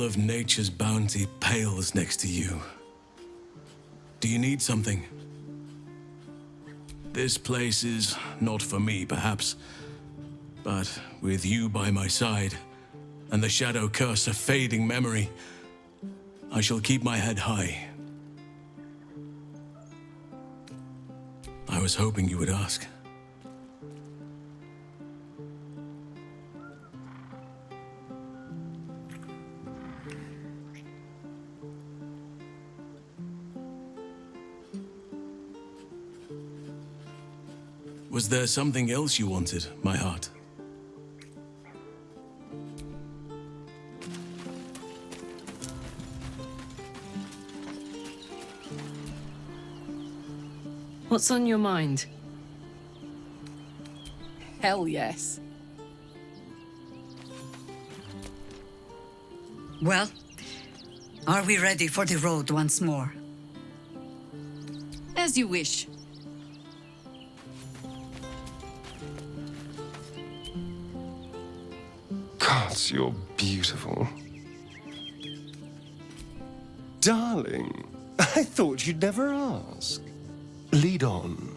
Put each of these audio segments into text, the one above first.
of nature's bounty pales next to you. Do you need something? This place is not for me, perhaps. But with you by my side, and the shadow curse of fading memory, I shall keep my head high. I was hoping you would ask. Was there something else you wanted, my heart? What's on your mind? Hell yes. Well, are we ready for the road once more? As you wish. Gods, you're beautiful. Darling, I thought you'd never ask. Lead on.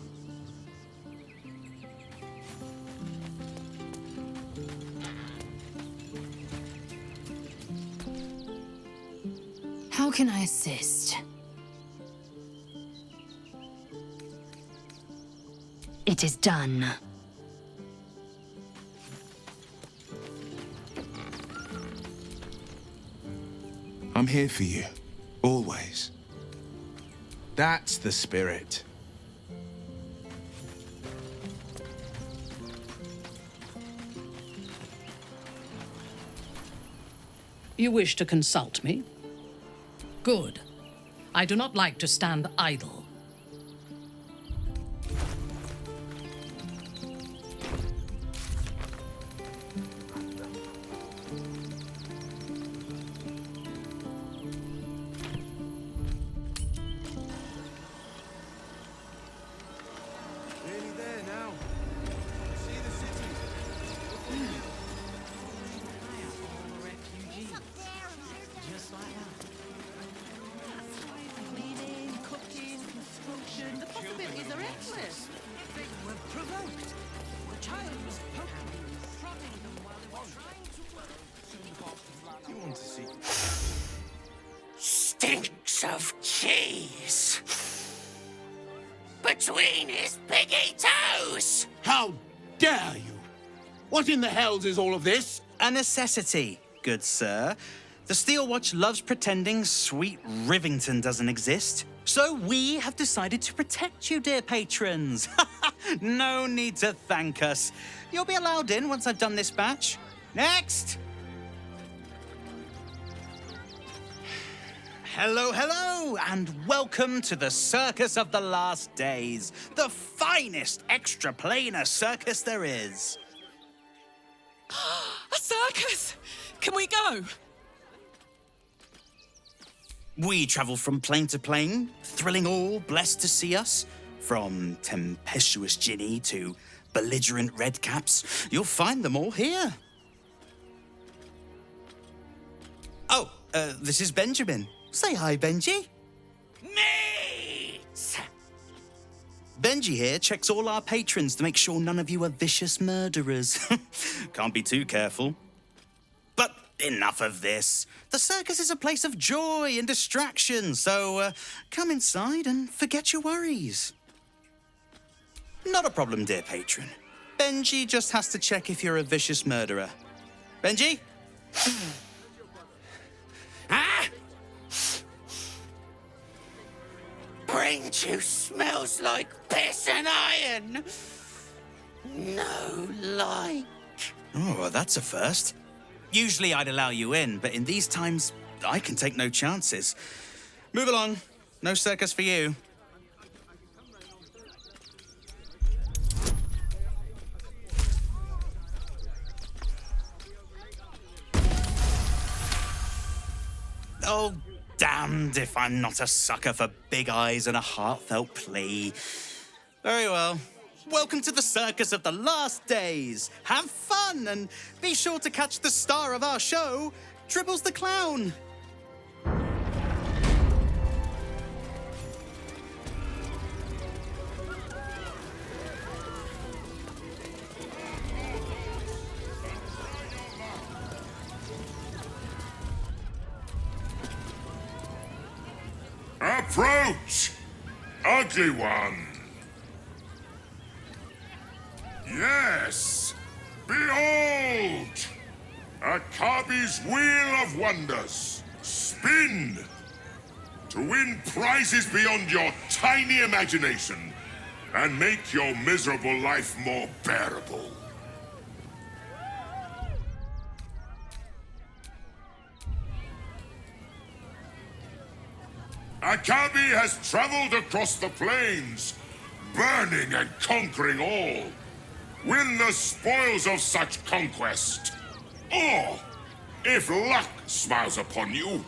How can I assist? It is done. I'm here for you, always. That's the spirit. You wish to consult me? Good. I do not like to stand idle. Stinks of cheese between his piggy toes. How dare you? What in the hells is all of this? A necessity, good sir. The Steel Watch loves pretending sweet Rivington doesn't exist. So we have decided to protect you, dear patrons. No need to thank us. You'll be allowed in once I've done this batch. Next! Hello, hello, and welcome to the Circus of the Last Days, the finest extra-planar circus there is. A circus! Can we go? We travel from plane to plane, thrilling all blessed to see us. From tempestuous Ginny to belligerent redcaps, you'll find them all here. Oh, this is Benjamin. Say hi, Benji. Meat! Benji here checks all our patrons to make sure none of you are vicious murderers. Can't be too careful. But enough of this. The circus is a place of joy and distraction, so come inside and forget your worries. Not a problem, dear patron. Benji just has to check if you're a vicious murderer. Benji? Ah! Brain juice smells like piss and iron. No like. Oh, well, that's a first. Usually I'd allow you in, but in these times, I can take no chances. Move along. No circus for you. Oh, damned if I'm not a sucker for big eyes and a heartfelt plea. Very well. Welcome to the Circus of the Last Days. Have fun and be sure to catch the star of our show, Dribbles the clown! Approach, ugly one. Yes, behold, Akabi's Wheel of Wonders. Spin to win prizes beyond your tiny imagination and make your miserable life more bearable. Akabi has traveled across the plains, burning and conquering all. Win the spoils of such conquest. Or, if luck smiles upon you,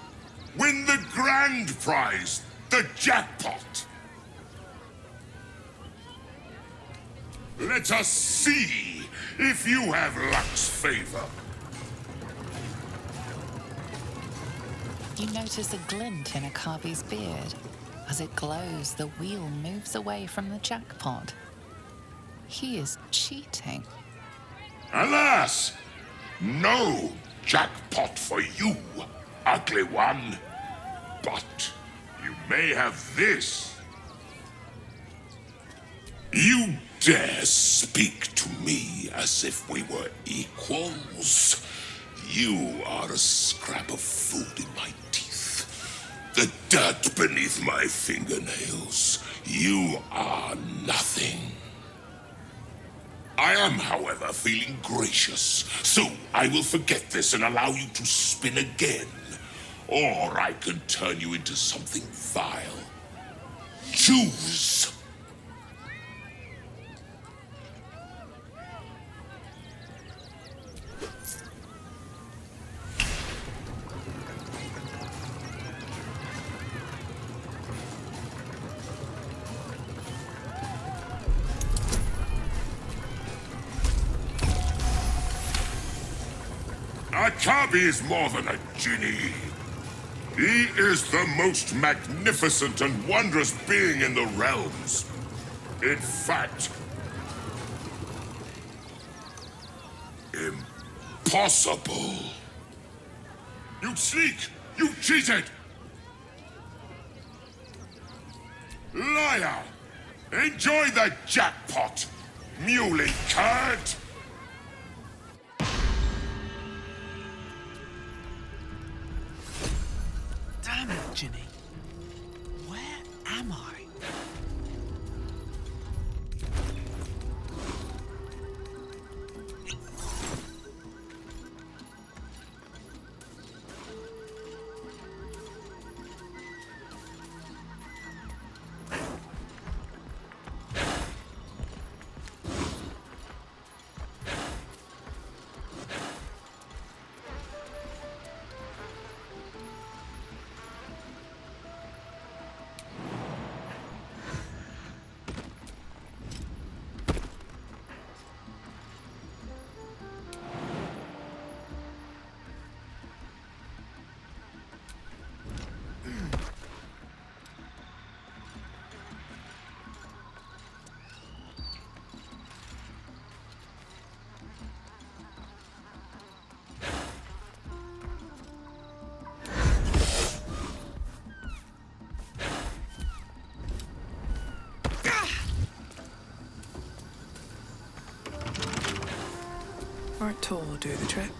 win the grand prize, the jackpot. Let us see if you have luck's favor. You notice a glint in Akabi's beard. As it glows, the wheel moves away from the jackpot. He is cheating. Alas! No jackpot for you, ugly one. But you may have this. You dare speak to me as if we were equals? You are a scrap of food in my teeth. The dirt beneath my fingernails. You are nothing. I am, however, feeling gracious, so I will forget this and allow you to spin again. Or I can turn you into something vile. Choose! Akabi is more than a genie. He is the most magnificent and wondrous being in the realms. In fact, impossible. You sneak! You cheated! Liar! Enjoy the jackpot, muley cud! Damn it, Ginny. Where am I? Might tall do the trick.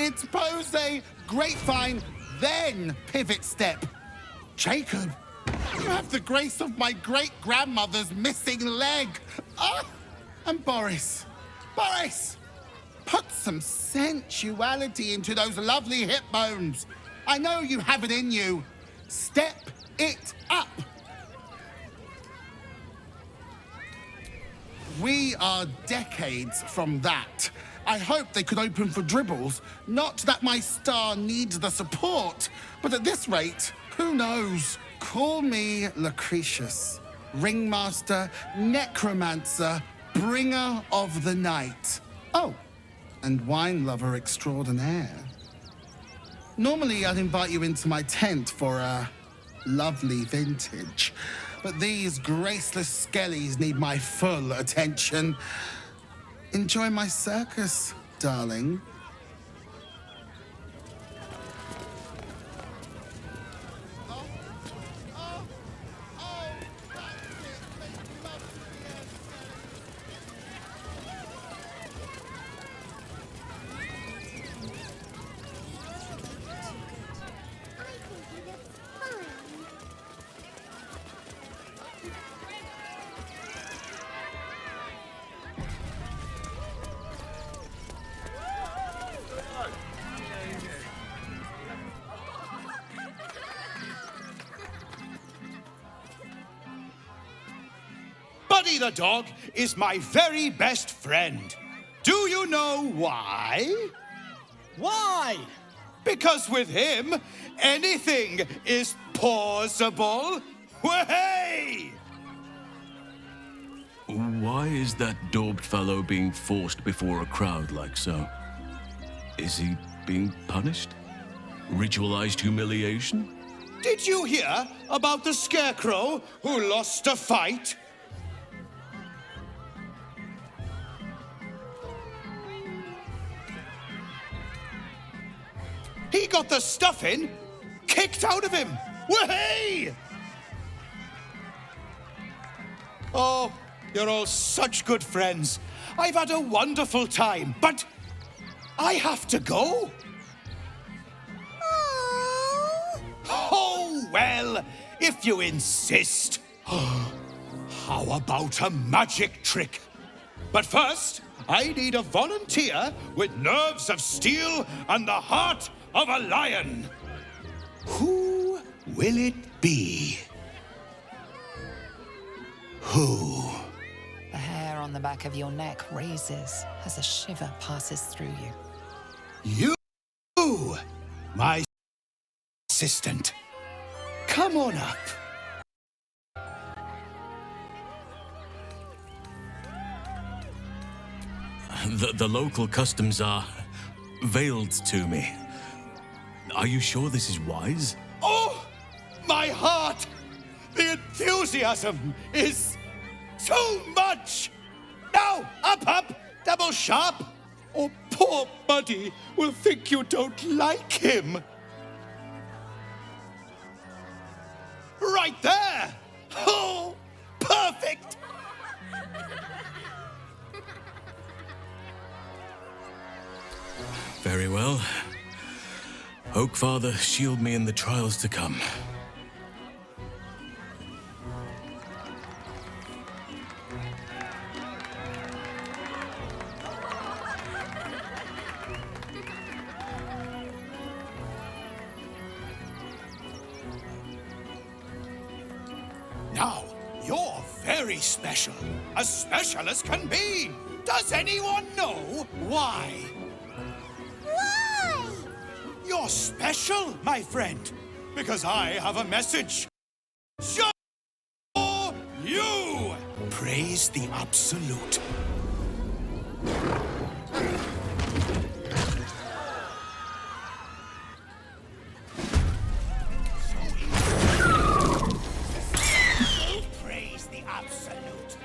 It's pose, grapevine, then pivot step. Jacob, you have the grace of my great-grandmother's missing leg. Ah! And Boris, put some sensuality into those lovely hip bones. I know you have it in you. Step it up. We are decades from that. I hope they could open for dribbles. Not that my star needs the support, but at this rate, who knows? Call me Lucretius, ringmaster, necromancer, bringer of the night. Oh, and wine lover extraordinaire. Normally, I'd invite you into my tent for a lovely vintage, but these graceless skellies need my full attention. Enjoy my circus, darling. Buddy the dog is my very best friend. Do you know why? Why? Because with him, anything is possible. Way! Why is that daubed fellow being forced before a crowd like so? Is he being punished? Ritualized humiliation? Did you hear about the scarecrow who lost a fight? He got the stuffing kicked out of him. Way! Oh, you're all such good friends. I've had a wonderful time, but I have to go. Oh, well, if you insist. How about a magic trick? But first, I need a volunteer with nerves of steel and the heart of a lion. Who will it be? Who? The hair on the back of your neck raises as a shiver passes through you. You, my assistant. Come on up. The local customs are veiled to me. Are you sure this is wise? Oh, my heart! The enthusiasm is too much! Now, up, double sharp, or poor Buddy will think you don't like him. Right there! Oh, perfect! Very well. Oak Father, shield me in the trials to come. Now, you're very special. As special as can be. Does anyone know why? Why? You're special, my friend, because I have a message. Just for you! Praise the Absolute. Praise the Absolute.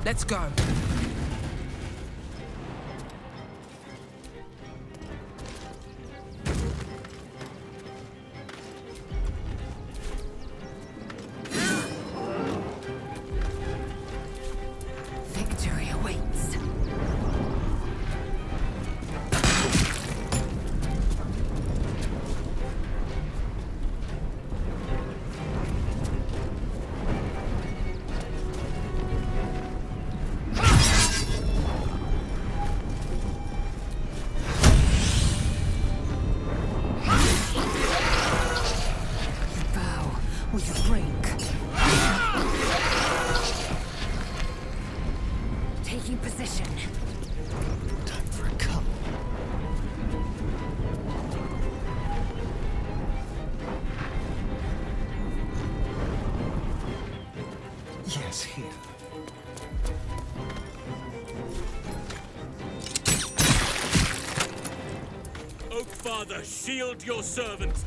Let's go. Victory awaits. Will you break? Taking position. Time for a cup. Yes, here. Oak Father, shield your servant.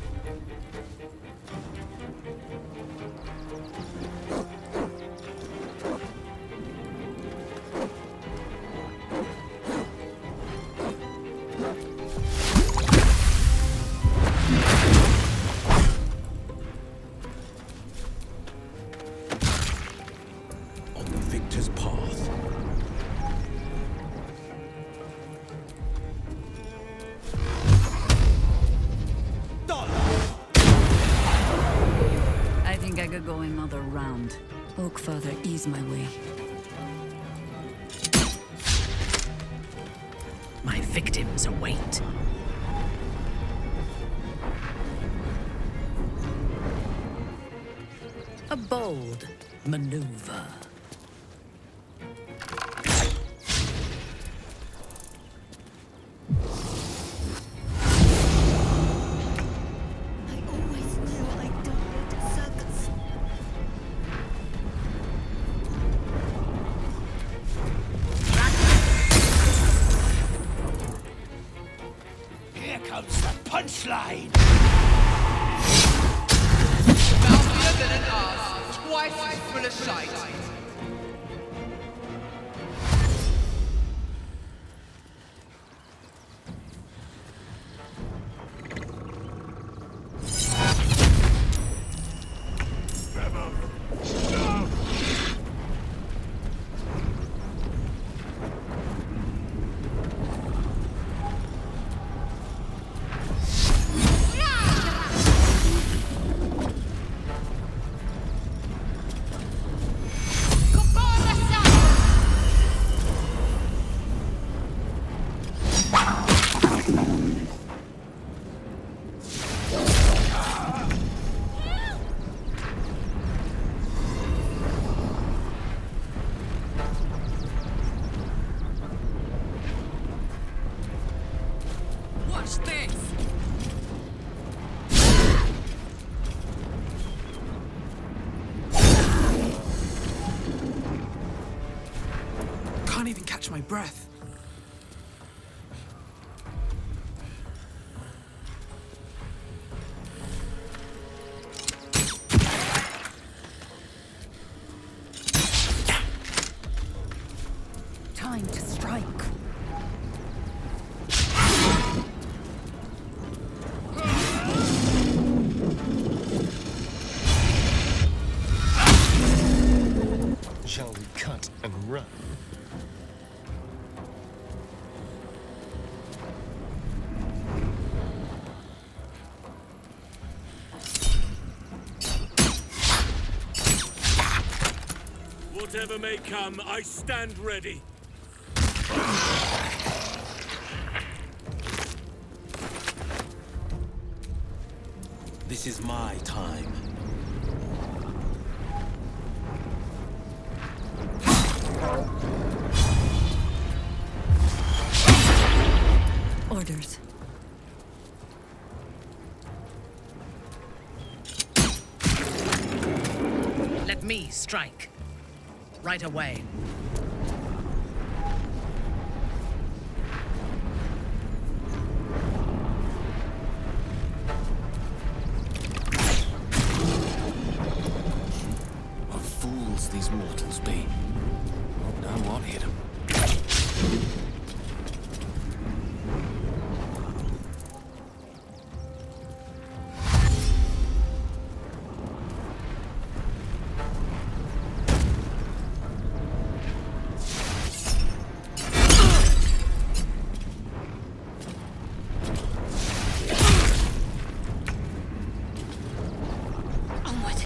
On the victor's path. I think I could go another round. Oak Father, ease my way. My victims await. A bold maneuver. Here comes the punchline! Mouthier than an ass, twice as full of shite. Watch this! Can't even catch my breath. Time to strike. Shall we cut and run? Whatever may come, I stand ready. This is my time. Orders. Let me strike. Right away. What fools these mortals be. Oh no. I wanted. Onward.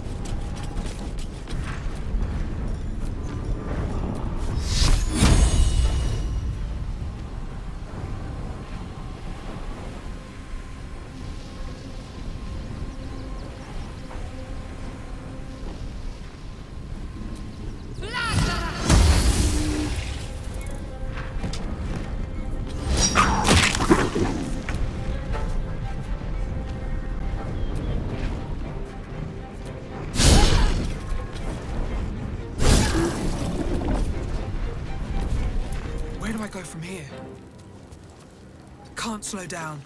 Where do I go from here? Can't slow down.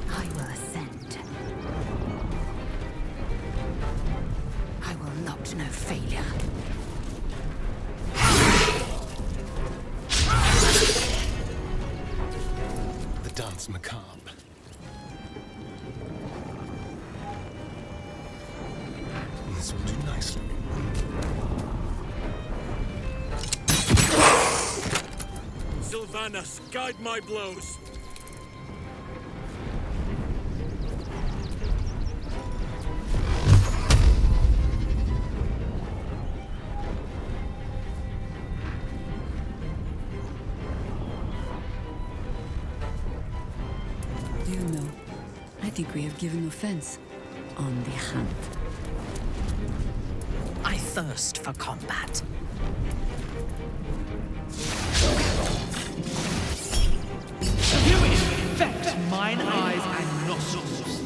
I will ascend. I will not know failure. The dance macabre. This will do nicely. Sylvanas, guide my blows. You know, I think we have given offense on the hand. I thirst for combat. You infect mine eyes and nostrils.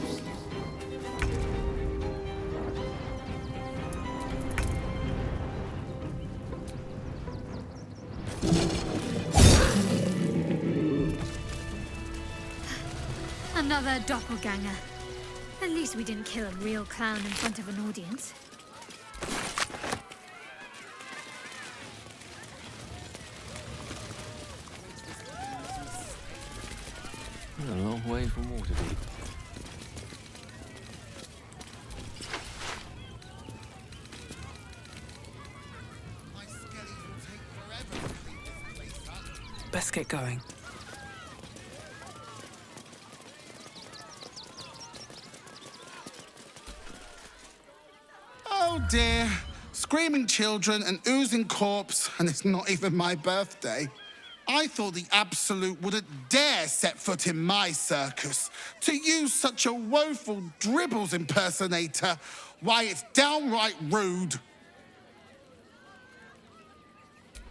Another doppelganger. At least we didn't kill a real clown in front of an audience. We're a long way from Waterdeep. Best get going. Oh dear. Screaming children, an oozing corpse, and it's not even my birthday. I thought the Absolute wouldn't dare set foot in my circus. To use such a woeful dribbles impersonator, why, it's downright rude.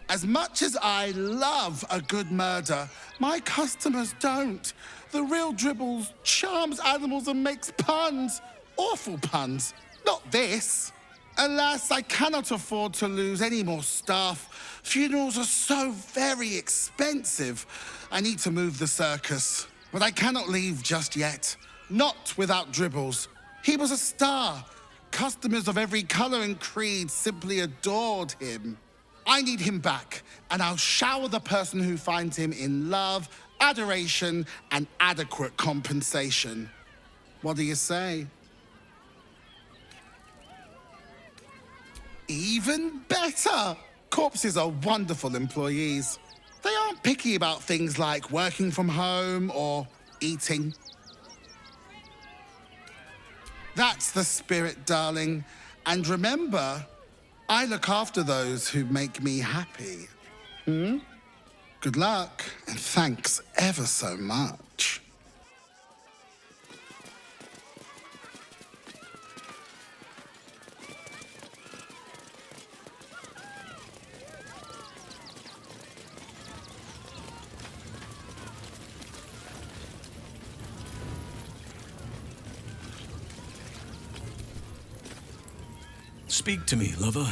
As much as I love a good murder, my customers don't. The real Dribbles charms animals and makes puns. Awful puns. Not this. Alas, I cannot afford to lose any more staff. Funerals are so very expensive. I need to move the circus. But I cannot leave just yet. Not without Dribbles. He was a star. Customers of every color and creed simply adored him. I need him back, and I'll shower the person who finds him in love, adoration, and adequate compensation. What do you say? Even better! Corpses are wonderful employees. They aren't picky about things like working from home or eating. That's the spirit, darling. And remember, I look after those who make me happy. Good luck, and thanks ever so much. Speak to me, lover.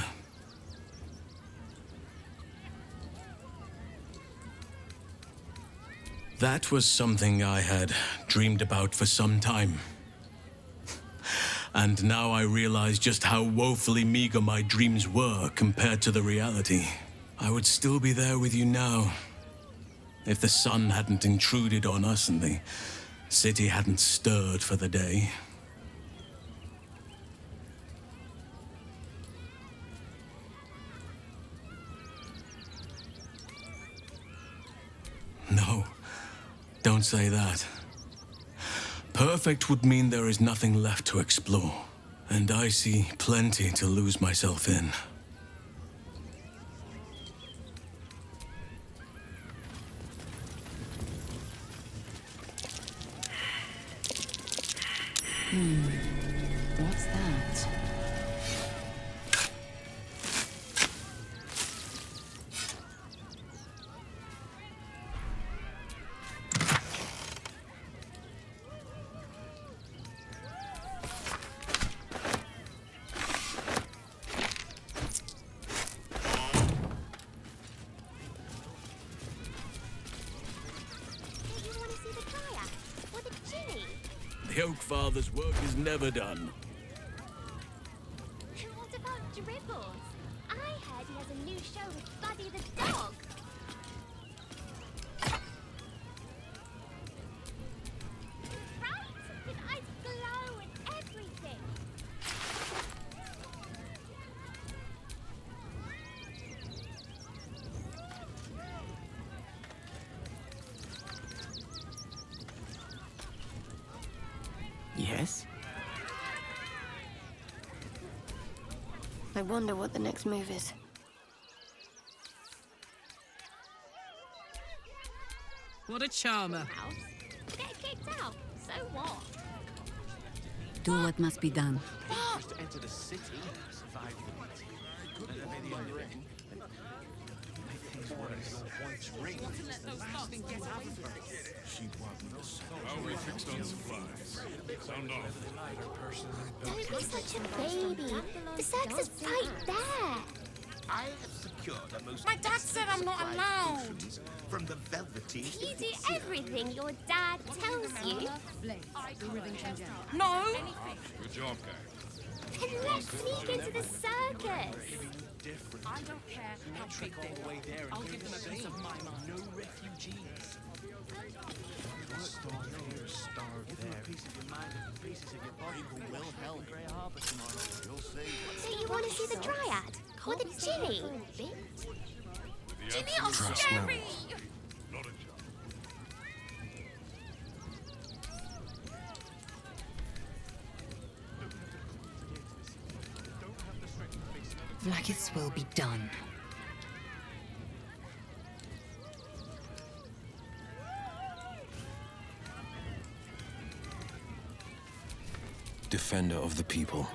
That was something I had dreamed about for some time. And now I realize just how woefully meager my dreams were compared to the reality. I would still be there with you now, if the sun hadn't intruded on us and the city hadn't stirred for the day. No, don't say that. Perfect would mean there is nothing left to explore, and I see plenty to lose myself in. What's that? The Oak Father's work is never done. What about Dribbles? I heard he has a new show with Buddy the dog. Right? His eyes glow and everything. Yes? I wonder what the next move is. What a charmer. Get kicked out. So what? Do what must be done. Just to enter the city, survive the and then the other end. Make things worse. Once ring. How we fixed on supplies? Sound off. Don't be such a baby. The circus is right there. I have secured the most. My dad said I'm not allowed. From the velveteen. You do everything your dad tells you. No. Good job, guy. Then let's sneak into the circus. I don't care how big they are. I'll give them a piece of my mind. No refugees. Starve here, starve there. Give them a piece of your mind and pieces of your body. People will help. Grey Harbour tomorrow. You'll see. Do you want to see the Dryad? Or the Ginny? Ginny are scary. Not a job. Like will be done. Defender of the people.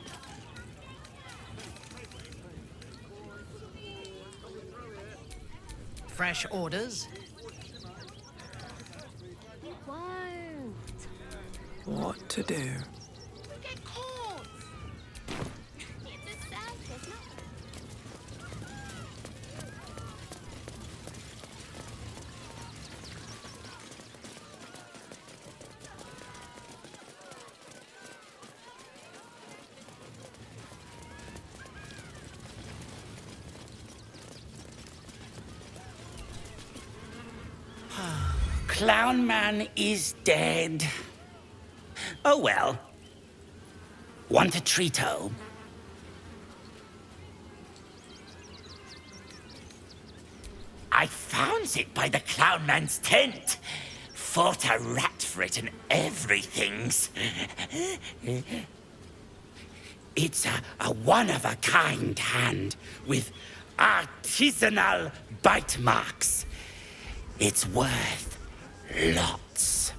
Fresh orders? You won't. What to do? Get caught. It's a circus, not... Clown Man is dead. Oh well. Want a treato? I found it by the Clown Man's tent. Fought a rat for it and everything's. It's a one-of-a-kind hand with artisanal bite marks. It's worth lots.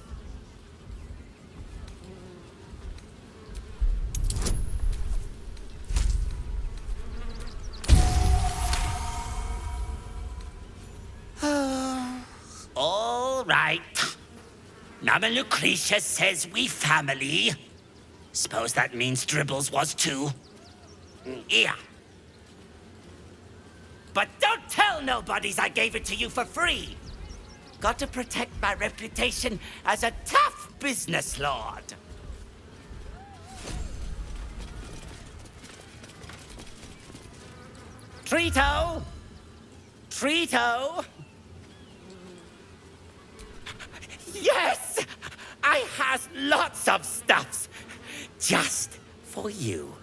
All right. Nama Lucretia says we family. Suppose that means Dribbles was too. Yeah. But don't tell nobodies I gave it to you for free. Got to protect my reputation as a tough business lord. Trito! Trito! Yes! I has lots of stuffs. Just for you.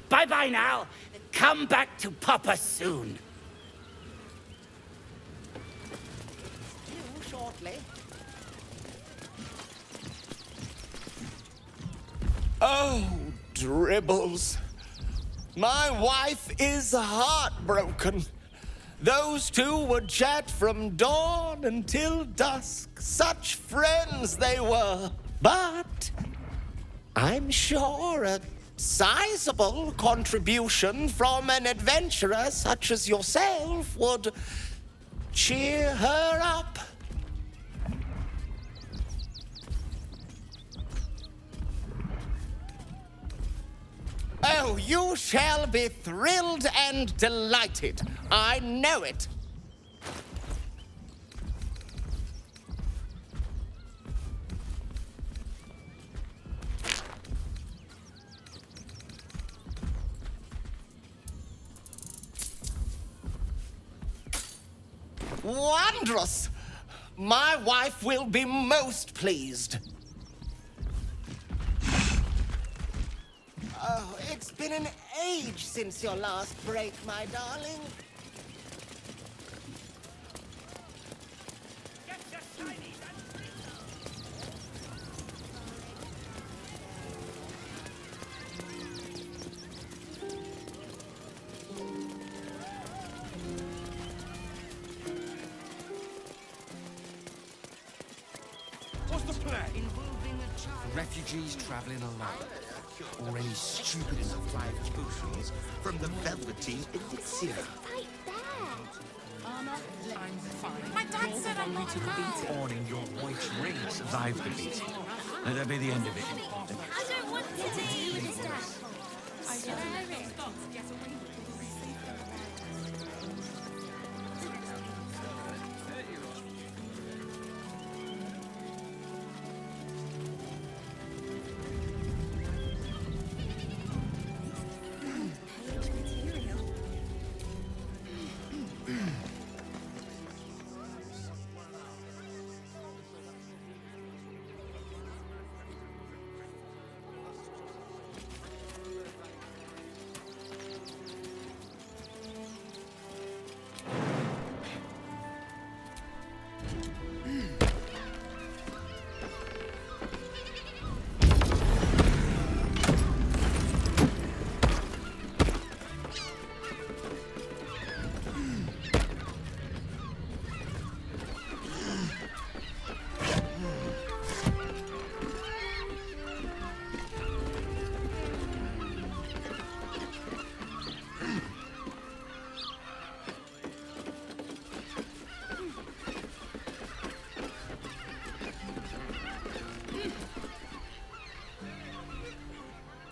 Bye-bye now. Come back to Papa soon. You shortly. Oh, Dribbles. My wife is heartbroken. Those two would chat from dawn until dusk. Such friends they were. But I'm sure a sizable contribution from an adventurer such as yourself would cheer her up. Oh, you shall be thrilled and delighted. I know it. Wondrous! My wife will be most pleased. Oh, it's been an age since your last break, my darling. What's the plan? Refugees traveling alone. Or any stupid supply of potions from the Velveteen Elixir. My dad said I'm not to go. Owning your wife's ring survived the beating. And that'll be the end of it. I don't want to deal with this stuff.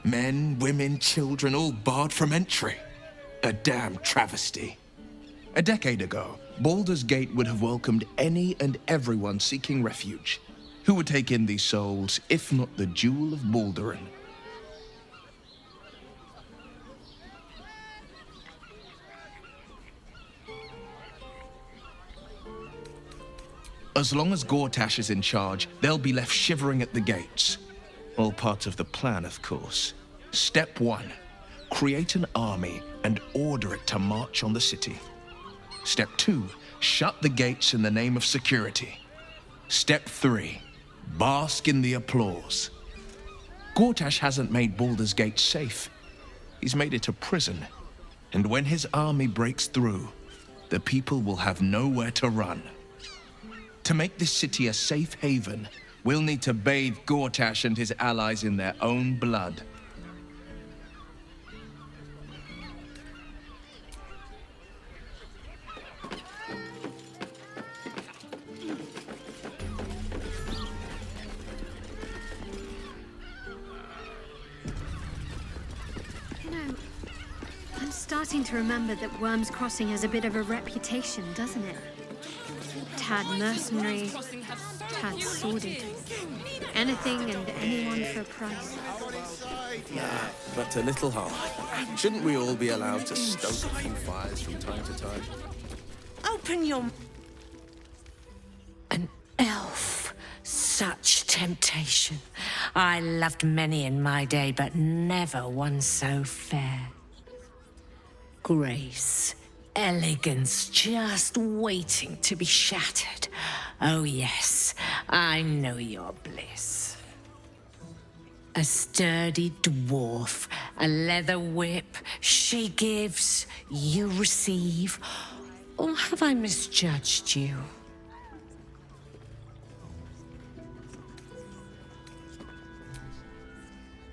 Men, women, children, all barred from entry. A damn travesty. A decade ago, Baldur's Gate would have welcomed any and everyone seeking refuge. Who would take in these souls, if not the Jewel of Balduran? As long as Gortash is in charge, they'll be left shivering at the gates. All part of the plan, of course. Step 1. Create an army and order it to march on the city. Step 2. Shut the gates in the name of security. Step 3. Bask in the applause. Gortash hasn't made Baldur's Gate safe. He's made it a prison. And when his army breaks through, the people will have nowhere to run. To make this city a safe haven, we'll need to bathe Gortash and his allies in their own blood. You know, I'm starting to remember that Worm's Crossing has a bit of a reputation, doesn't it? Tad mercenary, tad sordid. Anything and anyone for a price. But a little harm. Shouldn't we all be allowed to stoke a few fires from time to time? Open your... An elf. Such temptation. I loved many in my day, but never one so fair. Grace. Elegance just waiting to be shattered. Oh yes, I know your bliss. A sturdy dwarf, a leather whip, she gives, you receive. Or have I misjudged you?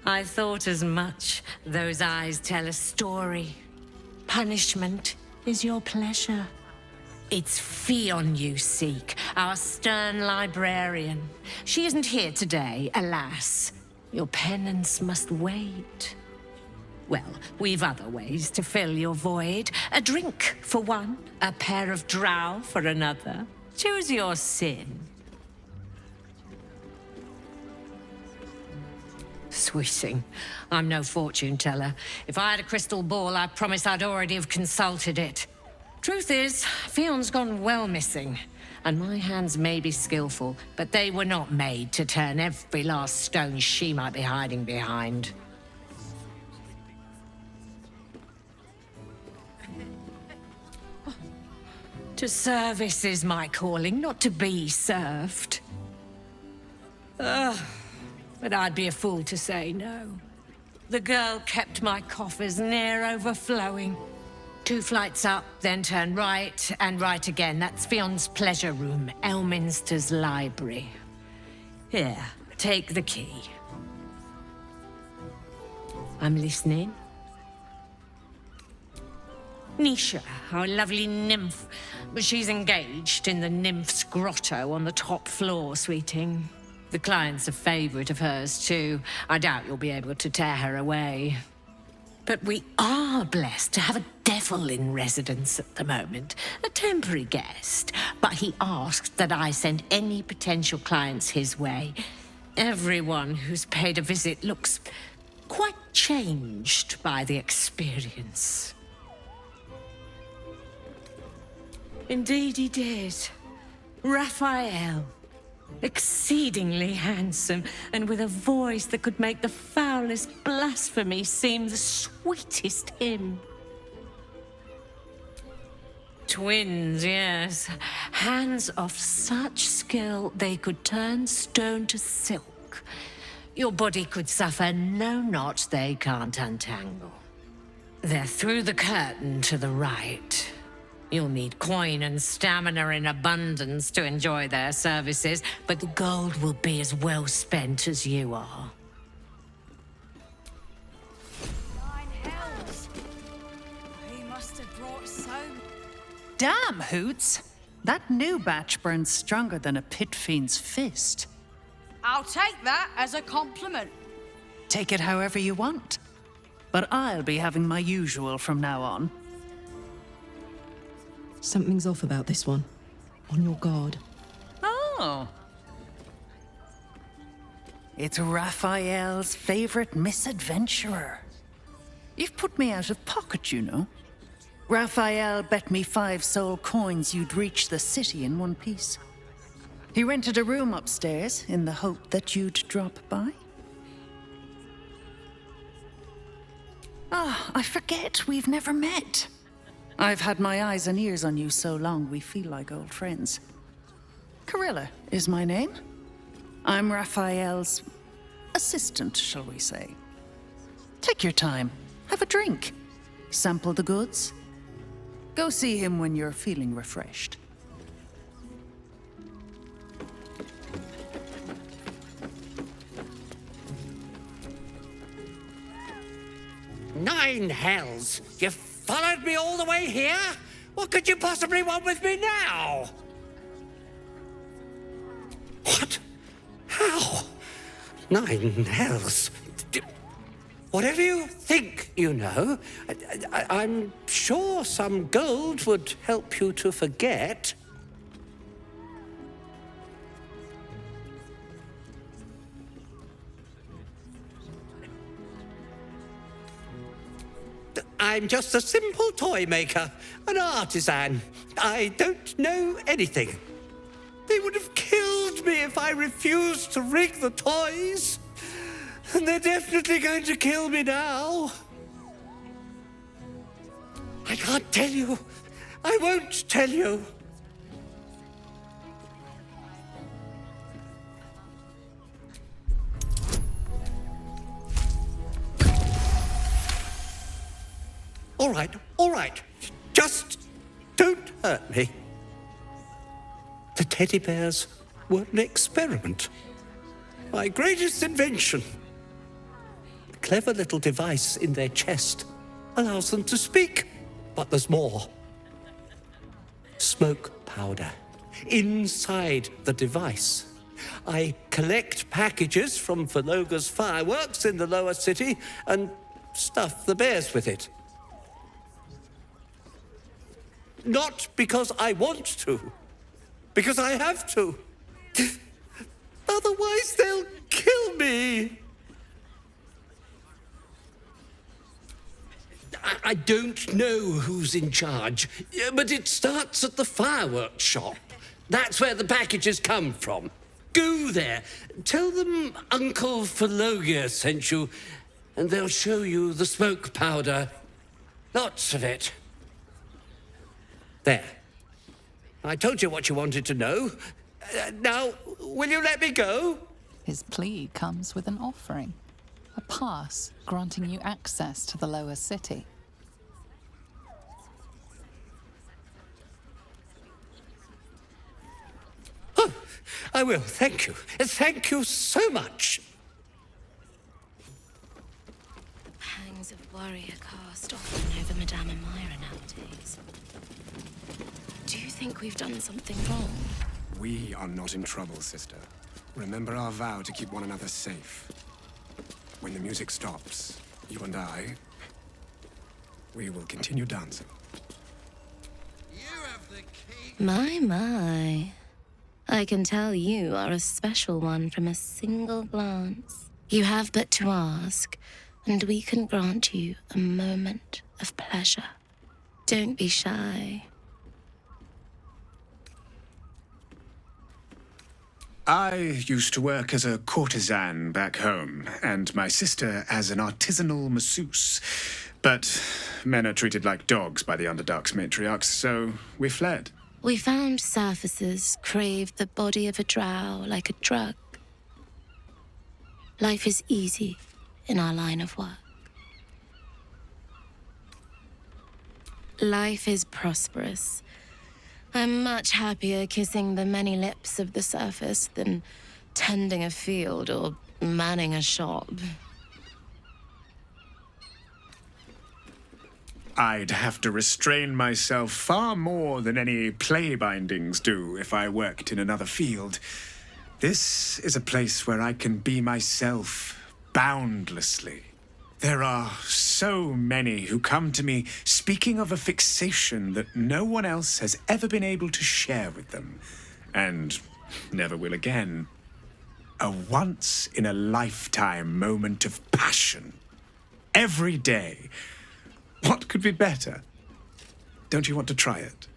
I thought as much. Those eyes tell a story. Punishment is your pleasure. It's Fionn you seek, our stern librarian. She isn't here today, alas. Your penance must wait. Well, we've other ways to fill your void. A drink for one, a pair of drow for another. Choose your sin. Sweeting. I'm no fortune teller. If I had a crystal ball, I promise I'd already have consulted it. Truth is, Fionn's gone well missing. And my hands may be skillful, but they were not made to turn every last stone she might be hiding behind. To service is my calling, not to be served. Ugh. But I'd be a fool to say no. The girl kept my coffers near overflowing. 2 flights up, then turn right, and right again. That's Fionn's pleasure room, Elminster's library. Here, take the key. I'm listening. Nisha, our lovely nymph. She's engaged in the nymph's grotto on the top floor, sweeting. The client's a favorite of hers, too. I doubt you'll be able to tear her away. But we are blessed to have a devil in residence at the moment. A temporary guest. But he asked that I send any potential clients his way. Everyone who's paid a visit looks quite changed by the experience. Indeed he did. Raphael. Exceedingly handsome, and with a voice that could make the foulest blasphemy seem the sweetest hymn. Twins, yes. Hands of such skill they could turn stone to silk. Your body could suffer no knot they can't untangle. They're through the curtain to the right. You'll need coin and stamina in abundance to enjoy their services, but the gold will be as well spent as you are. He must have brought so... Damn, Hoots! That new batch burns stronger than a pit fiend's fist. I'll take that as a compliment. Take it however you want. But I'll be having my usual from now on. Something's off about this one. On your guard. Oh. It's Raphael's favorite misadventurer. You've put me out of pocket, you know. Raphael bet me 5 soul coins you'd reach the city in one piece. He rented a room upstairs in the hope that you'd drop by. Ah, I forget we've never met. I've had my eyes and ears on you so long we feel like old friends. Carilla is my name. I'm Raphael's assistant, shall we say. Take your time. Have a drink. Sample the goods. Go see him when you're feeling refreshed. Nine hells! You followed me all the way here? What could you possibly want with me now? What? How? Nine hells? Whatever you think you know, I'm sure some gold would help you to forget. I'm just a simple toy maker, an artisan. I don't know anything. They would have killed me if I refused to rig the toys. And they're definitely going to kill me now. I can't tell you. I won't tell you. All right. Just don't hurt me. The teddy bears were an experiment. My greatest invention. The clever little device in their chest allows them to speak. But there's more. Smoke powder. Inside the device. I collect packages from Verloga's fireworks in the lower city and stuff the bears with it. Not because I want to, because I have to. Otherwise, they'll kill me. I don't know who's in charge, but it starts at the fireworks shop. That's where the packages come from. Go there, tell them Uncle Verloga sent you, and they'll show you the smoke powder. Lots of it. There. I told you what you wanted to know. Now, will you let me go? His plea comes with an offering. A pass granting you access to the lower city. Oh, I will, thank you. Thank you so much. Pangs of worry are cast often over Madame and Myra nowadays. Do you think we've done something wrong? We are not in trouble, sister. Remember our vow to keep one another safe. When the music stops, you and I, we will continue dancing. My. I can tell you are a special one from a single glance. You have but to ask, and we can grant you a moment of pleasure. Don't be shy. I used to work as a courtesan back home, and my sister as an artisanal masseuse. But men are treated like dogs by the Underdark's matriarchs, so we fled. We found surfacers craved the body of a drow like a drug. Life is easy in our line of work. Life is prosperous. I'm much happier kissing the many lips of the surface than tending a field or manning a shop. I'd have to restrain myself far more than any play bindings do if I worked in another field. This is a place where I can be myself, boundlessly. There are so many who come to me speaking of a fixation that no one else has ever been able to share with them, and never will again. A once-in-a-lifetime moment of passion. Every day. What could be better? Don't you want to try it?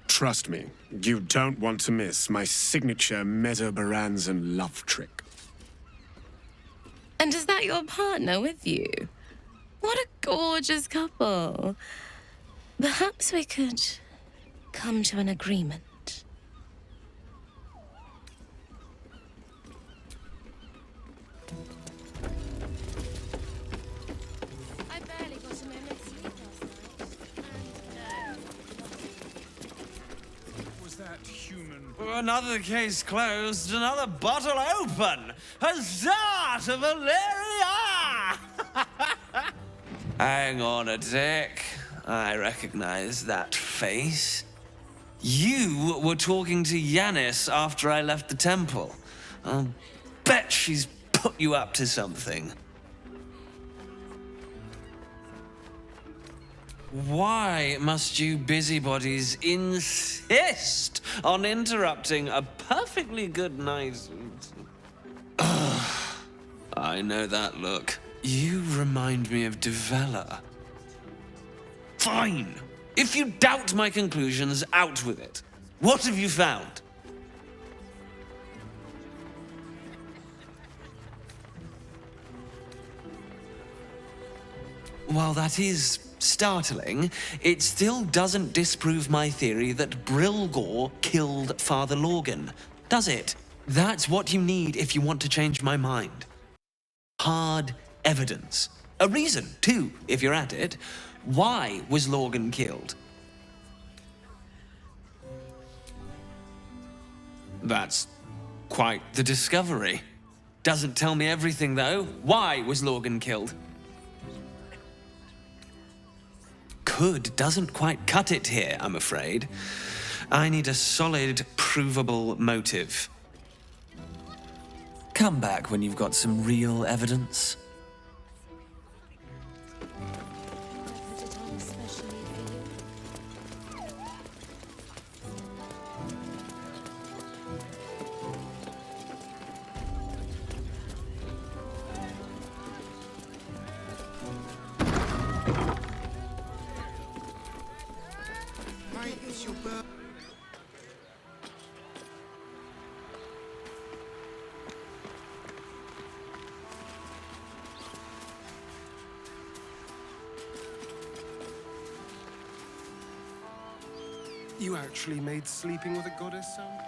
Trust me, you don't want to miss my signature Mesobaranzan love trick. And is that your partner with you? What a gorgeous couple. Perhaps we could come to an agreement. I barely got a moment's sleep last night. Was that human? Another case closed, another bottle open. Huzzah to Valeria! Hang on a tick. I recognize that face. You were talking to Yanis after I left the temple. I'll bet she's put you up to something. Why must you busybodies insist on interrupting a perfectly good night? I know that look. You remind me of Devella. Fine. If you doubt my conclusions, out with it. What have you found? While that is startling, it still doesn't disprove my theory that Brilgor killed Father Lorgan, does it? That's what you need if you want to change my mind. Hard evidence. A reason, too, if you're at it. Why was Lorgan killed? That's quite the discovery. Doesn't tell me everything, though. Why was Lorgan killed? Could doesn't quite cut it here, I'm afraid. I need a solid, provable motive. Come back when you've got some real evidence. You actually made sleeping with a goddess sound?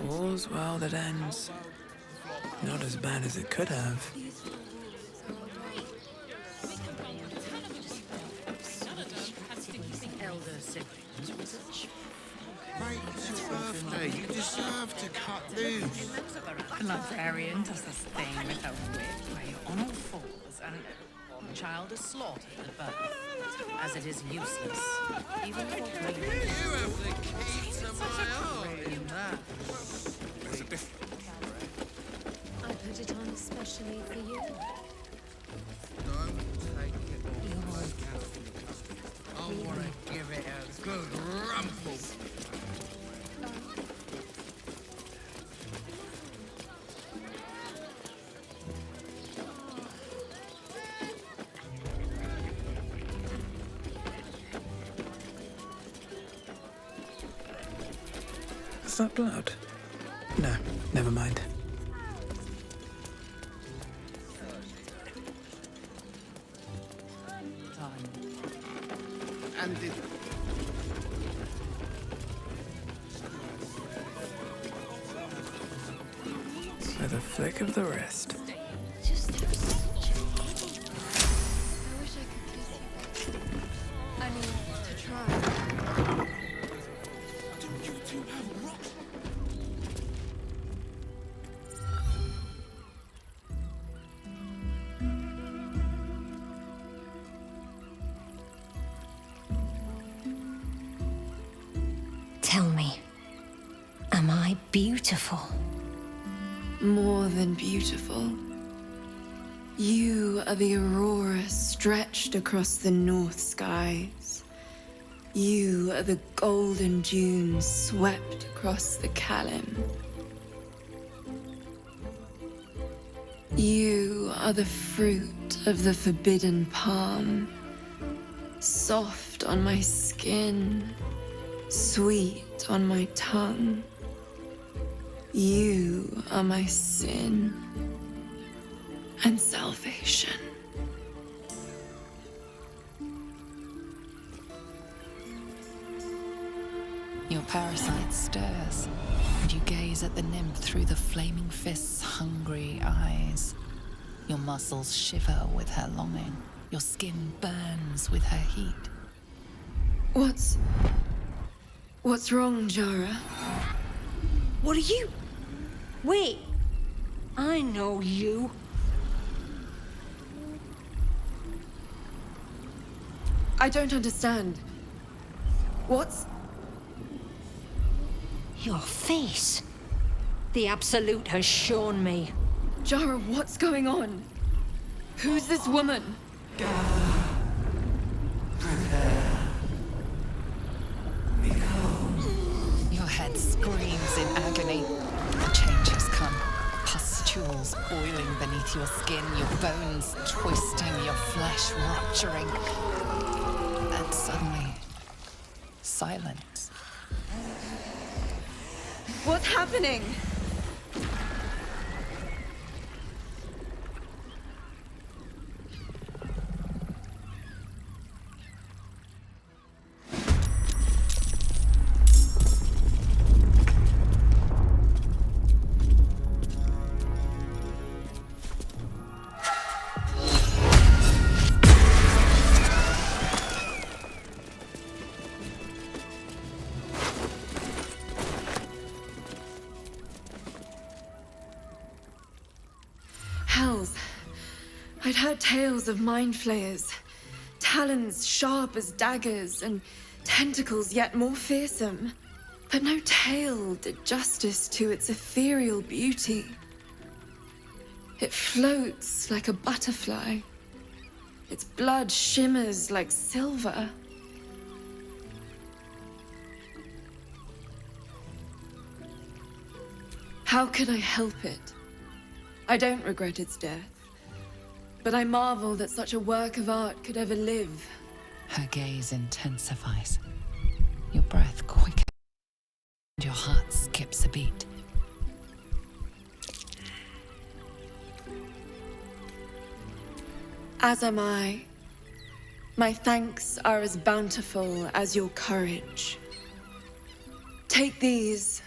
All's well that ends. Not as bad as it could have. Mate, it's your birthday. You deserve to cut loose. The librarian does this thing with her whip where you're on all fours and... The child is slaughtered at birth, as it is useless, even for breeding. You have the key to my heart in that. There's a difference. I put it on especially for you. Don't take it all like that. I want to give it a good rumple. Is that blood? No, never mind. And it... With a flick of the wrist. Just have such a I wish I could kiss you. I mean, to try. Do you two have rocks? Tell me, am I beautiful? More than beautiful. You are the aurora stretched across the north skies. You are the golden dunes swept across the Kalim. You are the fruit of the forbidden palm, soft on my skin, sweet on my tongue. You are my sin and salvation. Your parasite stirs, and you gaze at the nymph through the flaming fist's hungry eyes. Your muscles shiver with her longing. Your skin burns with her heat. What's wrong, Jara? What are you? Wait, I know you. I don't understand. What's... Your face. The Absolute has shown me. Jara, what's going on? Who's this woman? Your head screams in agony. The change has come. Pustules boiling beneath your skin, your bones twisting, your flesh rupturing. And suddenly, silence. What's happening? Hells. I'd heard tales of mind flayers, talons sharp as daggers, and tentacles yet more fearsome. But no tale did justice to its ethereal beauty. It floats like a butterfly. Its blood shimmers like silver. How could I help it? I don't regret its death, but I marvel that such a work of art could ever live. Her gaze intensifies. Your breath quickens. Your heart skips a beat. As am I. My thanks are as bountiful as your courage. Take these.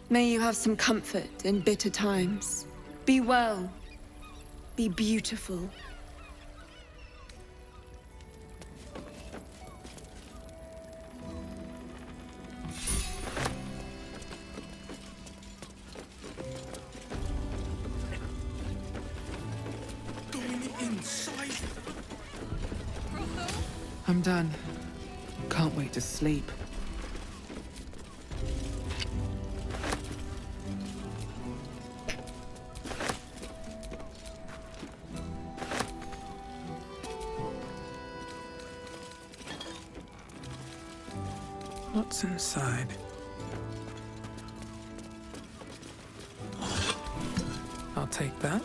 May you have some comfort in bitter times. Be well. Be beautiful. Going inside I'm done. Can't wait to sleep. What's inside? I'll take that.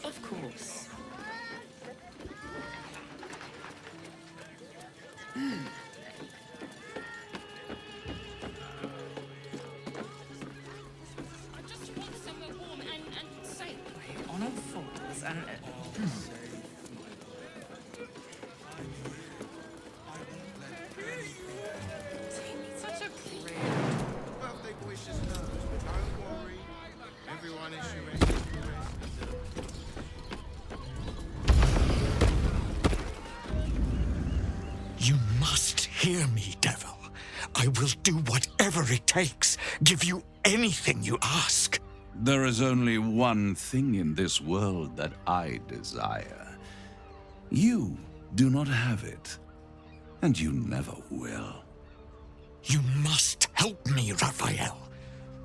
Of course. I just want somewhere warm and safe. On all fours and... Such a Birthday wishes knows, but don't worry. Everyone is sure. You must hear me, devil. I will do whatever it takes, give you anything you ask. There is only one thing in this world that I desire. You do not have it, and you never will. You must help me, Raphael,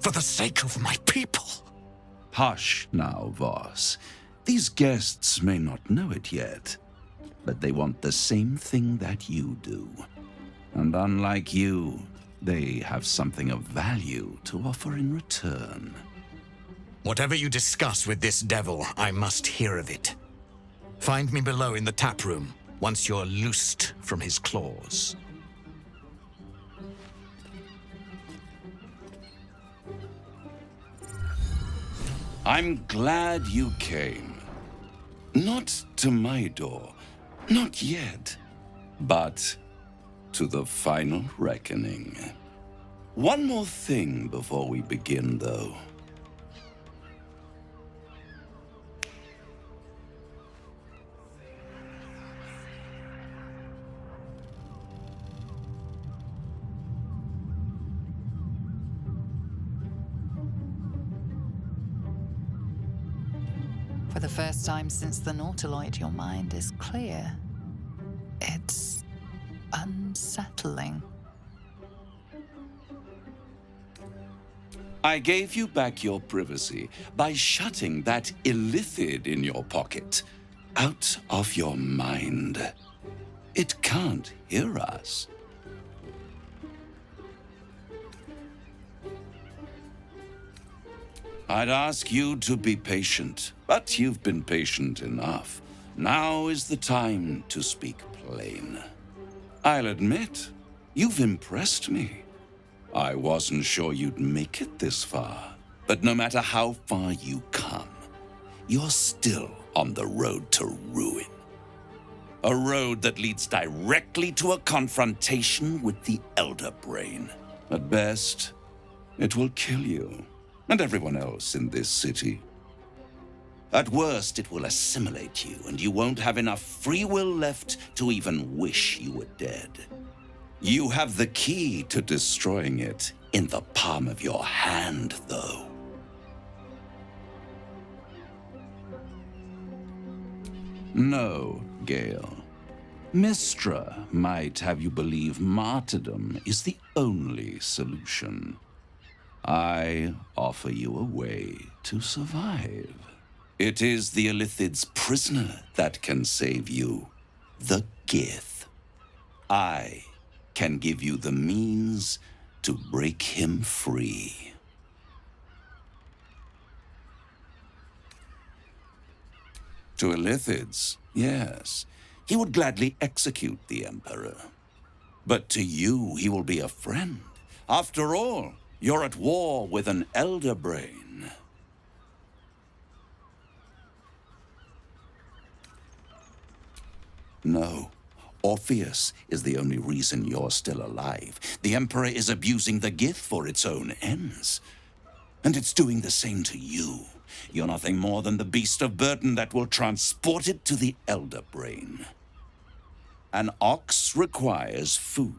for the sake of my people. Hush now, Voss. These guests may not know it yet, but they want the same thing that you do. And unlike you, they have something of value to offer in return. Whatever you discuss with this devil, I must hear of it. Find me below in the tap room, once you're loosed from his claws. I'm glad you came. Not to my door, not yet, but to the final reckoning. One more thing before we begin, though. For the first time since the Nautiloid, your mind is clear. It's unsettling. I gave you back your privacy by shutting that illithid in your pocket out of your mind. It can't hear us. I'd ask you to be patient, but you've been patient enough. Now is the time to speak plain. I'll admit, you've impressed me. I wasn't sure you'd make it this far, but no matter how far you come, you're still on the road to ruin. A road that leads directly to a confrontation with the Elder Brain. At best, it will kill you and everyone else in this city. At worst, it will assimilate you, and you won't have enough free will left to even wish you were dead. You have the key to destroying it in the palm of your hand, though. No, Gale. Mystra might have you believe martyrdom is the only solution. I offer you a way to survive. It is the Illithid's prisoner that can save you, the Gith. I can give you the means to break him free. To Illithids, yes, he would gladly execute the Emperor. But to you, he will be a friend. After all, you're at war with an Elder Brain. No. Orpheus is the only reason you're still alive. The Emperor is abusing the Gith for its own ends. And it's doing the same to you. You're nothing more than the beast of burden that will transport it to the Elder Brain. An ox requires food,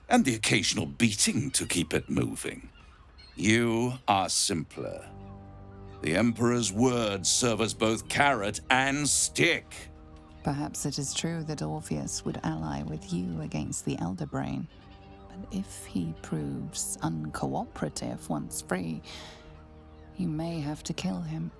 and the occasional beating to keep it moving. You are simpler. The Emperor's words serve as both carrot and stick. Perhaps it is true that Orpheus would ally with you against the Elder Brain. But if he proves uncooperative once free, you may have to kill him.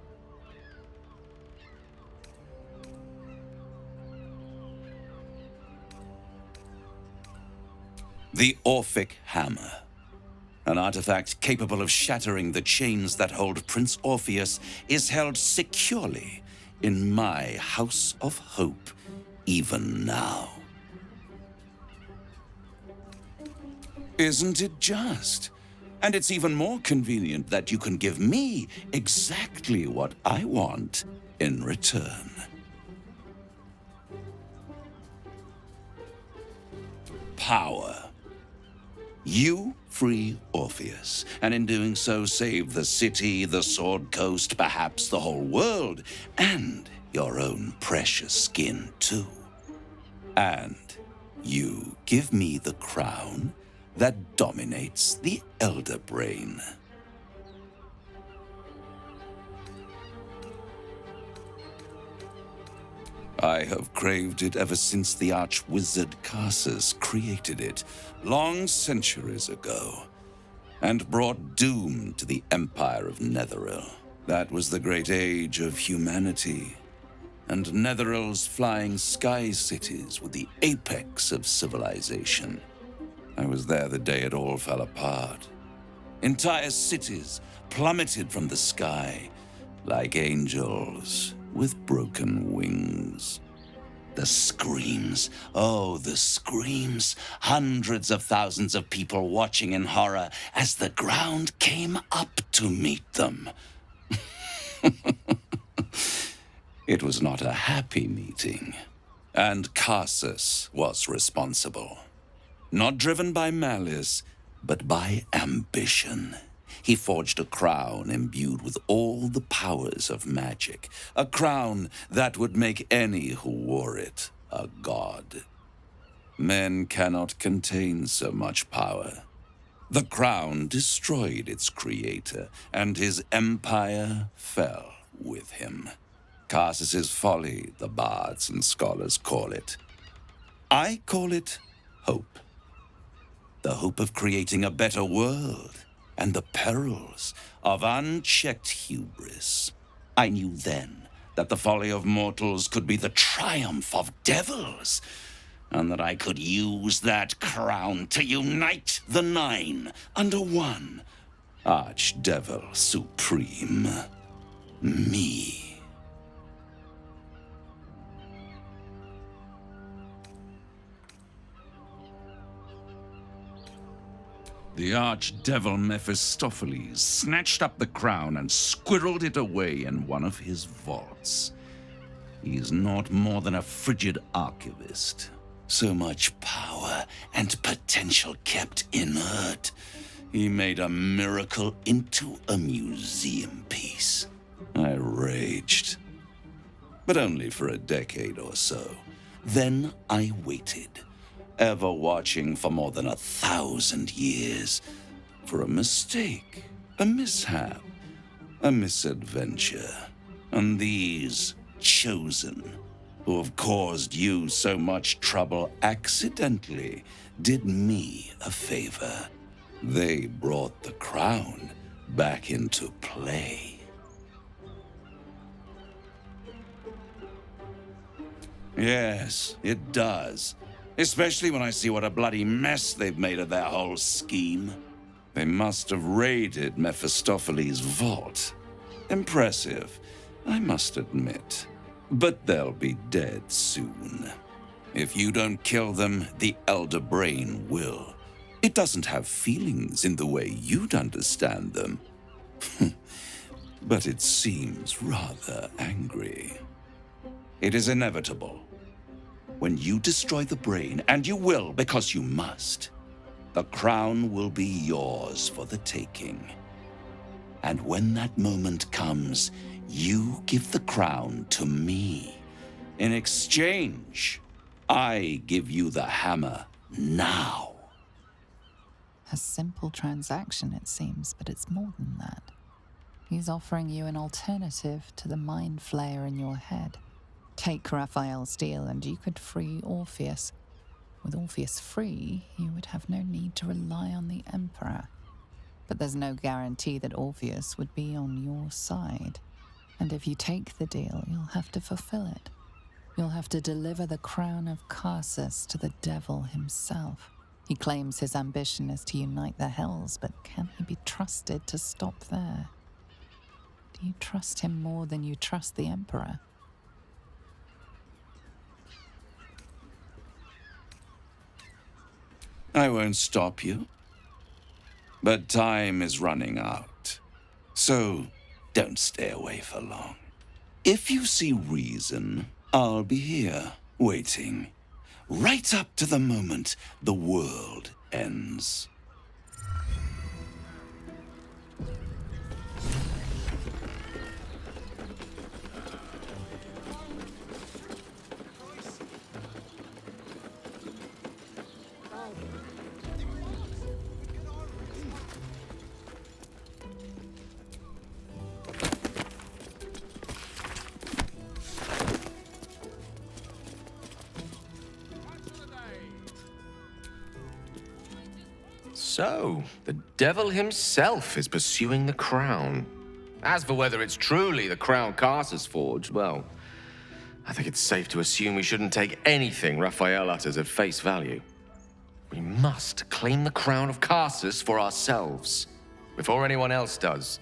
The Orphic Hammer. An artifact capable of shattering the chains that hold Prince Orpheus is held securely in my House of Hope, even now. Isn't it just? And it's even more convenient that you can give me exactly what I want in return. Power. You free Orpheus, and in doing so save the city, the Sword Coast, perhaps the whole world, and your own precious skin too. And you give me the crown that dominates the Elder Brain. I have craved it ever since the arch-wizard Carsus created it, long centuries ago, and brought doom to the Empire of Netheril. That was the great age of humanity, and Netheril's flying sky cities were the apex of civilization. I was there the day it all fell apart. Entire cities plummeted from the sky like angels with broken wings. The screams, oh, the screams. Hundreds of thousands of people watching in horror as the ground came up to meet them. It was not a happy meeting, and Carsus was responsible. Not driven by malice, but by ambition. He forged a crown imbued with all the powers of magic. A crown that would make any who wore it a god. Men cannot contain so much power. The crown destroyed its creator, and his empire fell with him. Carsus's folly, the bards and scholars call it. I call it hope. The hope of creating a better world, and the perils of unchecked hubris. I knew then that the folly of mortals could be the triumph of devils, and that I could use that crown to unite the Nine under one Archdevil Supreme. Me. The archdevil Mephistopheles snatched up the crown and squirreled it away in one of his vaults. He's not more than a frigid archivist. So much power and potential kept inert. He made a miracle into a museum piece. I raged. But only for a decade or so. Then I waited, ever watching for more than 1,000 years, for a mistake, a mishap, a misadventure. And these chosen, who have caused you so much trouble accidentally, did me a favor. They brought the crown back into play. Yes, it does. Especially when I see what a bloody mess they've made of their whole scheme. They must have raided Mephistopheles' vault. Impressive, I must admit. But they'll be dead soon. If you don't kill them, the Elder Brain will. It doesn't have feelings in the way you'd understand them. But it seems rather angry. It is inevitable. When you destroy the brain, and you will because you must, the crown will be yours for the taking. And when that moment comes, you give the crown to me. In exchange, I give you the hammer now. A simple transaction, it seems, but it's more than that. He's offering you an alternative to the mind flayer in your head. Take Raphael's deal and you could free Orpheus. With Orpheus free, you would have no need to rely on the Emperor. But there's no guarantee that Orpheus would be on your side. And if you take the deal, you'll have to fulfill it. You'll have to deliver the crown of Carsus to the devil himself. He claims his ambition is to unite the Hells, but can he be trusted to stop there? Do you trust him more than you trust the Emperor? I won't stop you. But time is running out. So don't stay away for long. If you see reason, I'll be here, waiting. Right up to the moment the world ends. So, the devil himself is pursuing the crown. As for whether it's truly the crown Carsus forged, well, I think it's safe to assume we shouldn't take anything Raphael utters at face value. We must claim the crown of Carsus for ourselves, before anyone else does.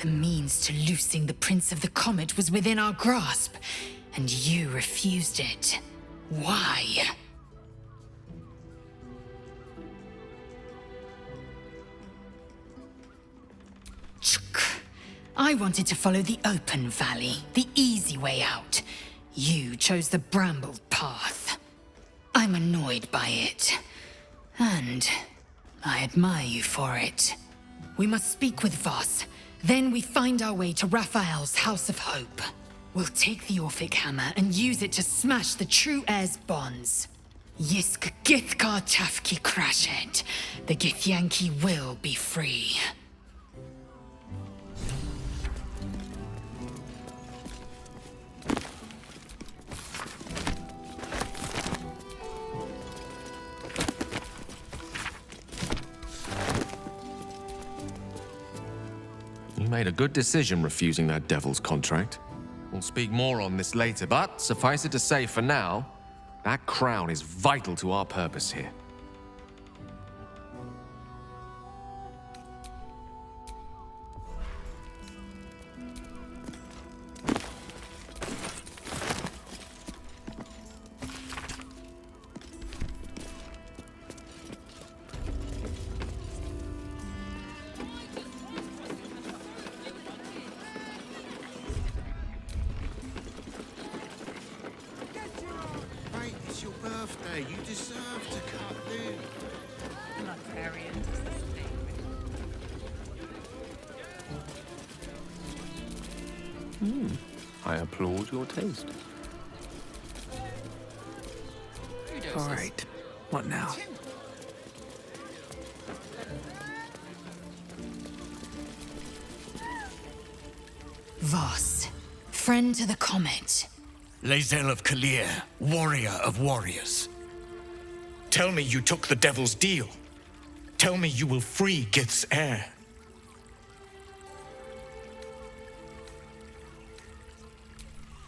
The means to loosing the Prince of the Comet was within our grasp, and you refused it. Why? I wanted to follow the open valley, the easy way out. You chose the brambled path. I'm annoyed by it. And I admire you for it. We must speak with Voss. Then we find our way to Raphael's House of Hope. We'll take the Orphic Hammer and use it to smash the true heir's bonds. Yisk Githkar Tafki Krashet. The Githyanki will be free. You made a good decision refusing that devil's contract. We'll speak more on this later, but suffice it to say for now, that crown is vital to our purpose here. I applaud your taste. All right. What now? Voss, friend to the comet. Lae'zel of Kalir, warrior of warriors. Tell me you took the devil's deal. Tell me you will free Gith's heir.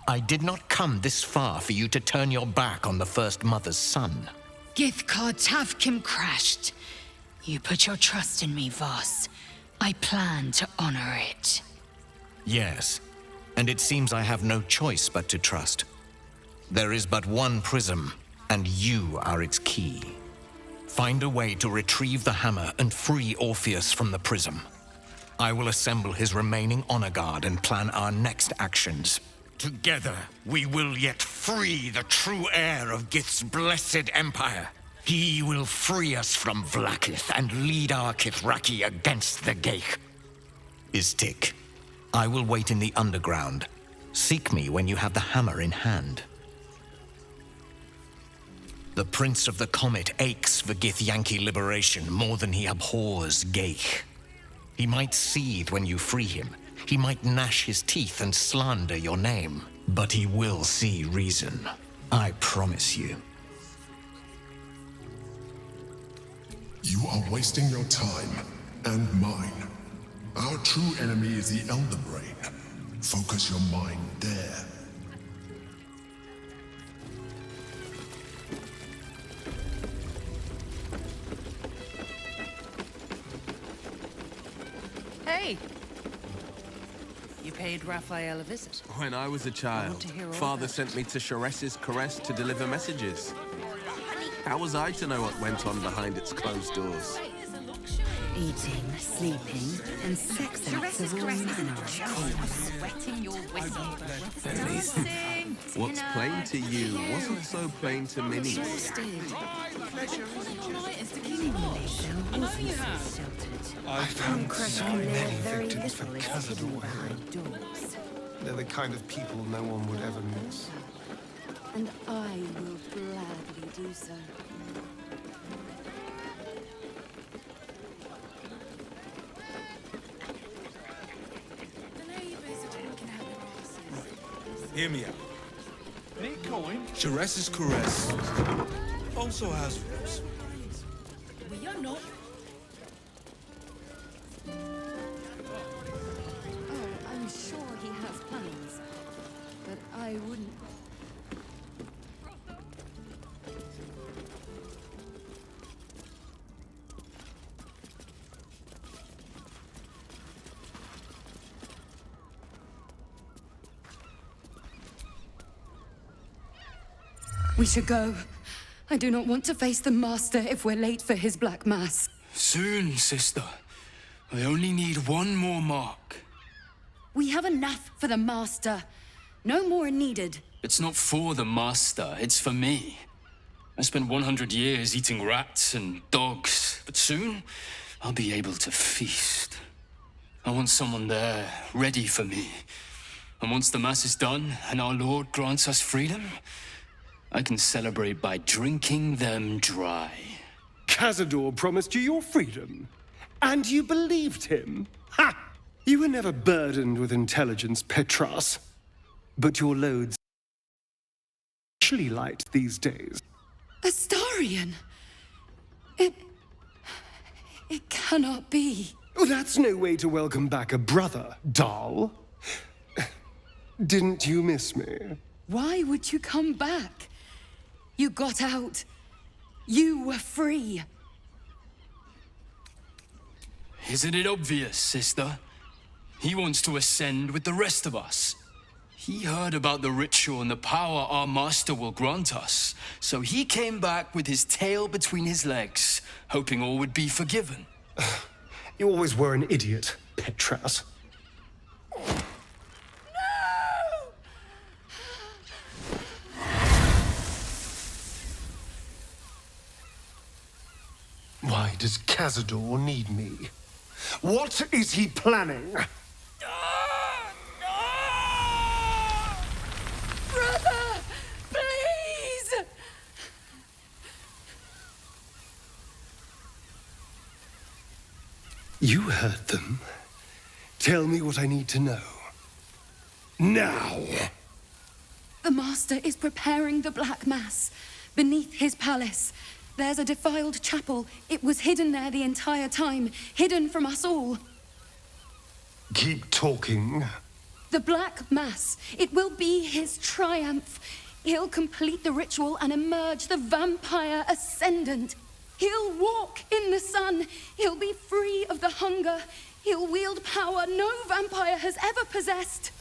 I did not come this far for you to turn your back on the First Mother's son. Githkar Tavkim crashed. You put your trust in me, Voss. I plan to honor it. Yes, and it seems I have no choice but to trust. There is but one prism, and you are its key. Find a way to retrieve the hammer and free Orpheus from the prism. I will assemble his remaining honor guard and plan our next actions. Together, we will yet free the true heir of Gith's blessed empire. He will free us from Vlaakith and lead our Kithraki against the Geich. Istik, I will wait in the underground. Seek me when you have the hammer in hand. The Prince of the Comet aches for Githyanki liberation more than he abhors Geich. He might seethe when you free him. He might gnash his teeth and slander your name. But he will see reason. I promise you. You are wasting your time, and mine. Our true enemy is the Elder Brain. Focus your mind there. Hey! You paid Raphael a visit. When I was a child, to hear all Father about sent me to Sharess's Caress to deliver messages. How was I to know what went on behind its closed doors? Eating, sleeping, and sex acts of all manner of course. Wetting your whistle. What's plain to you wasn't so plain to Minnie. I found so many victims for Cazador. They're the kind of people no one would ever miss. And I will gladly do so. Hear me out. Sharess's Caress also has rules. We are not. Oh, I'm sure he has plans. But I wouldn't. We should go. I do not want to face the Master if we're late for his Black Mass. Soon, sister. I only need one more mark. We have enough for the Master. No more are needed. It's not for the Master, it's for me. I spent 100 years eating rats and dogs, but soon I'll be able to feast. I want someone there, ready for me. And once the Mass is done and our Lord grants us freedom, I can celebrate by drinking them dry. Cazador promised you your freedom, and you believed him. Ha! You were never burdened with intelligence, Petras. But your loads actually light these days. Astarion! It cannot be. Oh, that's no way to welcome back a brother, doll. Didn't you miss me? Why would you come back? You got out. You were free. Isn't it obvious, sister? He wants to ascend with the rest of us. He heard about the ritual and the power our master will grant us, so he came back with his tail between his legs, hoping all would be forgiven. You always were an idiot, Petras. Why does Cazador need me? What is he planning? Brother! Please! You heard them. Tell me what I need to know. Now! The Master is preparing the Black Mass beneath his palace. There's a defiled chapel. It was hidden there the entire time, hidden from us all. Keep talking. The Black Mass. It will be his triumph. He'll complete the ritual and emerge the vampire ascendant. He'll walk in the sun. He'll be free of the hunger. He'll wield power no vampire has ever possessed.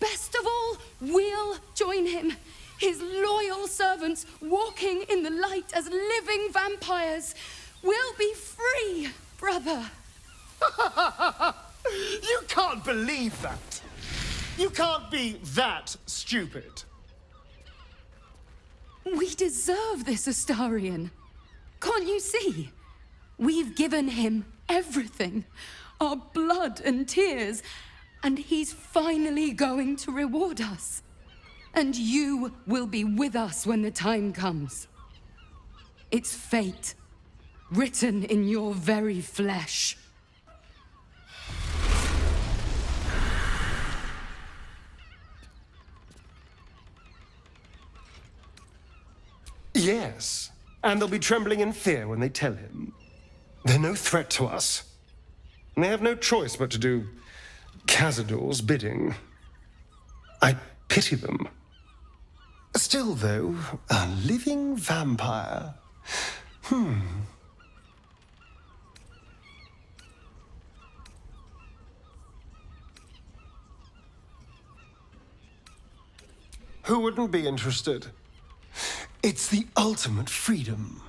Best of all, we'll join him. His loyal servants walking in the light as living vampires. We'll be free, brother. You can't believe that. You can't be that stupid. We deserve this, Astarion. Can't you see? We've given him everything. Our blood and tears. And he's finally going to reward us. And you will be with us when the time comes. It's fate, written in your very flesh. Yes, and they'll be trembling in fear when they tell him. They're no threat to us. And they have no choice but to do Cazador's bidding. I pity them. Still, though, a living vampire. Who wouldn't be interested? It's the ultimate freedom.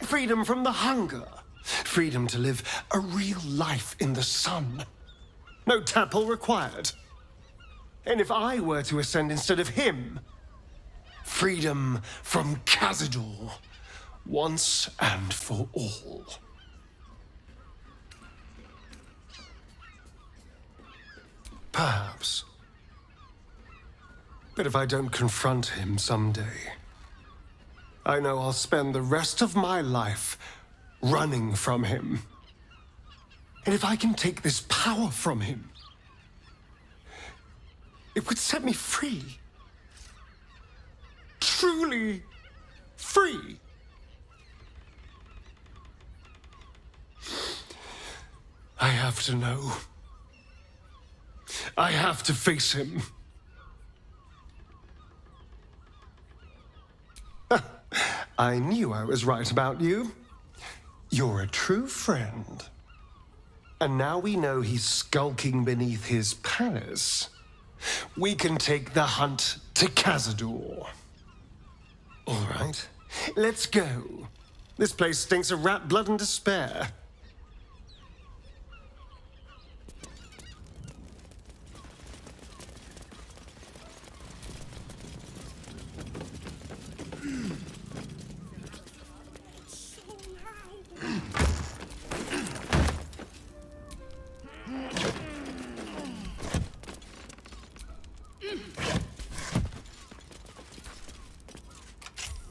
Freedom from the hunger. Freedom to live a real life in the sun. No temple required. And if I were to ascend instead of him, freedom from Cazador, once and for all. Perhaps. But if I don't confront him someday, I know I'll spend the rest of my life running from him. And if I can take this power from him, it would set me free. Truly free. I have to know. I have to face him. I knew I was right about you. You're a true friend. And now we know he's skulking beneath his palace. We can take the hunt to Cazador. All right, let's go. This place stinks of rat blood and despair.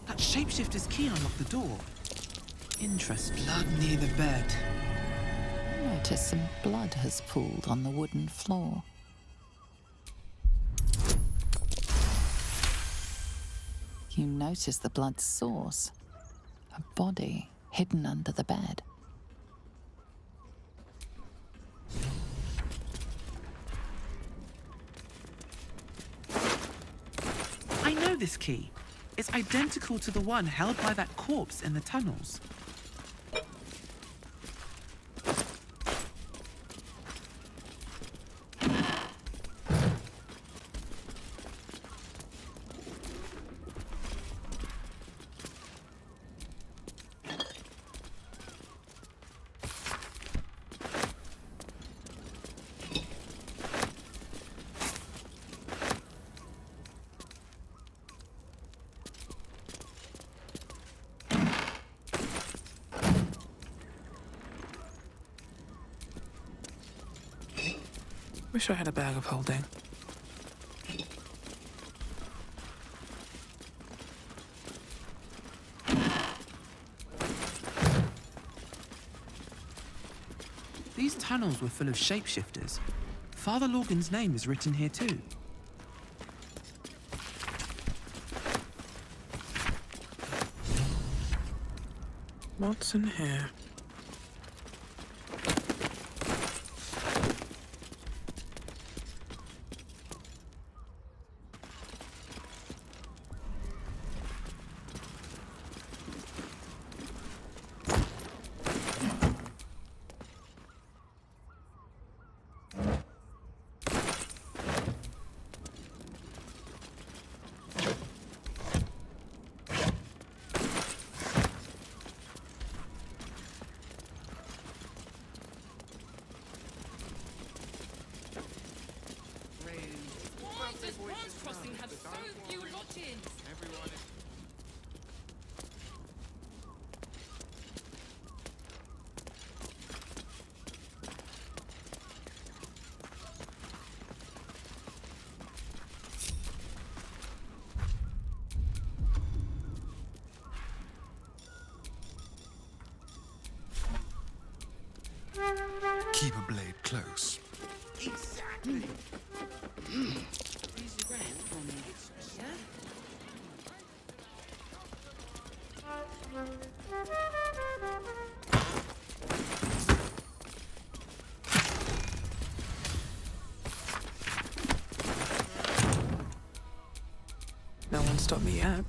That shapeshifter's key unlocked the door. Interesting. Blood near the bed. Notice some blood has pooled on the wooden floor. You notice the blood's source. A body hidden under the bed. I know this key. It's identical to the one held by that corpse in the tunnels. Wish I had a bag of holding. These tunnels were full of shapeshifters. Father Lorgan's name is written here too. What's in here? Keep a blade close. Exactly. No one stopped me yet.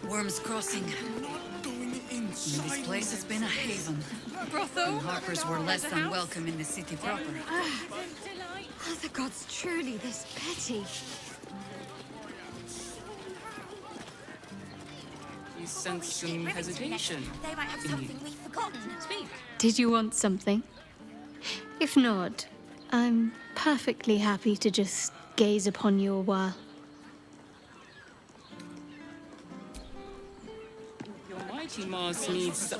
Worm's Crossing. This place has been a haven. Brothel? And Harpers were less than welcome in the city proper. Are the gods truly this petty? You sense some hesitation. They might have something we've forgotten. Speak. Did you want something? If not, I'm perfectly happy to just gaze upon you a while. Your mighty Mars needs...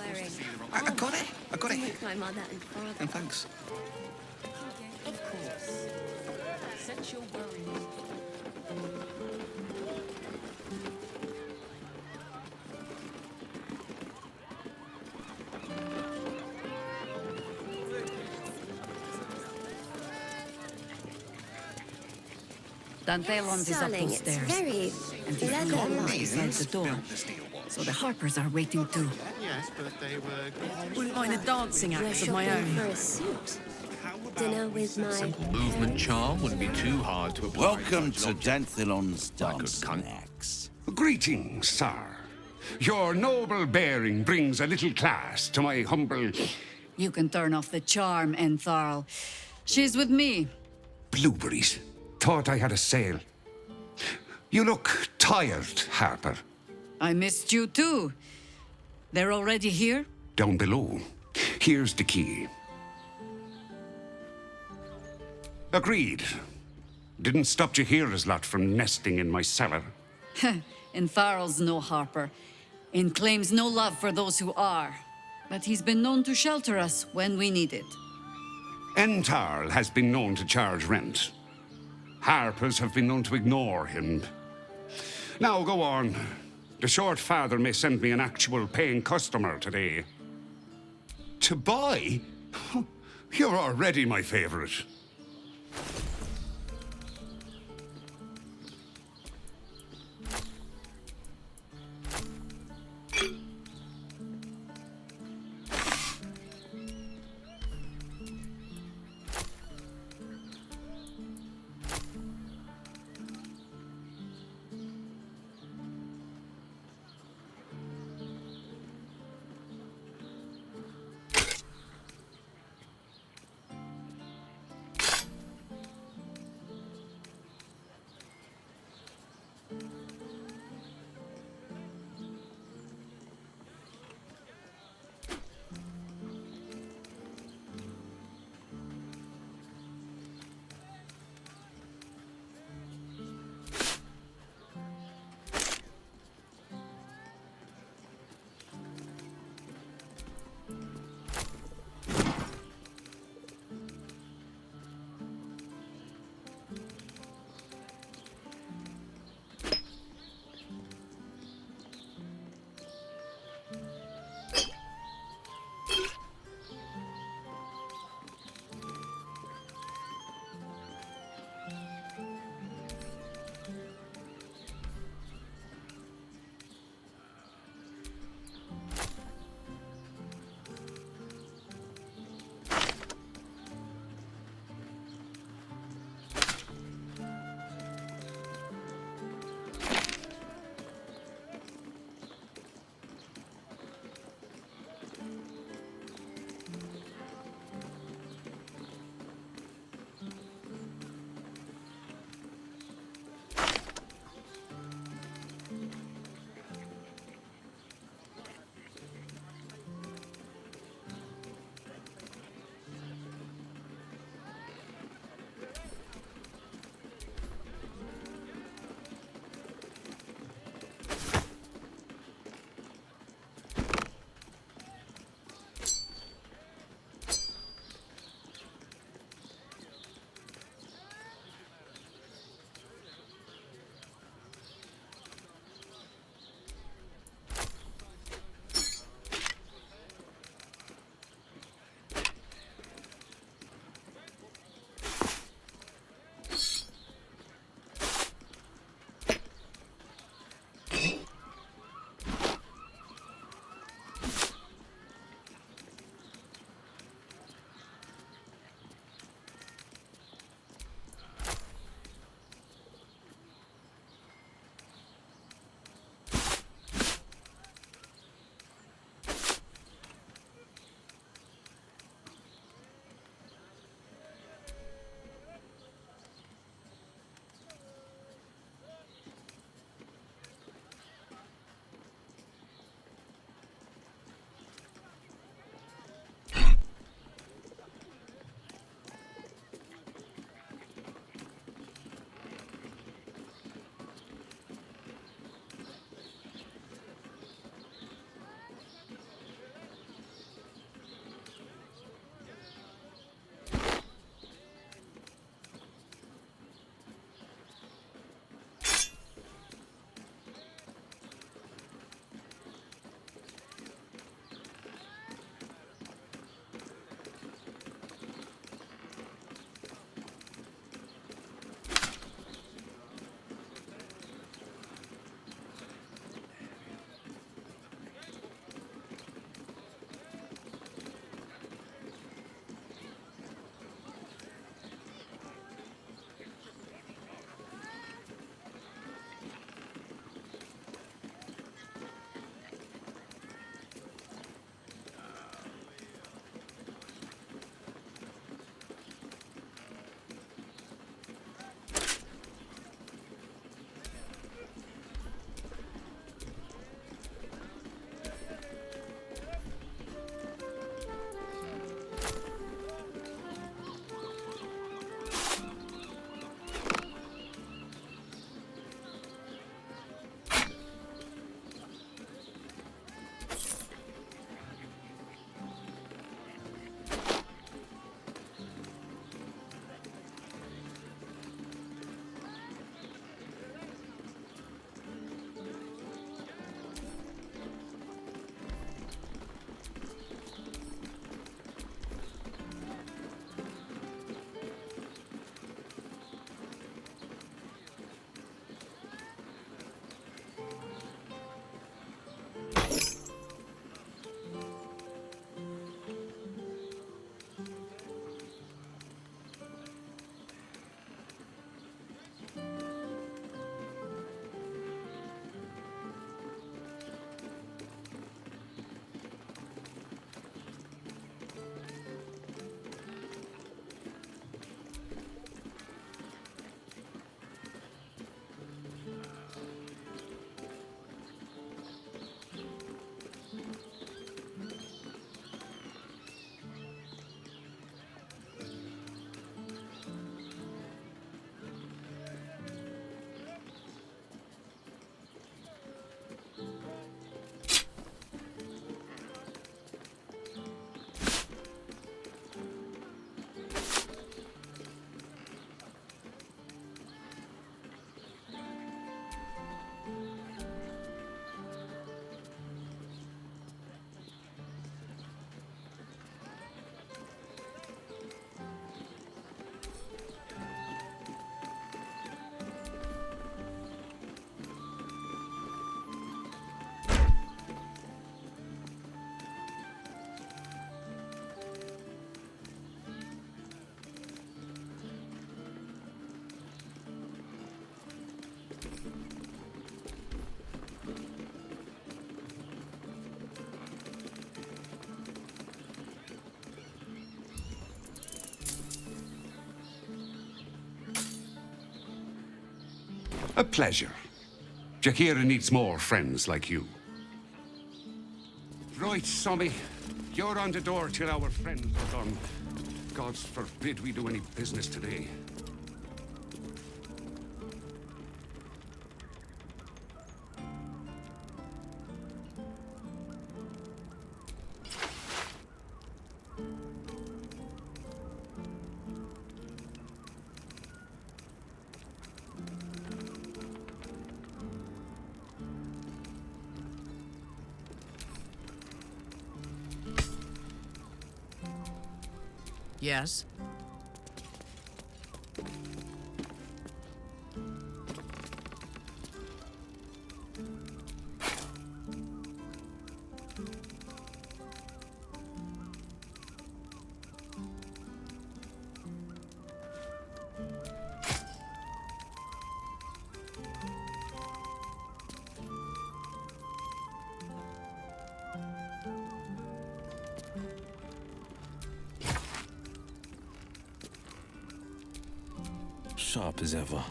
I got it. I got it. My mother and father. And thanks. Of course. Set your worries. Dantelon's is up Darling, those it's stairs. very And the leather column like. beside the door. So the Harpers are waiting too. Yes, but they were... Wouldn't mind a dancing act of my shopping own. for a suit. Dinner with my... Movement charm wouldn't be too hard to apply. Welcome to Danthelon's dance acts. Greetings, sir. Your noble bearing brings a little class to my humble... You can turn off the charm, Entharl. She's with me. Blueberries. Thought I had a sale. You look tired, Harper. I missed you too. They're already here? Down below. Here's the key. Agreed. Didn't stop Jahira's lot from nesting in my cellar. Entharl's no Harper, and claims no love for those who are. But he's been known to shelter us when we need it. Entarl has been known to charge rent. Harpers have been known to ignore him. Now go on. The short father may send me an actual paying customer today. To buy? You're already my favorite. A pleasure. Jakira needs more friends like you. Right, Sommy. You're on the door till our friends are done. God forbid we do any business today. Yes? Sharp as ever.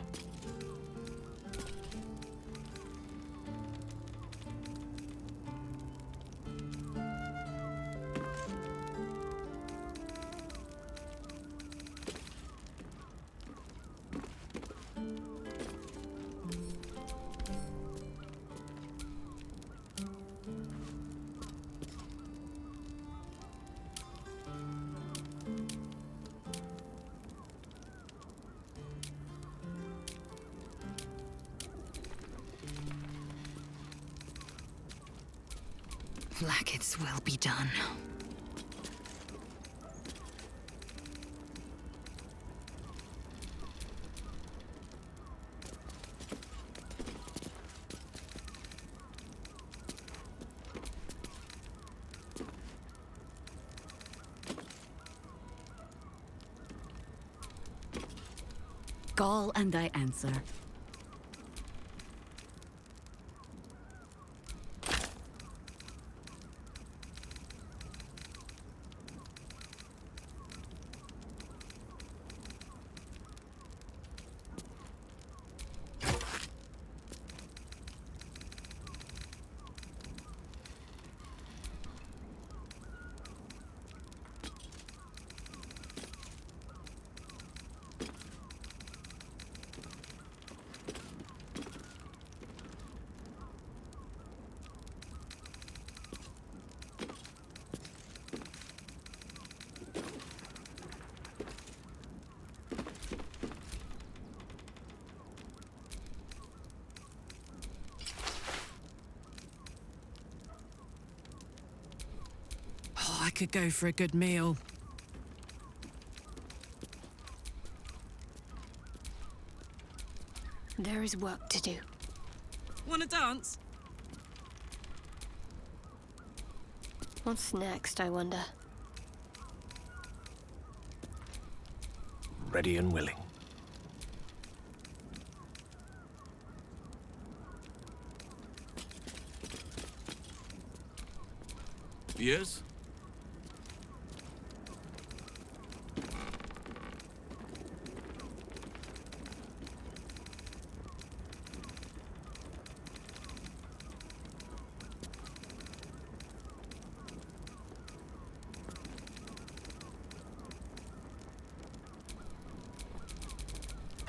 Blackets will be done. Call and I answer. Oh, I could go for a good meal. There is work to do. Wanna dance? What's next, I wonder? Ready and willing. Yes?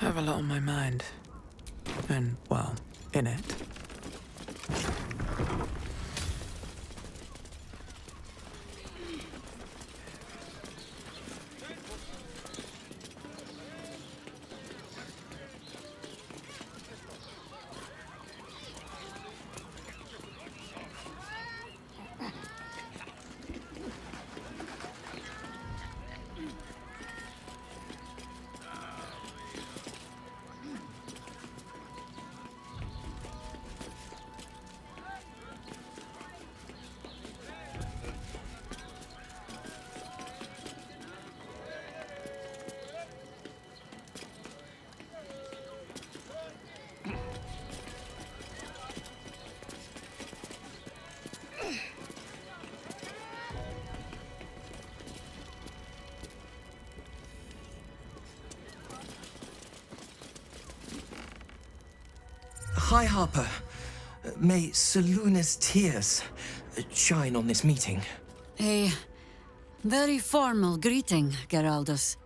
I have a lot on my mind. And, well, in it. High Harper. May Seluna's tears shine on this meeting. A very formal greeting, Geraldus.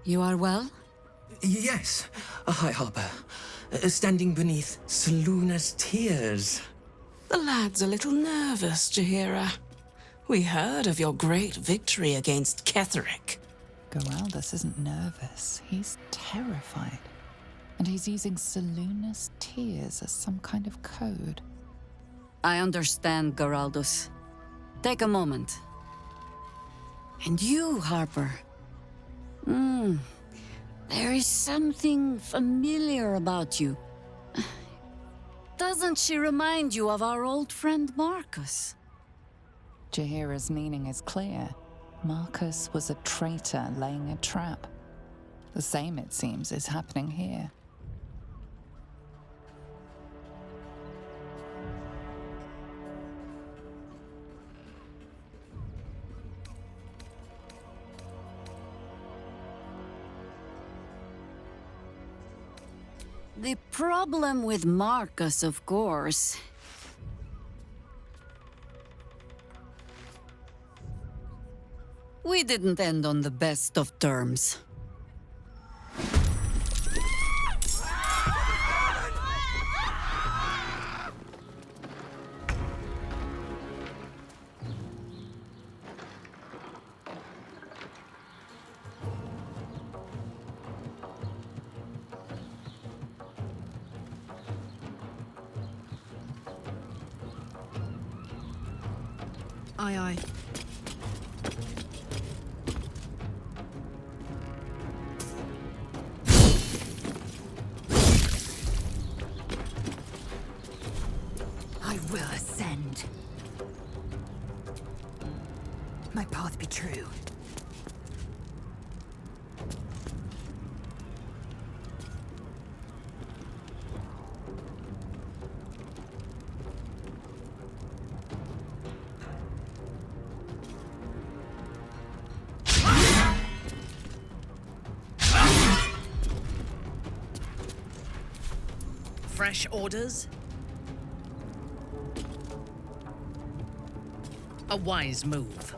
You are well? Yes, High Harper. Standing beneath Seluna's tears. The lad's a little nervous, Jaheira. We heard of your great victory against Ketheric. Geraldus isn't nervous. He's terrified. And he's using Seluna's tears as some kind of code. I understand, Geraldus. Take a moment. And you, Harper. There is something familiar about you. Doesn't she remind you of our old friend Marcus? Jaheira's meaning is clear. Marcus was a traitor laying a trap. The same, it seems, is happening here. The problem with Marcus, of course, we didn't end on the best of terms. Aye, aye. I will ascend. My path be true. Fresh orders? A wise move.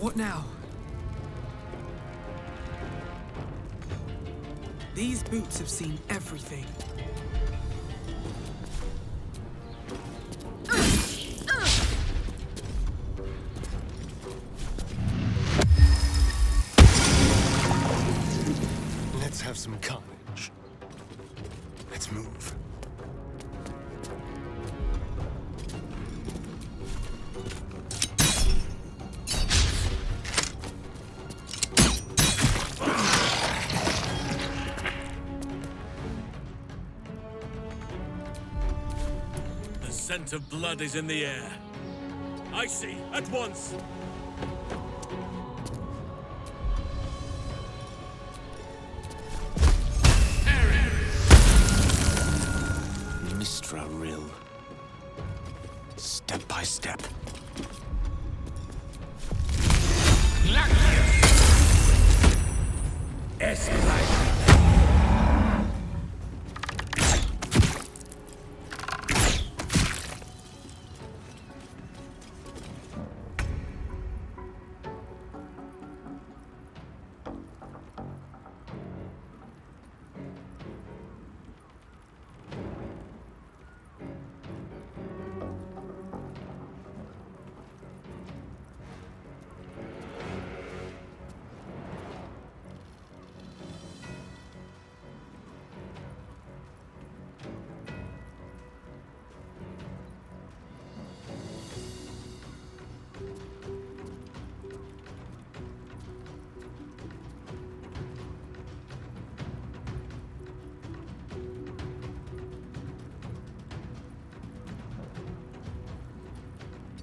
What now? These boots have seen everything. Let's have some carnage. Let's move. The scent of blood is in the air. I see, at once. Mistra Rill. Step by step.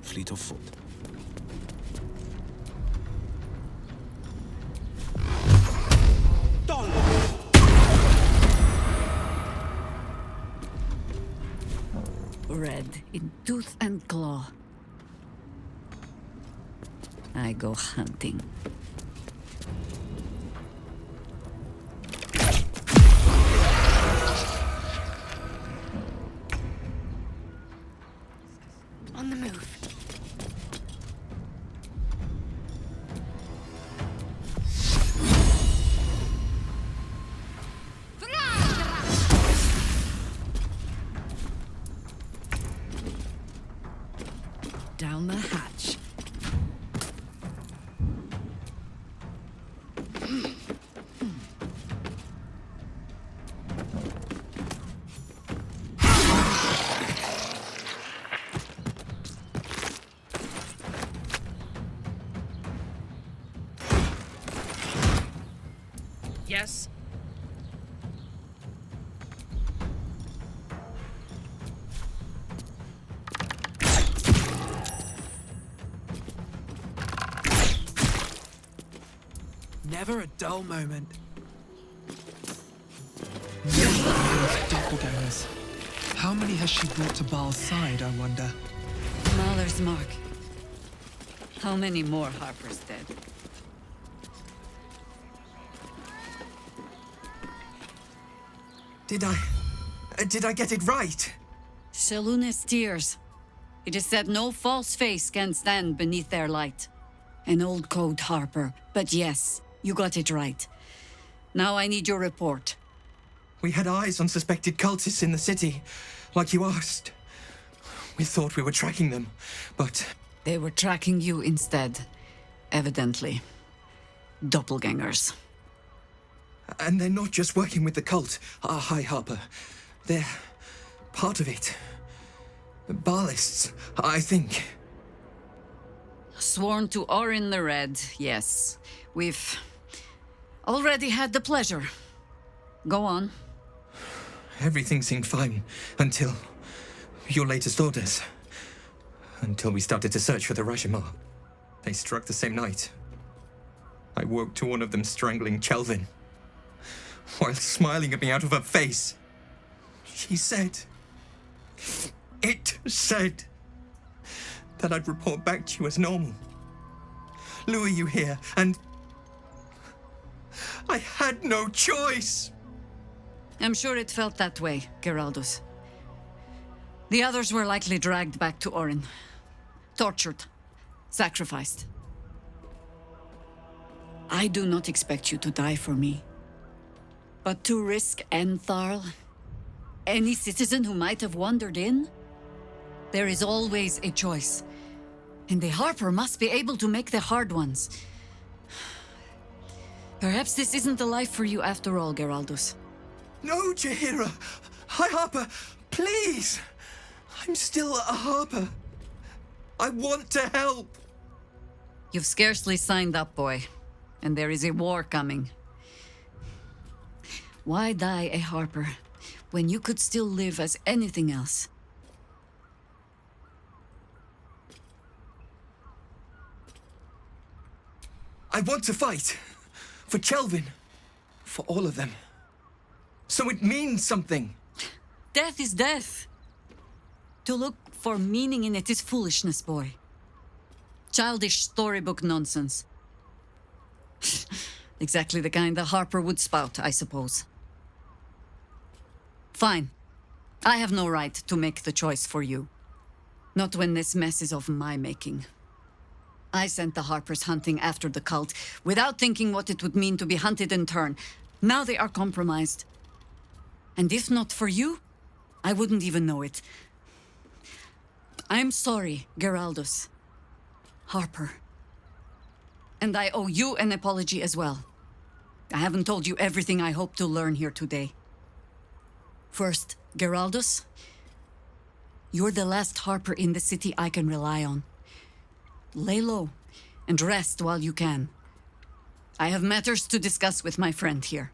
Fleet of foot. red in tooth and claw. I go hunting. On the move. Down the hatch. Yes. Never a dull moment. Doppelgangers. How many has she brought to Baal's side, I wonder? Mahler's mark. How many more Harper's dead? Did I get it right? Shaluna's tears. It is said no false face can stand beneath their light. An old code, Harper. But yes, you got it right. Now I need your report. We had eyes on suspected cultists in the city, like you asked. We thought we were tracking them, but... They were tracking you instead, evidently. Doppelgangers. And they're not just working with the cult, High Harper. They're part of it. Baalists, I think. Sworn to Orin the Red, yes. We've already had the pleasure. Go on. Everything seemed fine until your latest orders. Until we started to search for the Rashomar. They struck the same night. I woke to one of them strangling Chelvin, while smiling at me out of her face. She said... It said... that I'd report back to you as normal. Lure you here, and... I had no choice! I'm sure it felt that way, Geraldus. The others were likely dragged back to Orin. Tortured. Sacrificed. I do not expect you to die for me. But to risk Entharl, any citizen who might have wandered in, there is always a choice. And the Harper must be able to make the hard ones. Perhaps this isn't the life for you after all, Geraldus. No, Jaheira! High Harper, please! I'm still a Harper. I want to help! You've scarcely signed up, boy. And there is a war coming. Why die a Harper when you could still live as anything else? I want to fight. For Chelvin. For all of them. So it means something. Death is death. To look for meaning in it is foolishness, boy. Childish storybook nonsense. Exactly the kind the Harper would spout, I suppose. Fine. I have no right to make the choice for you. Not when this mess is of my making. I sent the Harpers hunting after the cult, without thinking what it would mean to be hunted in turn. Now they are compromised. And if not for you, I wouldn't even know it. I'm sorry, Geraldus. Harper. And I owe you an apology as well. I haven't told you everything I hope to learn here today. First, Geraldus, you're the last Harper in the city I can rely on. Lay low and rest while you can. I have matters to discuss with my friend here.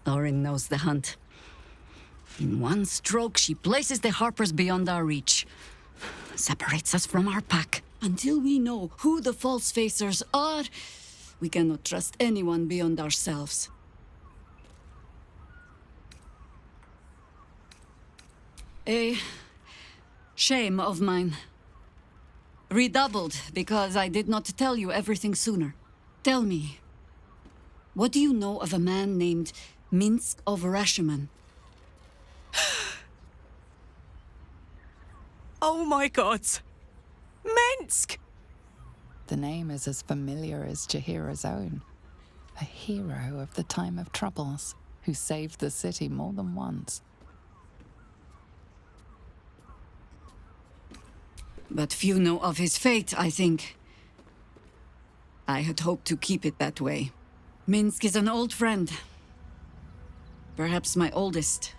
Orin knows the hunt. In one stroke, she places the Harpers beyond our reach. Separates us from our pack. Until we know who the false facers are, We cannot trust anyone beyond ourselves. A shame of mine. Redoubled because I did not tell you everything sooner. Tell me, what do you know of a man named Minsk of Rashiman? Oh my god! Minsk! The name is as familiar as Jahira's own. A hero of the time of troubles, who saved the city more than once. But few know of his fate, I think. I had hoped to keep it that way. Minsk is an old friend. Perhaps my oldest.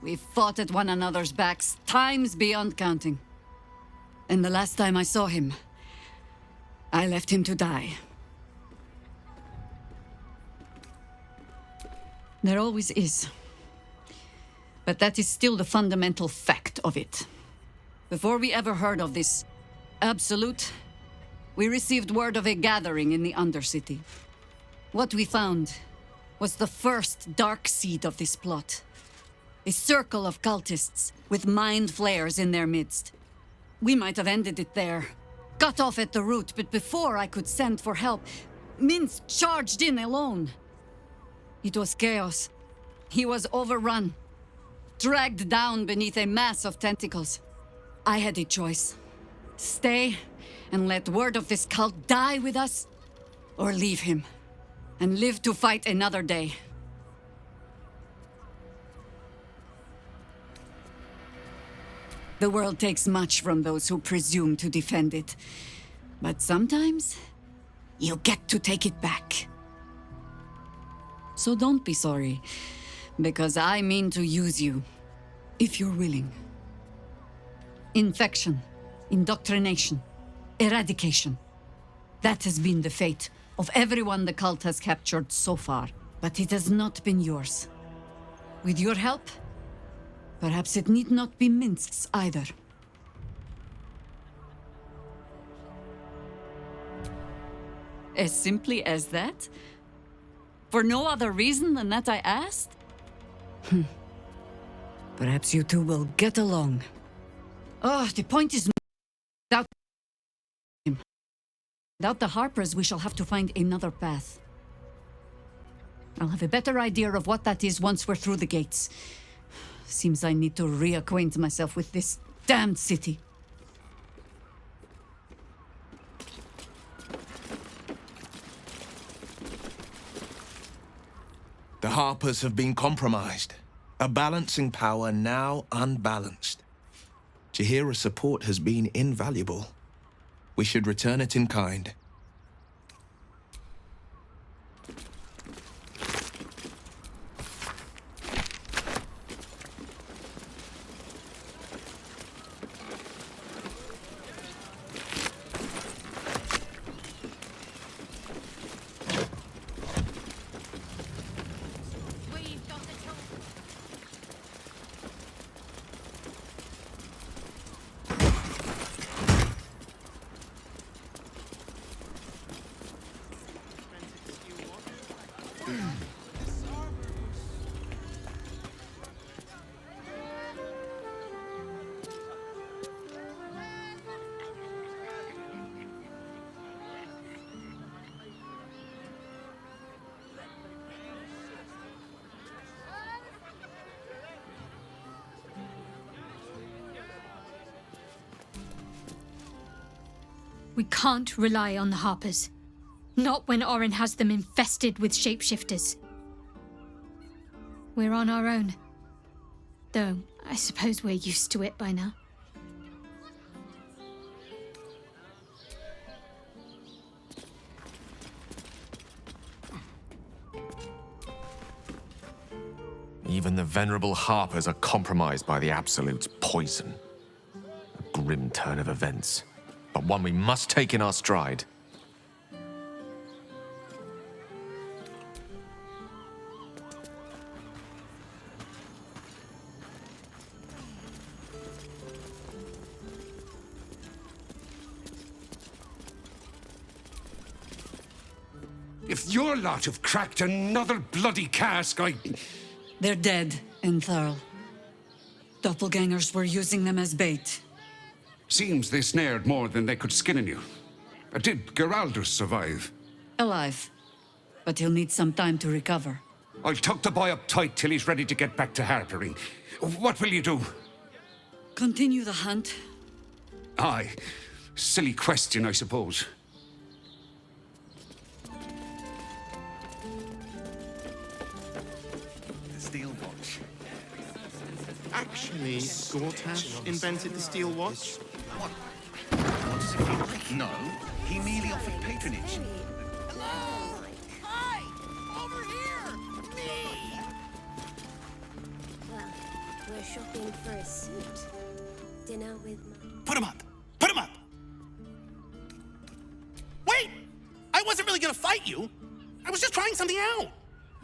We've fought at one another's backs times beyond counting. And the last time I saw him, I left him to die. There always is. But that is still the fundamental fact of it. Before we ever heard of this absolute, we received word of a gathering in the Undercity. What we found was the first dark seed of this plot. A circle of cultists with mind flayers in their midst. We might have ended it there, cut off at the root, but before I could send for help, Minsk charged in alone. It was chaos. He was overrun, dragged down beneath a mass of tentacles. I had a choice. Stay and let word of this cult die with us, or leave him and live to fight another day. The world takes much from those who presume to defend it. But sometimes, you get to take it back. So don't be sorry, because I mean to use you, if you're willing. Infection, indoctrination, eradication. That has been the fate of everyone the cult has captured so far, but it has not been yours. With your help, perhaps it need not be Minsk's either. As simply as that? For no other reason than that I asked? Perhaps you two will get along. Oh, the point is, without him, without the Harpers, we shall have to find another path. I'll have a better idea of what that is once we're through the gates. Seems I need to reacquaint myself with this damned city. The Harpers have been compromised. A balancing power now unbalanced. Jahira's support has been invaluable. We should return it in kind. We can't rely on the Harpers. Not when Orin has them infested with shapeshifters. We're on our own. Though, I suppose we're used to it by now. Even the venerable Harpers are compromised by the Absolute's poison. A grim turn of events, but one we must take in our stride. If your lot have cracked another bloody cask, They're dead, Entharl. Doppelgangers were using them as bait. Seems they snared more than they could skin in you. Did Geraldus survive? Alive. But he'll need some time to recover. I'll tuck the boy up tight till he's ready to get back to harpering. What will you do? Continue the hunt. Aye. Silly question, I suppose. The steel watch. Actually, Gortash invented the steel watch. What does it feel like? No, he merely offered patronage. Hello? Hi! Over here! Me! Well, we're shopping for a suit. Dinner with my... Put him up! Put him up! Wait! I wasn't really gonna fight you. I was just trying something out.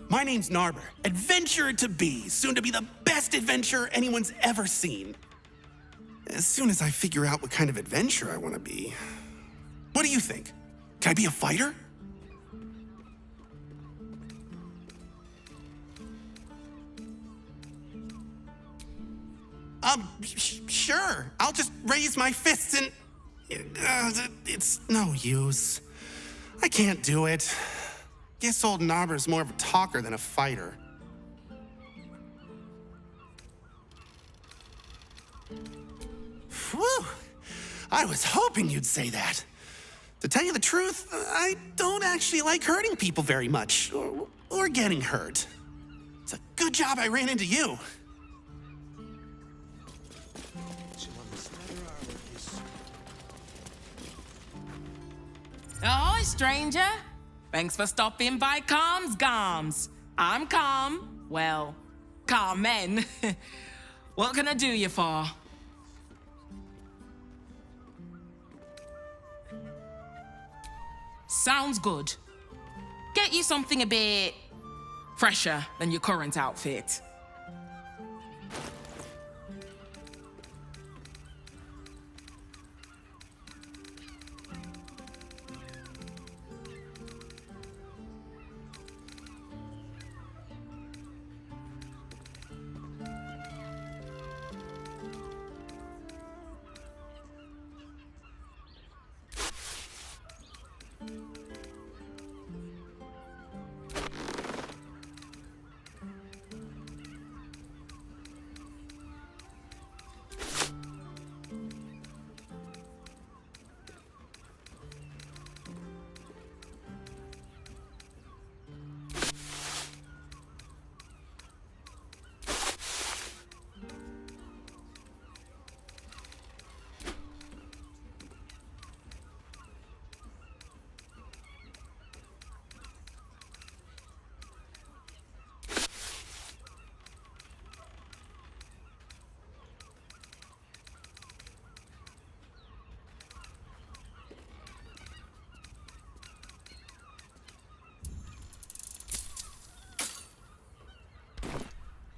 My name's Narber, adventurer to be, soon to be the best adventurer anyone's ever seen. As soon as I figure out what kind of adventurer I want to be. What do you think? Can I be a fighter? Sure. I'll just raise my fists and... it's no use. I can't do it. Guess old Narber's more of a talker than a fighter. Whew! I was hoping you'd say that. To tell you the truth, I don't actually like hurting people very much, or getting hurt. It's a good job I ran into you. Ahoy, stranger! Thanks for stopping by Calm's Garms. I'm Calm. Well, Carmen. What can I do you for? Sounds good. Get you something a bit fresher than your current outfit.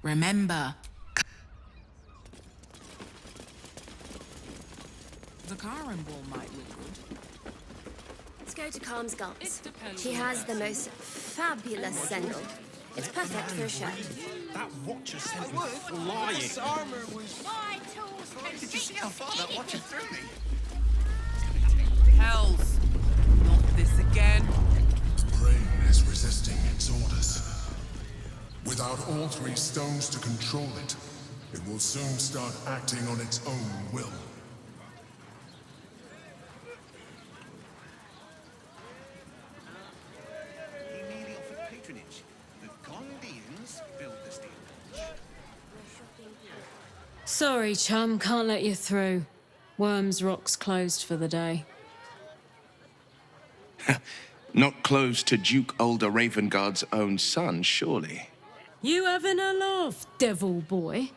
Remember, the Karen ball might look good. Let's go to Calm's Gulps. She has the most fabulous sendal. It's perfect for a shirt. That watcher sent me flying. This armor was... Did you see how far that watcher threw me? Hells, not this again. The brain is resisting its orders. Without all three stones to control it, it will soon start acting on its own will. He merely offered patronage. The Gondians built the steel watch. Sorry, chum, can't let you through. Worms Rock's closed for the day. Not close to Duke Older Ravengard's own son, surely. You having a laugh, devil boy?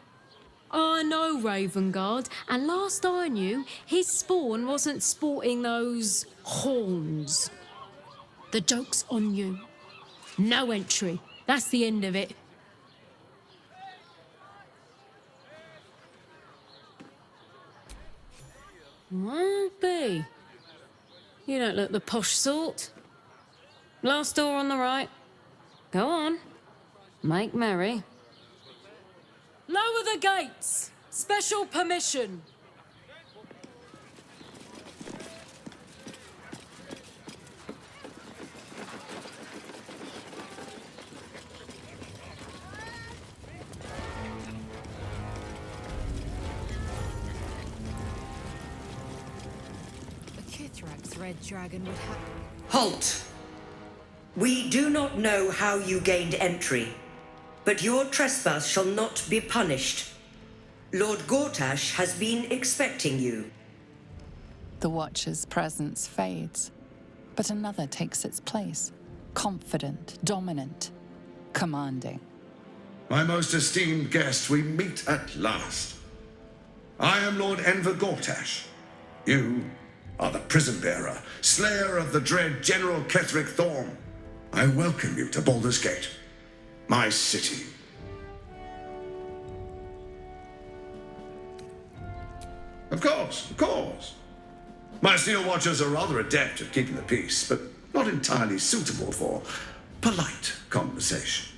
I know Ravengard, and last I knew, his spawn wasn't sporting those horns. The joke's on you. No entry. That's the end of it. Won't be. You don't look the posh sort. Last door on the right. Go on. Make merry. Lower the gates! Special permission! A Kithrak's red dragon would have... Halt! We do not know how you gained entry, but your trespass shall not be punished. Lord Gortash has been expecting you. The Watcher's presence fades, but another takes its place. Confident, dominant, commanding. My most esteemed guest, we meet at last. I am Lord Enver Gortash. You are the prison bearer, slayer of the dread General Ketheric Thorm. I welcome you to Baldur's Gate, my city. Of course. My Steel Watchers are rather adept at keeping the peace, but not entirely suitable for polite conversation.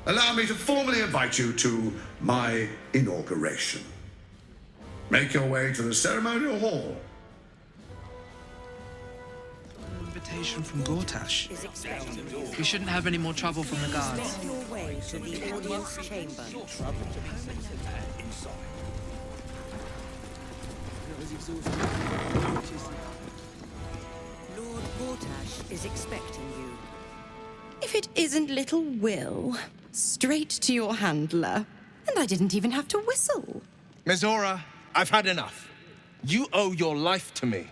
Allow me to formally invite you to my inauguration. Make your way to the ceremonial hall. Invitation from Gortash. We shouldn't have any more trouble from the guards. Make your way to the audience chamber. Lord Gortash is expecting you. If it isn't little Will, straight to your handler. And I didn't even have to whistle. Mizora, I've had enough. You owe your life to me.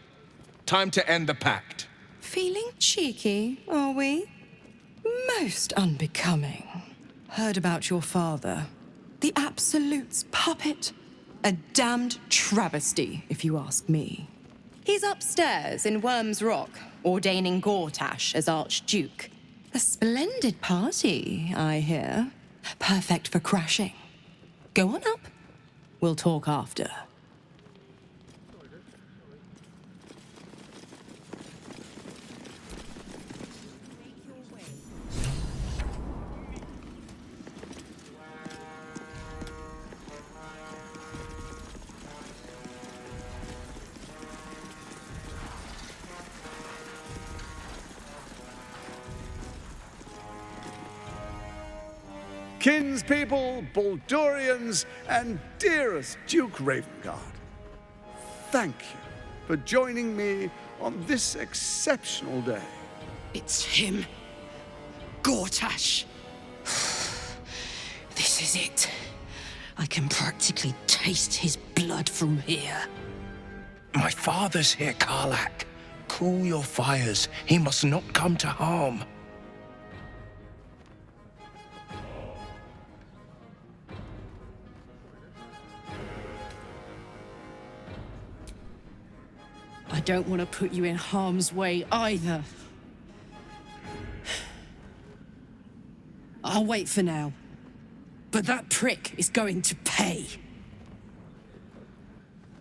Time to end the pact. Feeling cheeky, are we? Most unbecoming. Heard about your father. The Absolute's puppet. A damned travesty, if you ask me. He's upstairs in Worm's Rock, ordaining Gortash as Archduke. A splendid party, I hear. Perfect for crashing. Go on up. We'll talk after. Kinspeople, Baldurians, and dearest Duke Ravengard, thank you for joining me on this exceptional day. It's him. Gortash. This is it. I can practically taste his blood from here. My father's here, Karlach. Cool your fires. He must not come to harm. I don't want to put you in harm's way either. I'll wait for now. But that prick is going to pay.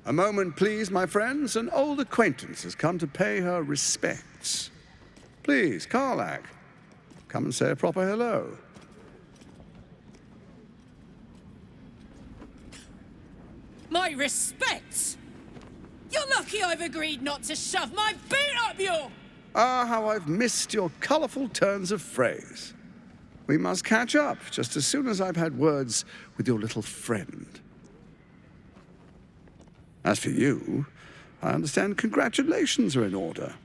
A moment, please, my friends. An old acquaintance has come to pay her respects. Please, Karlach, come and say a proper hello. My respects! You're lucky I've agreed not to shove my boot up your... Ah, how I've missed your colourful turns of phrase. We must catch up just as soon as I've had words with your little friend. As for you, I understand congratulations are in order.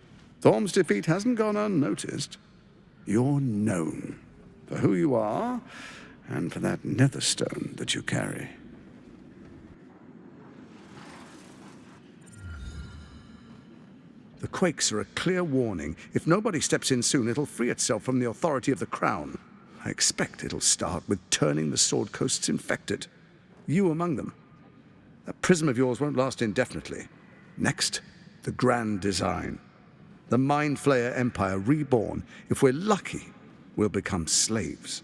Thorm's defeat hasn't gone unnoticed. You're known for who you are and for that netherstone that you carry. The quakes are a clear warning. If nobody steps in soon, it'll free itself from the authority of the Crown. I expect it'll start with turning the Sword Coasts infected. You among them. That prism of yours won't last indefinitely. Next, the grand design. The Mind Flayer Empire reborn. If we're lucky, we'll become slaves.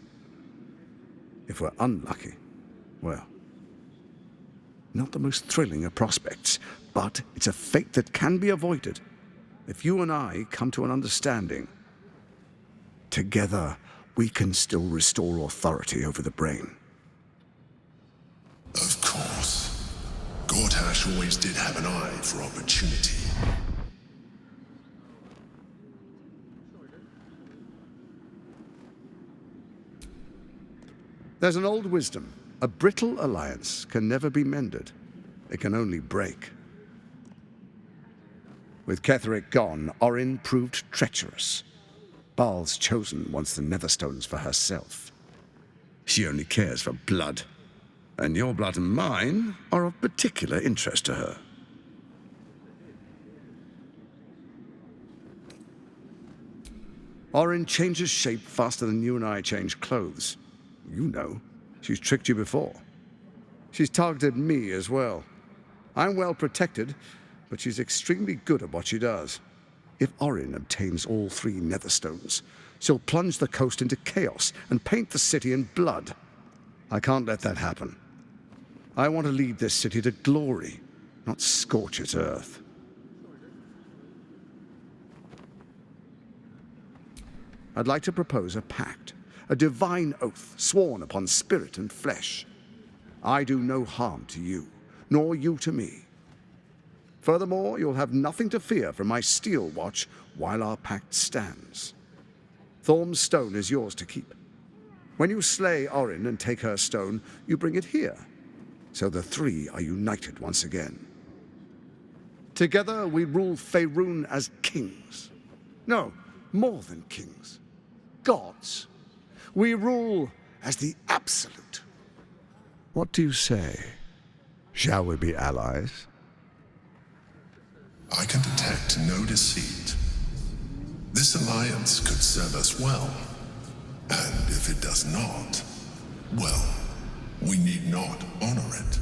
If we're unlucky, well, not the most thrilling of prospects, but it's a fate that can be avoided. If you and I come to an understanding, Together, we can still restore authority over the brain. Of course. Gortash always did have an eye for opportunity. There's an old wisdom. A brittle alliance can never be mended. It can only break. With Ketheric gone, Orin proved treacherous. Baal's chosen wants the Netherstones for herself. She only cares for blood. And your blood and mine are of particular interest to her. Orin changes shape faster than you and I change clothes. You know, she's tricked you before. She's targeted me as well. I'm well protected, but she's extremely good at what she does. If Orin obtains all 3 Netherstones, she'll plunge the coast into chaos and paint the city in blood. I can't let that happen. I want to lead this city to glory, not scorch its earth. I'd like to propose a pact, a divine oath sworn upon spirit and flesh. I do no harm to you, nor you to me. Furthermore, you'll have nothing to fear from my steel watch while our pact stands. Thorm's stone is yours to keep. When you slay Orin and take her stone, you bring it here, so the 3 are united once again. Together we rule Faerun as kings. No, more than kings. Gods. We rule as the Absolute. What do you say? Shall we be allies? I can detect no deceit. This alliance could serve us well. And if it does not, well, we need not honor it.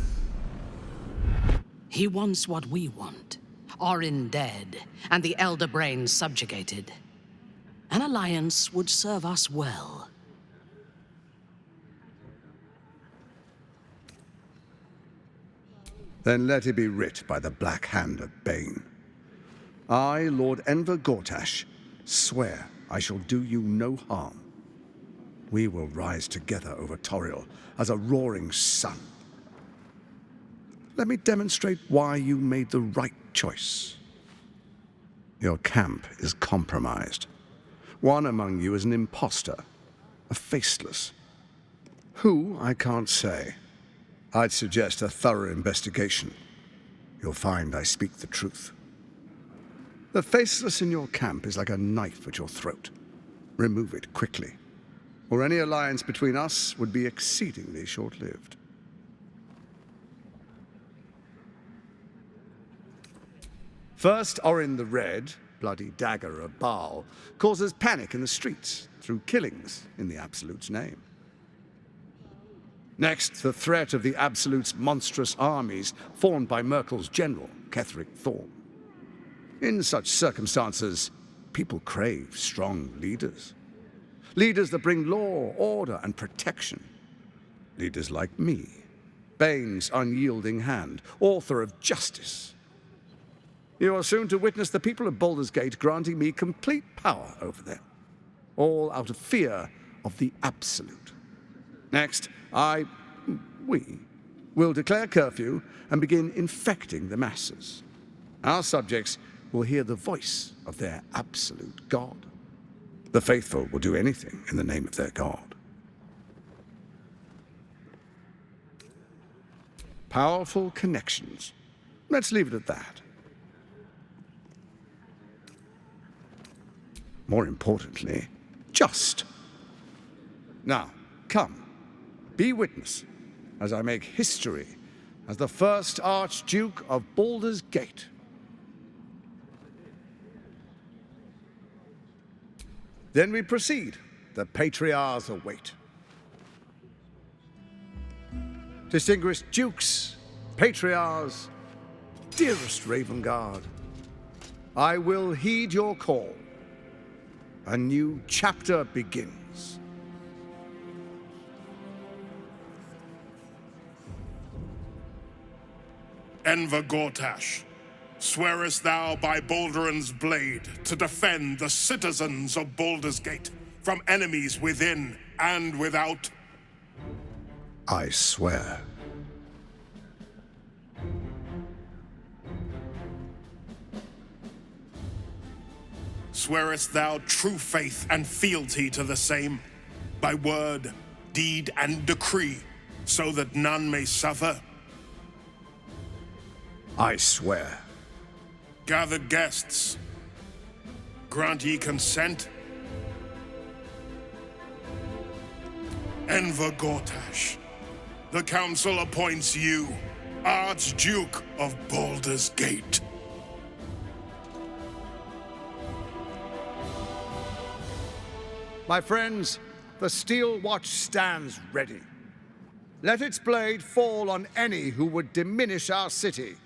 He wants what we want. Orin dead, and the Elder Brain subjugated. An alliance would serve us well. Then let it be writ by the Black Hand of Bane. I, Lord Enver Gortash, swear I shall do you no harm. We will rise together over Toriel as a roaring sun. Let me demonstrate why you made the right choice. Your camp is compromised. One among you is an imposter, a faceless. Who, I can't say. I'd suggest a thorough investigation. You'll find I speak the truth. The faceless in your camp is like a knife at your throat. Remove it quickly, or any alliance between us would be exceedingly short-lived. First, Orin the Red, bloody dagger of Baal, causes panic in the streets through killings in the Absolute's name. Next, the threat of the Absolute's monstrous armies formed by Merkel's general, Ketheric Thorm. In such circumstances, people crave strong leaders. Leaders that bring law, order, and protection. Leaders like me, Bane's unyielding hand, author of justice. You are soon to witness the people of Baldur's Gate granting me complete power over them, all out of fear of the Absolute. Next, we will declare curfew and begin infecting the masses. Our subjects will hear the voice of their absolute God. The faithful will do anything in the name of their God. Powerful connections. Let's leave it at that. More importantly, just. Now, come, be witness as I make history as the first Archduke of Baldur's Gate. Then we proceed. The patriarchs await. Distinguished dukes, patriarchs, dearest Ravengard, I will heed your call. A new chapter begins. Enver Gortash, swearest thou by Balduran's blade to defend the citizens of Baldur's Gate from enemies within and without? I swear. Swearest thou true faith and fealty to the same, by word, deed, and decree, so that none may suffer? I swear. Gather guests. Grant ye consent? Enver Gortash, the council appoints you Archduke of Baldur's Gate. My friends, the steel watch stands ready. Let its blade fall on any who would diminish our city.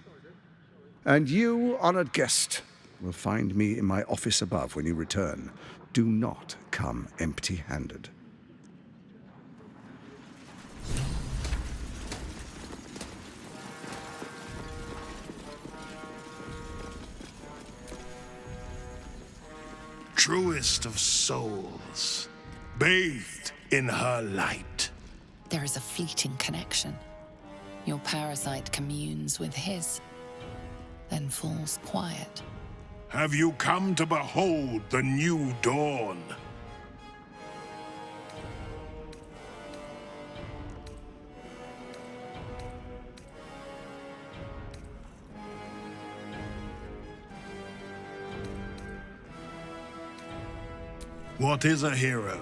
And you, honored guest, will find me in my office above when you return. Do not come empty-handed. Truest of souls, bathed in her light. There is a fleeting connection. Your parasite communes with his, then falls quiet. Have you come to behold the new dawn? What is a hero,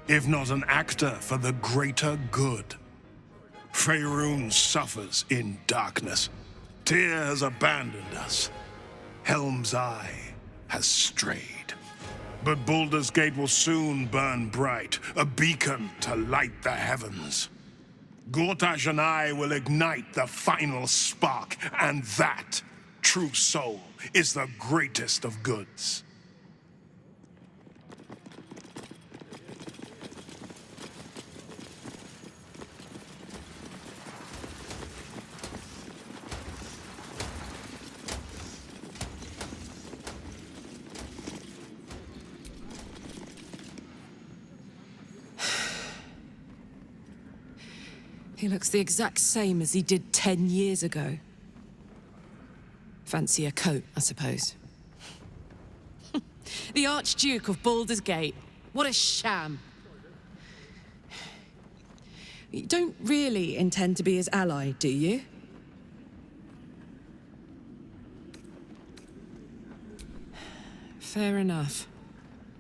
if not an actor for the greater good? Faerun suffers in darkness. Tyr has abandoned us. Helm's Eye has strayed. But Baldur's Gate will soon burn bright, a beacon to light the heavens. Gortash and I will ignite the final spark, and that, true soul, is the greatest of goods. He looks the exact same as he did 10 years ago. Fancy a coat, I suppose. The Archduke of Baldur's Gate. What a sham. You don't really intend to be his ally, do you? Fair enough.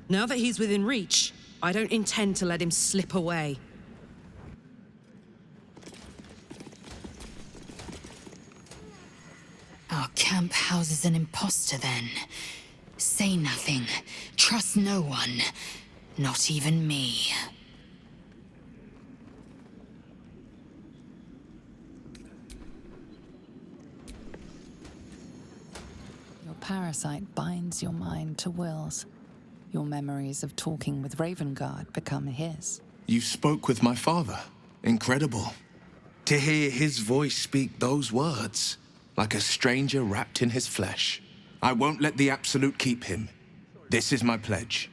Now that he's within reach, I don't intend to let him slip away. Our camp houses an imposter, then. Say nothing. Trust no one. Not even me. Your parasite binds your mind to Will's. Your memories of talking with Ravengard become his. You spoke with my father. Incredible. To hear his voice speak those words, like a stranger wrapped in his flesh. I won't let the Absolute keep him. This is my pledge.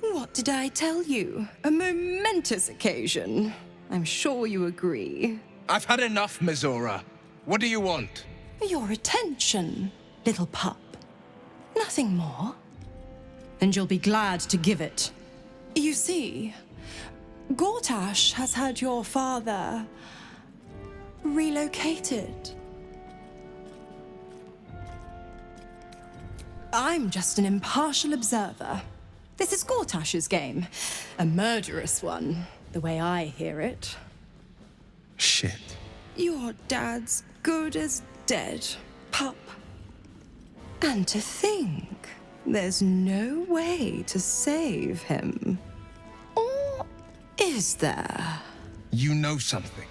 What did I tell you? A momentous occasion. I'm sure you agree. I've had enough, Mizora. What do you want? Your attention, little pup. Nothing more. And you'll be glad to give it. You see, Gortash has had your father relocated. I'm just an impartial observer. This is Gortash's game. A murderous one, the way I hear it. Shit. Your dad's good as dead, pup. And to think, there's no way to save him. Or is there? You know something.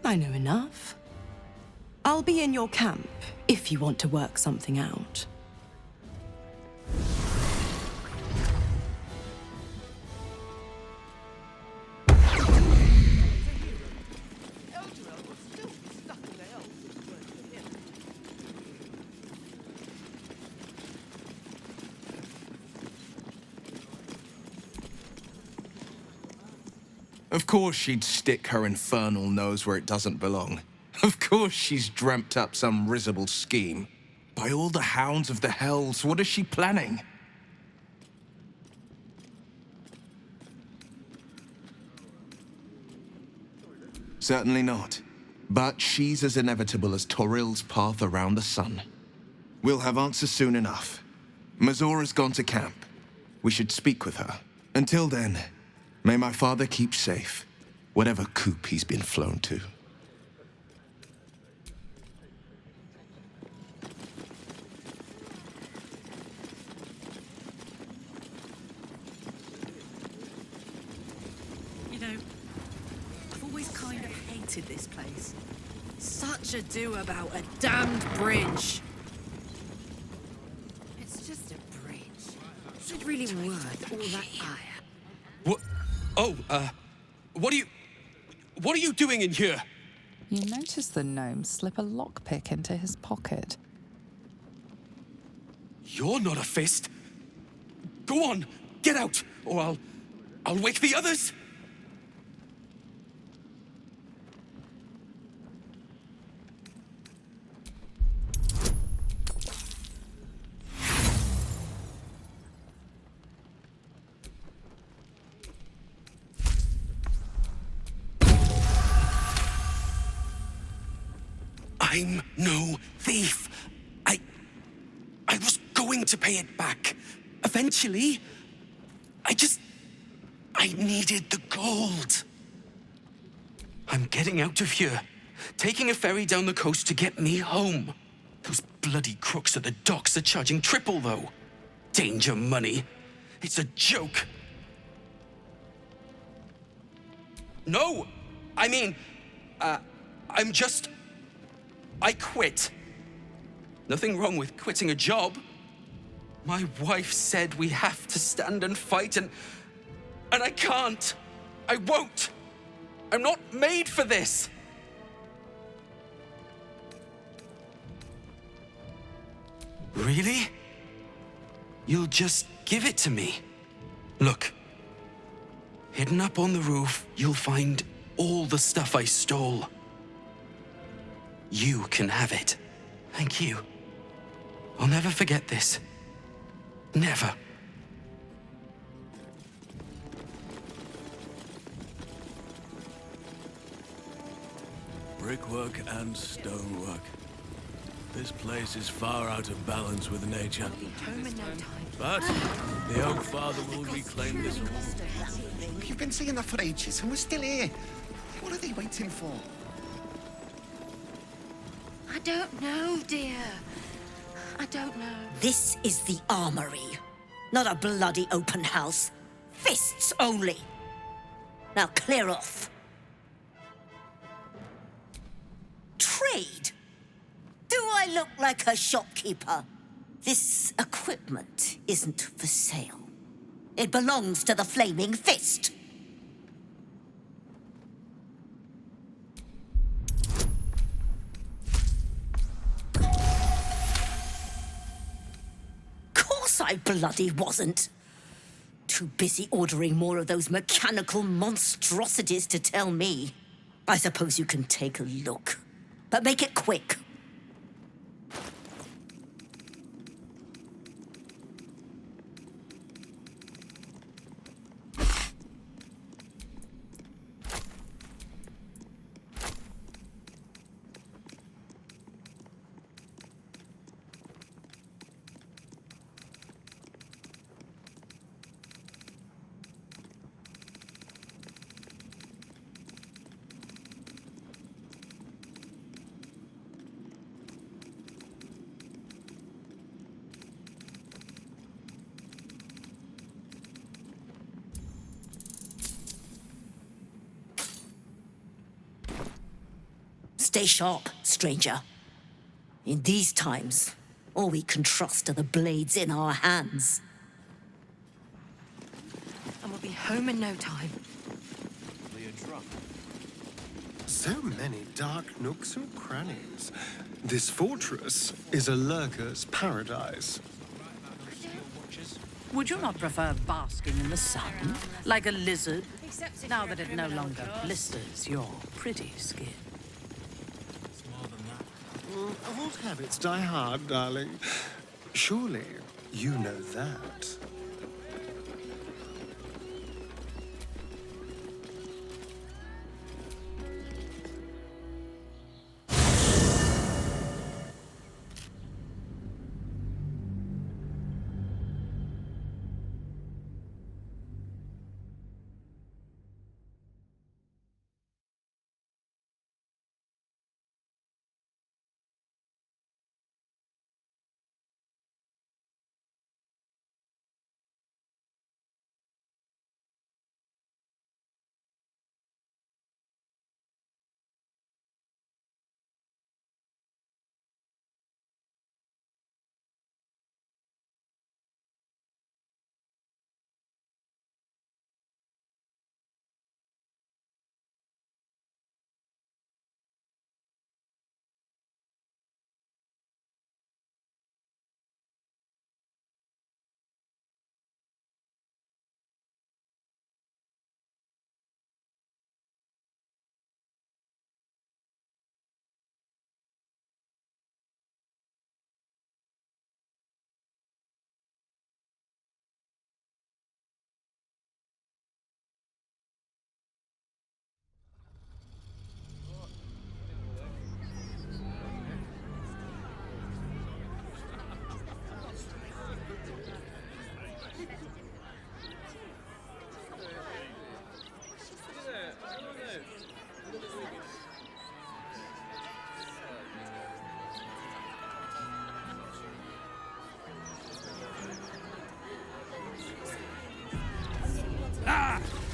I know enough. I'll be in your camp if you want to work something out. Of course she'd stick her infernal nose where it doesn't belong. Of course she's dreamt up some risible scheme. By all the hounds of the hells, what is she planning? Certainly not. But she's as inevitable as Toril's path around the sun. We'll have answers soon enough. Mazora's gone to camp. We should speak with her. Until then, may my father keep safe, whatever coop he's been flown to. You know, I've always kind of hated this place. Such ado about a damned bridge. It's just a bridge. Is it really worth all that ire? What? Oh, what are you doing in here? You notice the gnome slip a lockpick into his pocket. You're not a fist. Go on, get out, or I'll wake the others. I'm no thief. I was going to pay it back. Eventually. I needed the gold. I'm getting out of here. Taking a ferry down the coast to get me home. Those bloody crooks at the docks are charging triple, though. Danger money. It's a joke. No! I mean, I quit. Nothing wrong with quitting a job. My wife said we have to stand and fight, and I can't. I won't. I'm not made for this. Really? You'll just give it to me? Look. Hidden up on the roof, you'll find all the stuff I stole. You can have it. Thank you. I'll never forget this. Never. Brickwork and stonework. This place is far out of balance with nature. But the Oak Father will reclaim this all. You've been saying that for ages, and we're still here. What are they waiting for? I don't know, dear. I don't know. This is the armory, not a bloody open house. Fists only. Now clear off. Trade? Do I look like a shopkeeper? This equipment isn't for sale. It belongs to the Flaming Fist. Course I bloody wasn't. Too busy ordering more of those mechanical monstrosities to tell me. I suppose you can take a look, but make it quick. Stay sharp, stranger. In these times, all we can trust are the blades in our hands. And we'll be home in no time. So many dark nooks and crannies. This fortress is a lurker's paradise. Would you not prefer basking in the sun, like a lizard, now that it no longer blisters your pretty skin? Old habits die hard, darling. Surely you know that.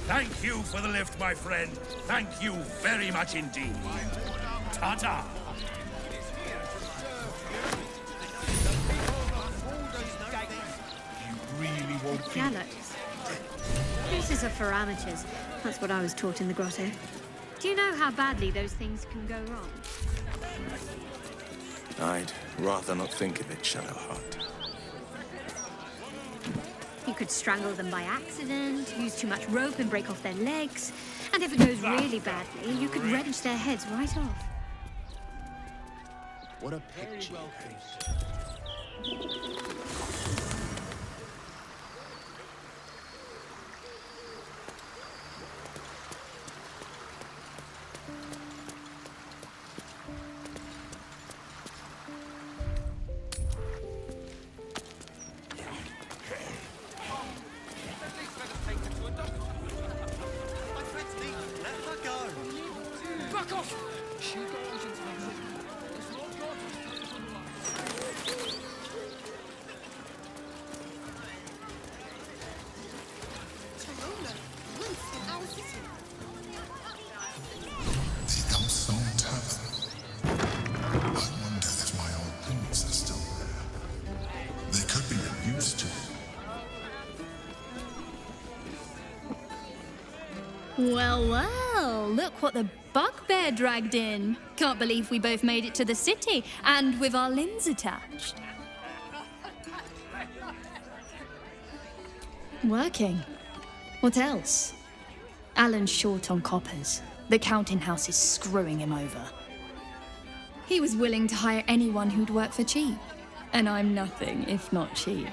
Thank you for the lift, my friend. Thank you very much indeed. Ta-ta. You really won't be... Gallows. Nooses are for amateurs. That's what I was taught in the grotto. Do you know how badly those things can go wrong? I'd rather not think of it, Shadowheart. You could strangle them by accident, use too much rope and break off their legs. And if it goes really badly, you could wrench their heads right off. What a picture. Back off! The Elmstone Tavern. I wonder if my old things are still there. They could be of use to me. Well, well, look what the bugbear dragged in. Can't believe we both made it to the city, and with our limbs attached. Working. What else? Alan's short on coppers. The counting house is screwing him over. He was willing to hire anyone who'd work for cheap. And I'm nothing if not cheap.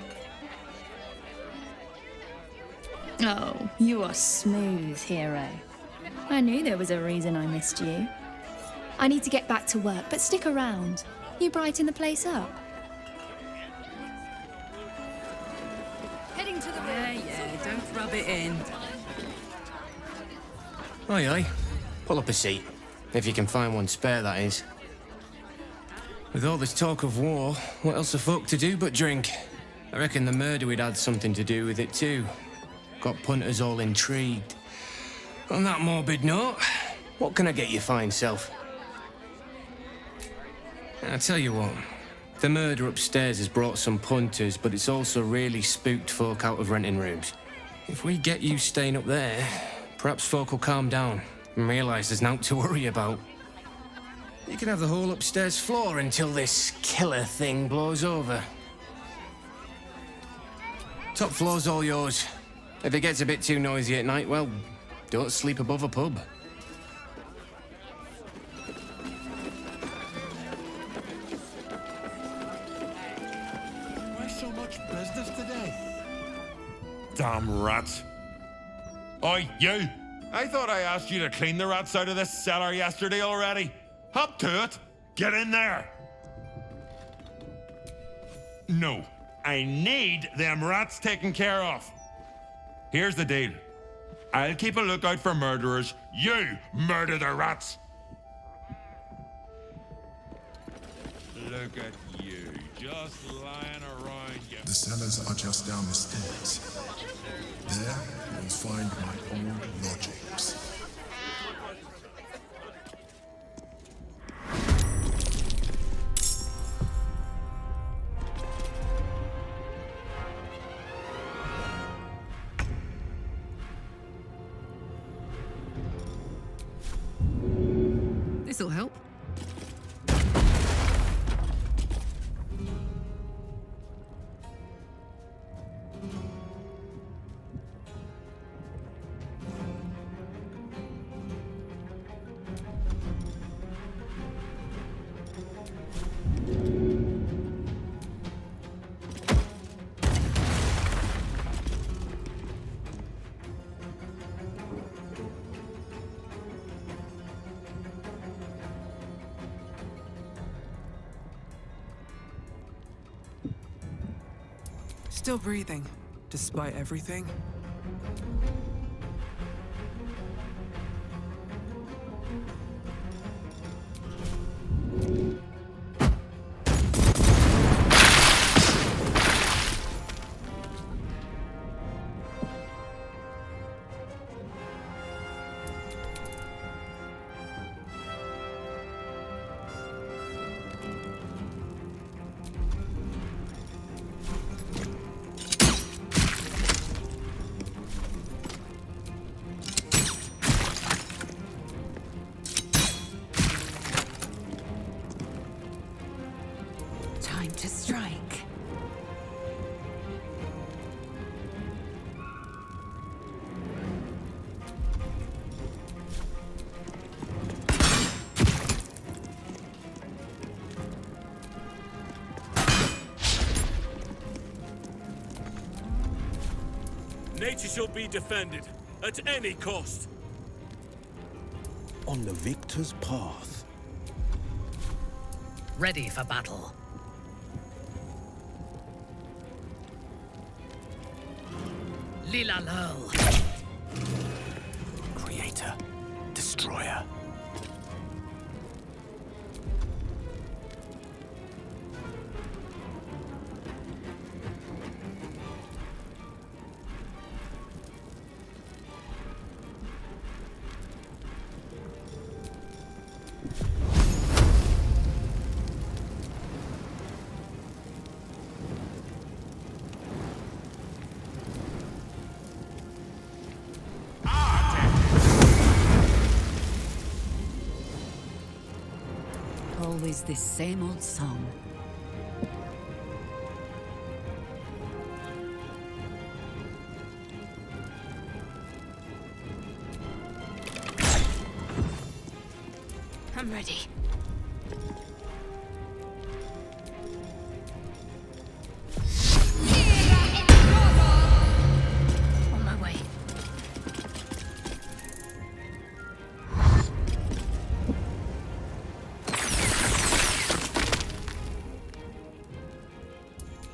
Oh, you are smooth, hero. I knew there was a reason I missed you. I need to get back to work, but stick around. You brighten the place up. Heading to the yeah, don't rub it in. Aye, aye. Pull up a seat. If you can find one spare, that is. With all this talk of war, what else are folk to do but drink? I reckon the murder we'd had something to do with it too. Got punters all intrigued. On that morbid note, what can I get you fine self? I tell you what, the murder upstairs has brought some punters, but it's also really spooked folk out of renting rooms. If we get you staying up there, perhaps folk will calm down and realise there's naught to worry about. You can have the whole upstairs floor until this killer thing blows over. Top floor's all yours. If it gets a bit too noisy at night, well, don't sleep above a pub. Why so much business today? Damn rats. Oi, you! I thought I asked you to clean the rats out of this cellar yesterday already. Hop to it. Get in there. No, I need them rats taken care of. Here's the deal. I'll keep a lookout for murderers. You murder the rats. Look at you, just lying around. The cellars are just down the stairs. There, you'll find my old lodgings. This'll help. Still breathing, despite everything. Time to strike. Nature shall be defended, at any cost. On the victor's path. Ready for battle. Lila Lurl. Creator. Destroyer. Always this same old song. I'm ready. On my way.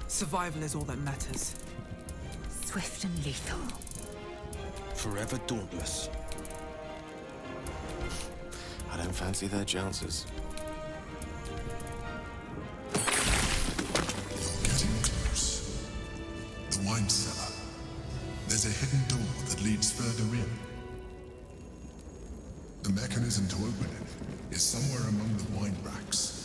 Survival is all that matters. Swift and lethal. Forever dauntless. I don't fancy their chances. Getting close. The wine cellar. There's a hidden door that leads further in. The mechanism to open it is somewhere among the wine racks.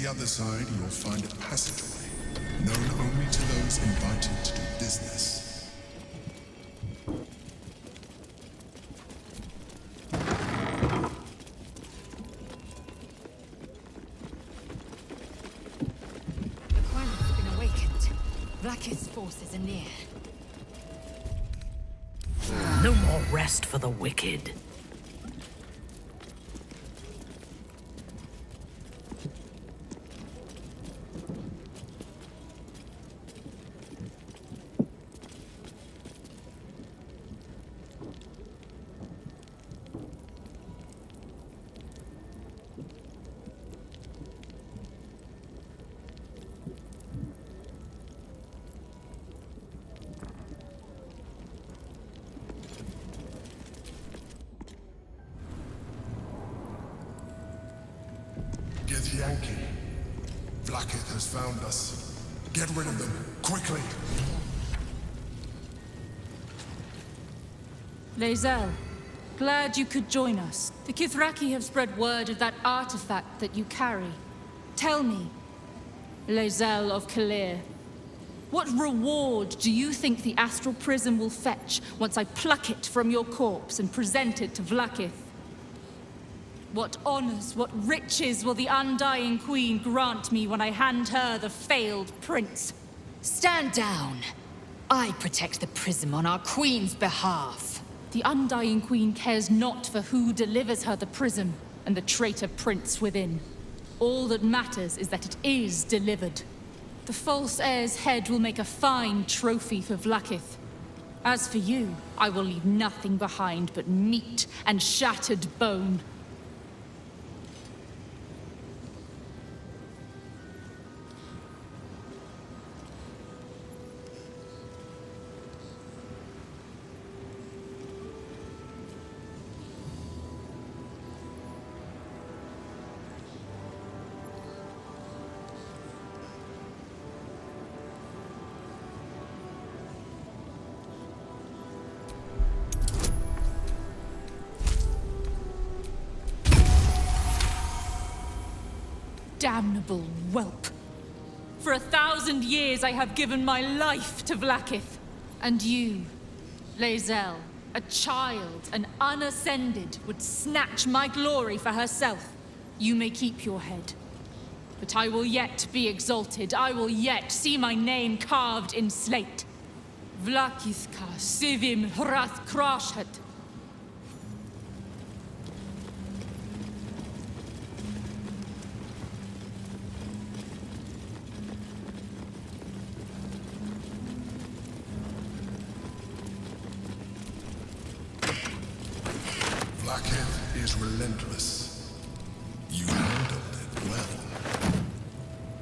the other side, you'll find a passageway, known only to those invited to do business. Requirements have been awakened. Blackith's forces are near. No more rest for the wicked. Yankee. Vlakith has found us. Get rid of them, quickly! Lae'zel, glad you could join us. The Kithraki have spread word of that artifact that you carry. Tell me, Lae'zel of Kalir, what reward do you think the astral prism will fetch once I pluck it from your corpse and present it to Vlakith? What honors, what riches will the Undying Queen grant me when I hand her the failed prince? Stand down. I protect the prism on our queen's behalf. The Undying Queen cares not for who delivers her the prism and the traitor prince within. All that matters is that it is delivered. The false heir's head will make a fine trophy for Vlakith. As for you, I will leave nothing behind but meat and shattered bone. Damnable whelp. For 1,000 years I have given my life to Vlakith. And you, Lae'zel, a child, an unascended, would snatch my glory for herself. You may keep your head. But I will yet be exalted. I will yet see my name carved in slate. Vlakithka sivim hrath krashet. Vlakith is relentless. You handled it well.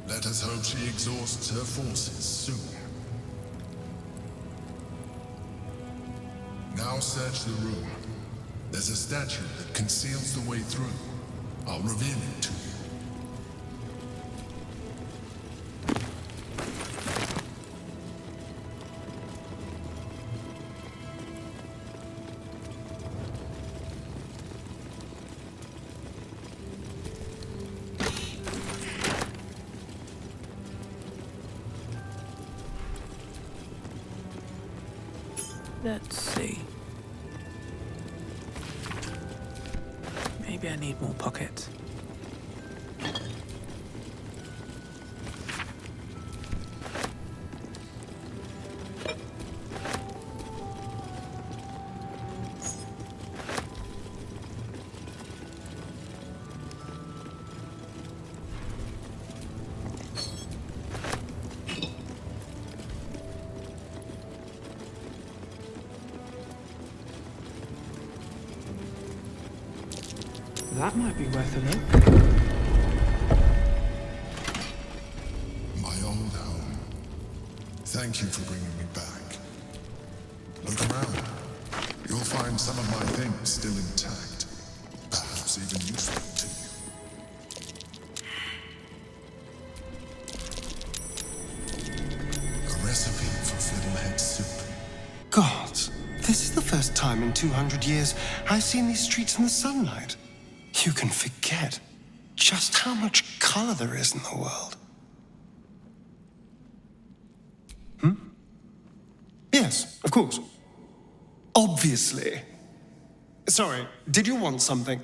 Let us hope she exhausts her forces soon. Now search the room. There's a statue that conceals the way through. I'll reveal it to you. Let's see. Maybe I need more pockets. That might be worth a look. My old home. Thank you for bringing me back. Look around. You'll find some of my things still intact. Perhaps even useful to you. A recipe for fiddlehead soup. Gods, this is the first time in 200 years I've seen these streets in the sunlight. You can forget. just how much color there is in the world. Yes, of course. Obviously. Sorry, did you want something?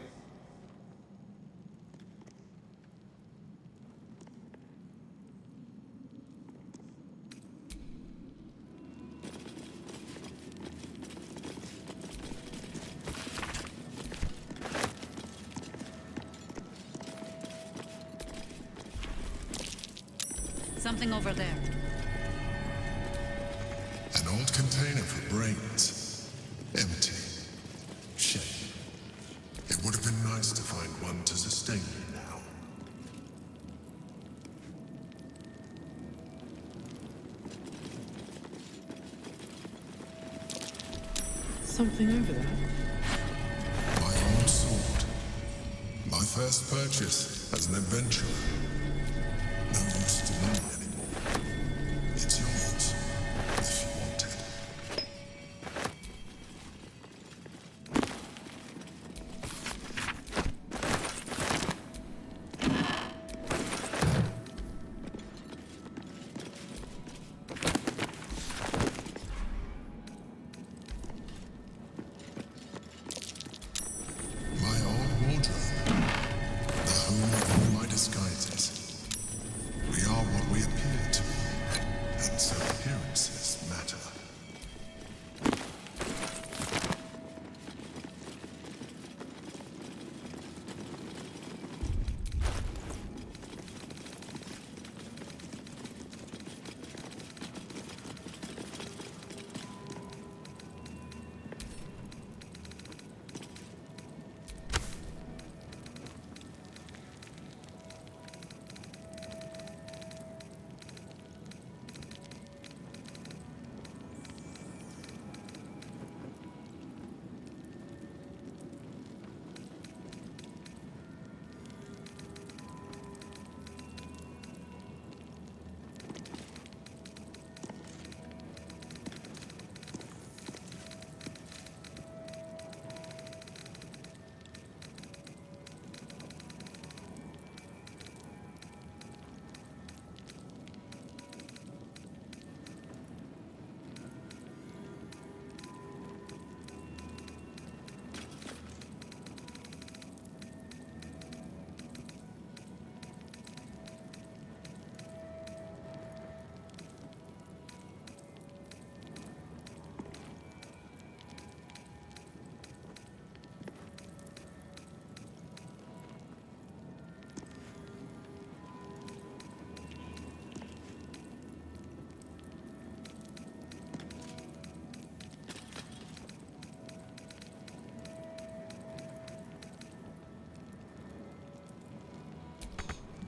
Something over there. An old container for brains. Empty. Shame. It would have been nice to find one to sustain you now. Something over there. My old sword. My first purchase as an adventurer. No use to me anymore. It's yours, if you want it. My old wardrobe. The home of all my disguises. We are what we appear to be, and so appearances matter.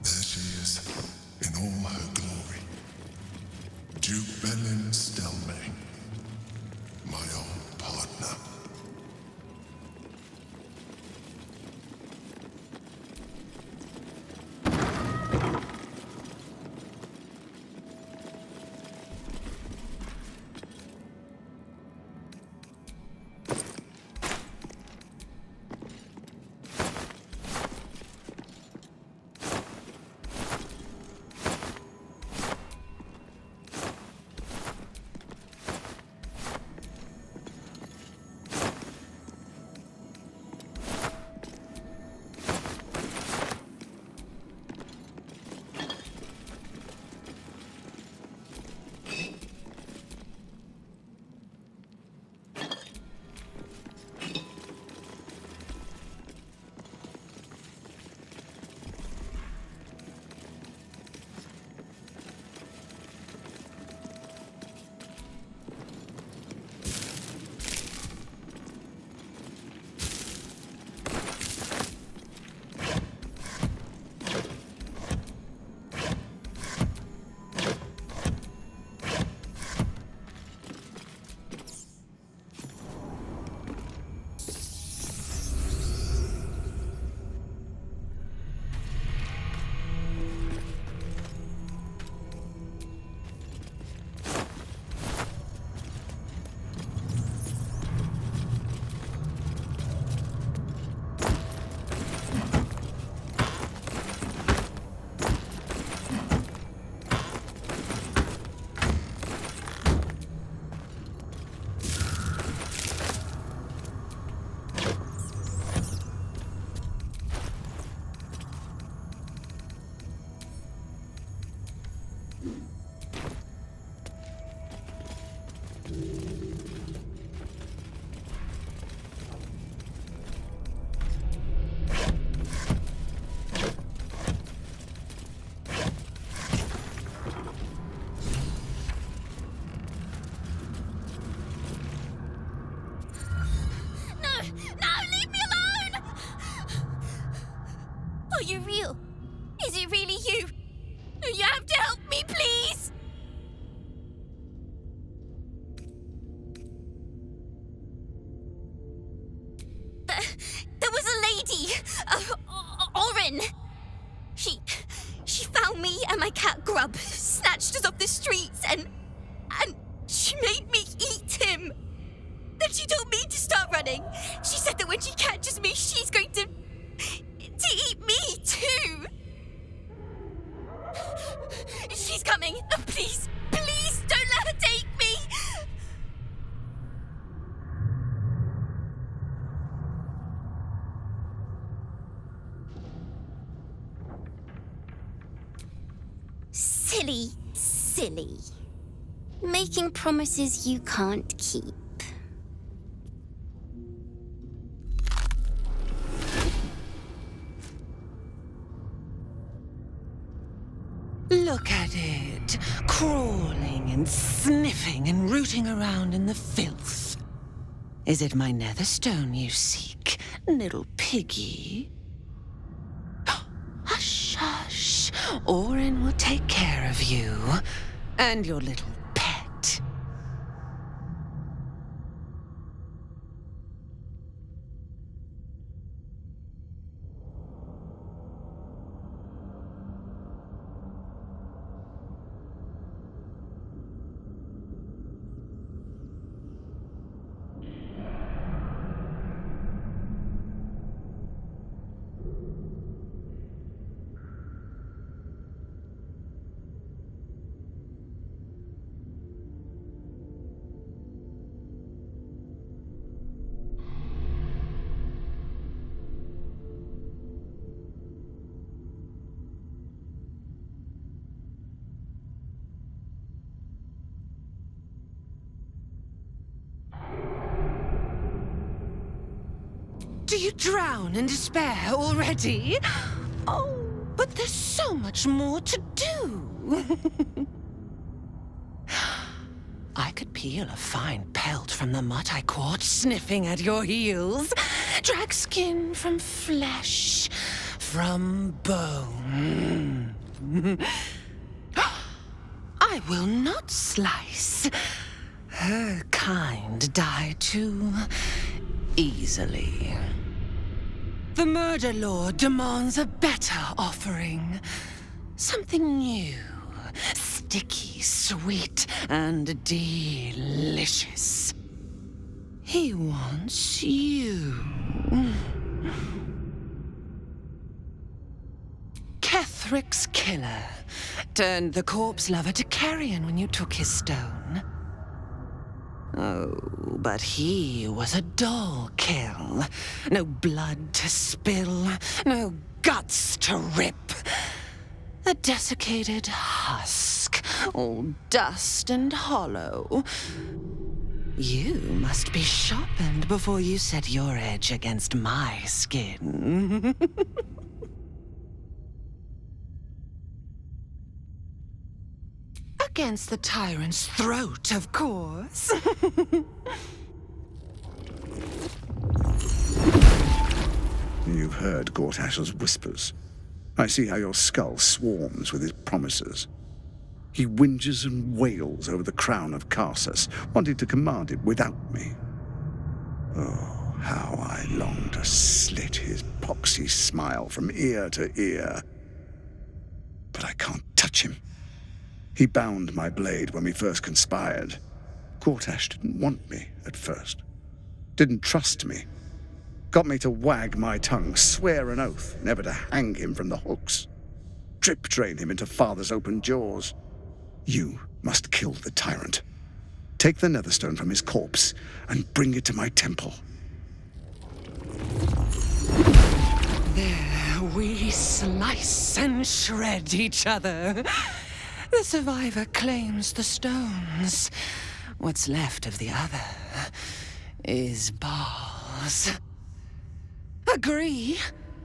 There she is, in all her glory. Duke Belin Stelmane, my old partner. you real? Is it really you? You have to help me, please! There was a lady, Orin. She found me and my cat Grub, snatched us off the streets, and she made me eat him. Then she told me to start running. She said that when she catches me, she's going to eat me too. She's coming. Please, please don't let her take me. Silly, silly. Making promises you can't keep. Look at it, crawling and sniffing and rooting around in the filth. Is it my netherstone you seek, little piggy? Hush, hush. Orin will take care of you and your little pet. Do you drown in despair already? Oh, but there's so much more to do. I could peel a fine pelt from the mutt I caught sniffing at your heels. Drag skin from flesh, from bone. I will not slice. Her kind die too easily. The Murder Lord demands a better offering. Something new, sticky, sweet, and delicious. He wants you. Kethric's killer turned the corpse lover to carrion when you took his stone. Oh, but he was a dull kill. No blood to spill, no guts to rip. A desiccated husk, all dust and hollow. You must be sharpened before you set your edge against my skin. Against the tyrant's throat, of course. You've heard Gortash's whispers. I see how your skull swarms with his promises. He whinges and wails over the crown of Karsus, wanting to command it without me. Oh, how I long to slit his poxy smile from ear to ear. But I can't touch him. He bound my blade when we first conspired. Gortash didn't want me at first. Didn't trust me. Got me to wag my tongue, swear an oath, never to hang him from the hooks. Drip drain him into father's open jaws. You must kill the tyrant. Take the netherstone from his corpse and bring it to my temple. There we slice and shred each other. The survivor claims the stones. What's left of the other is bars. Agree,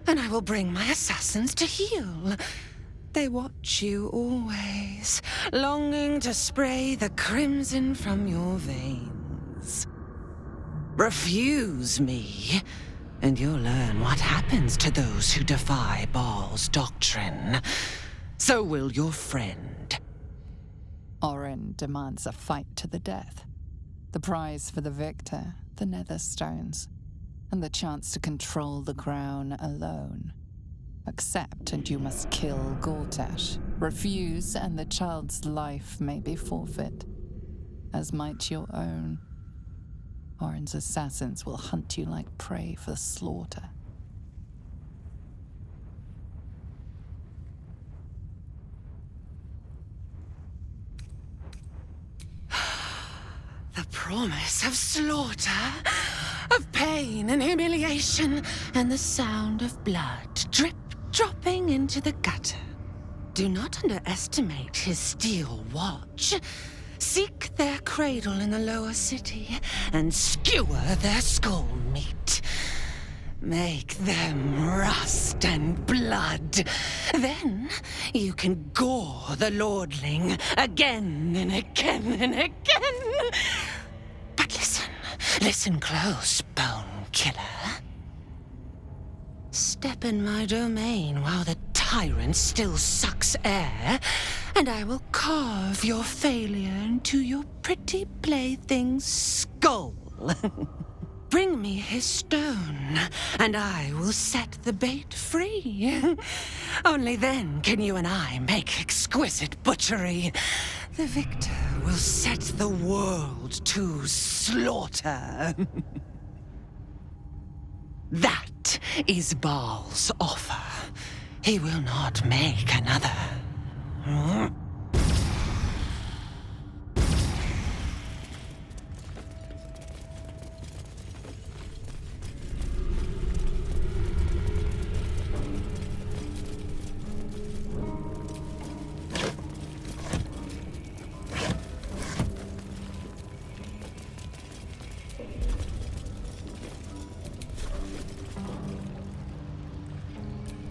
and I will bring my assassins to heal. They watch you always, longing to spray the crimson from your veins. Refuse me, And you'll learn what happens to those who defy Baal's doctrine. So will your friend. Orin demands a fight to the death. The prize for the victor, the nether stones, and the chance to control the crown alone. Accept and you must kill Gortash. Refuse and the child's life may be forfeit, as might your own. Orin's assassins will hunt you like prey for slaughter. The promise of slaughter, of pain and humiliation, and the sound of blood drip-dropping into the gutter. Do not underestimate his steel watch. Seek their cradle in the lower city and skewer their skull meat. Make them rust and blood. Then you can gore the lordling again and again and again. But listen close, Bone Killer. Step in my domain while the tyrant still sucks air, and I will carve your failure into your pretty plaything's skull. Bring me his stone, and I will set the bait free. Only then can you and I make exquisite butchery. The victor will set the world to slaughter. That is Baal's offer. He will not make another.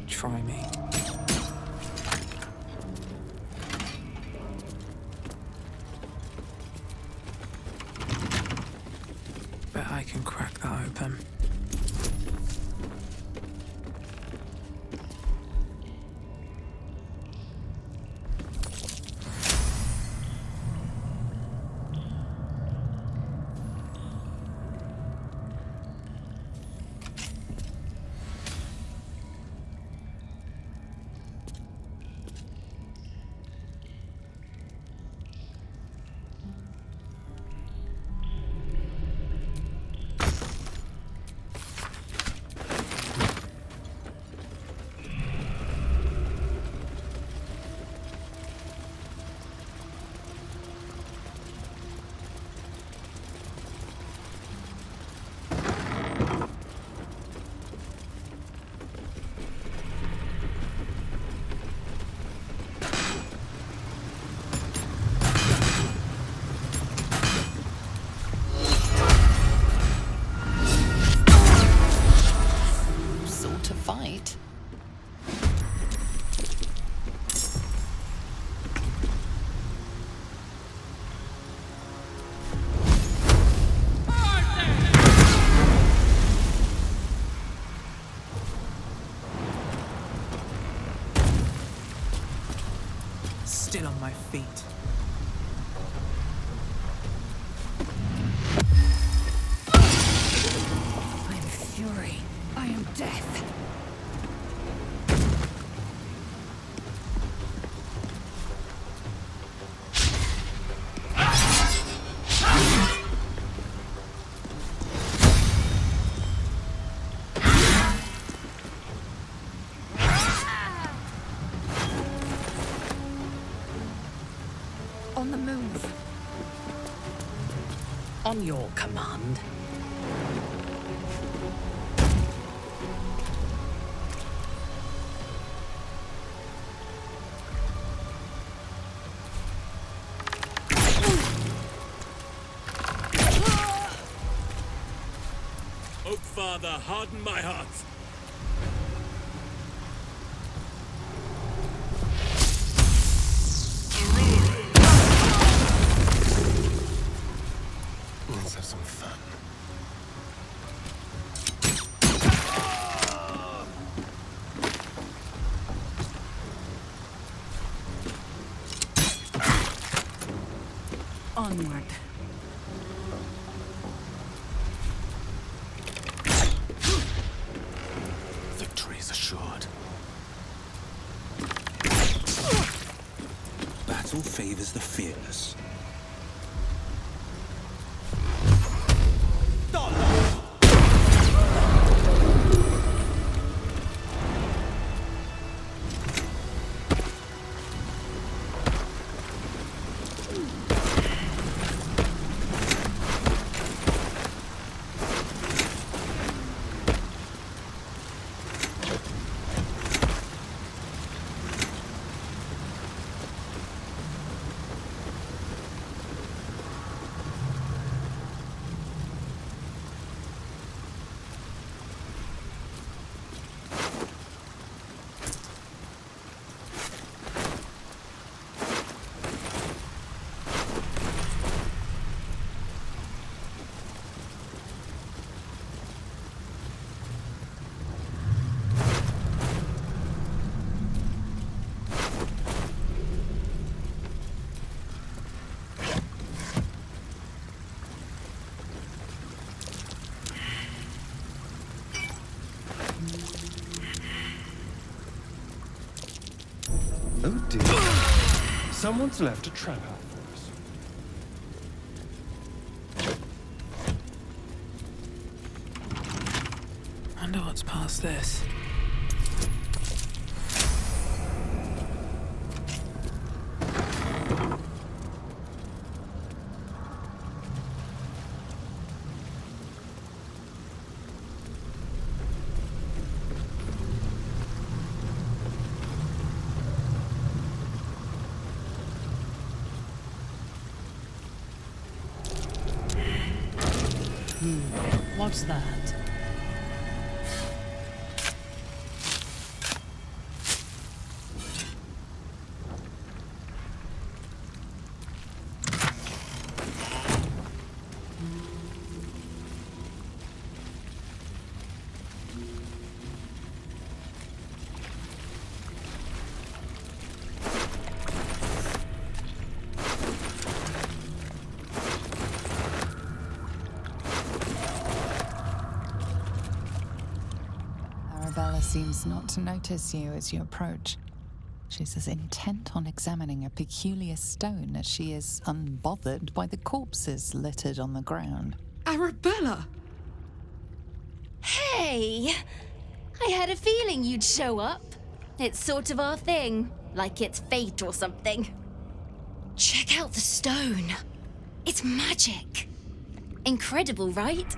Try me. Bet I can crack that open. Fight. Still on my feet. I am fury. I am death. On the move. On your command. Oak Father, harden my heart. Let's have some fun. Onward. Victory is assured. Battle favors the fearless. Oh dear. Someone's left a trap out for us. Wonder what's past this. What's that? Arabella seems not to notice you as you approach. She's as intent on examining a peculiar stone as she is unbothered by the corpses littered on the ground. Arabella! Hey! I had a feeling you'd show up. It's sort of our thing, like it's fate or something. Check out the stone. It's magic. Incredible, right?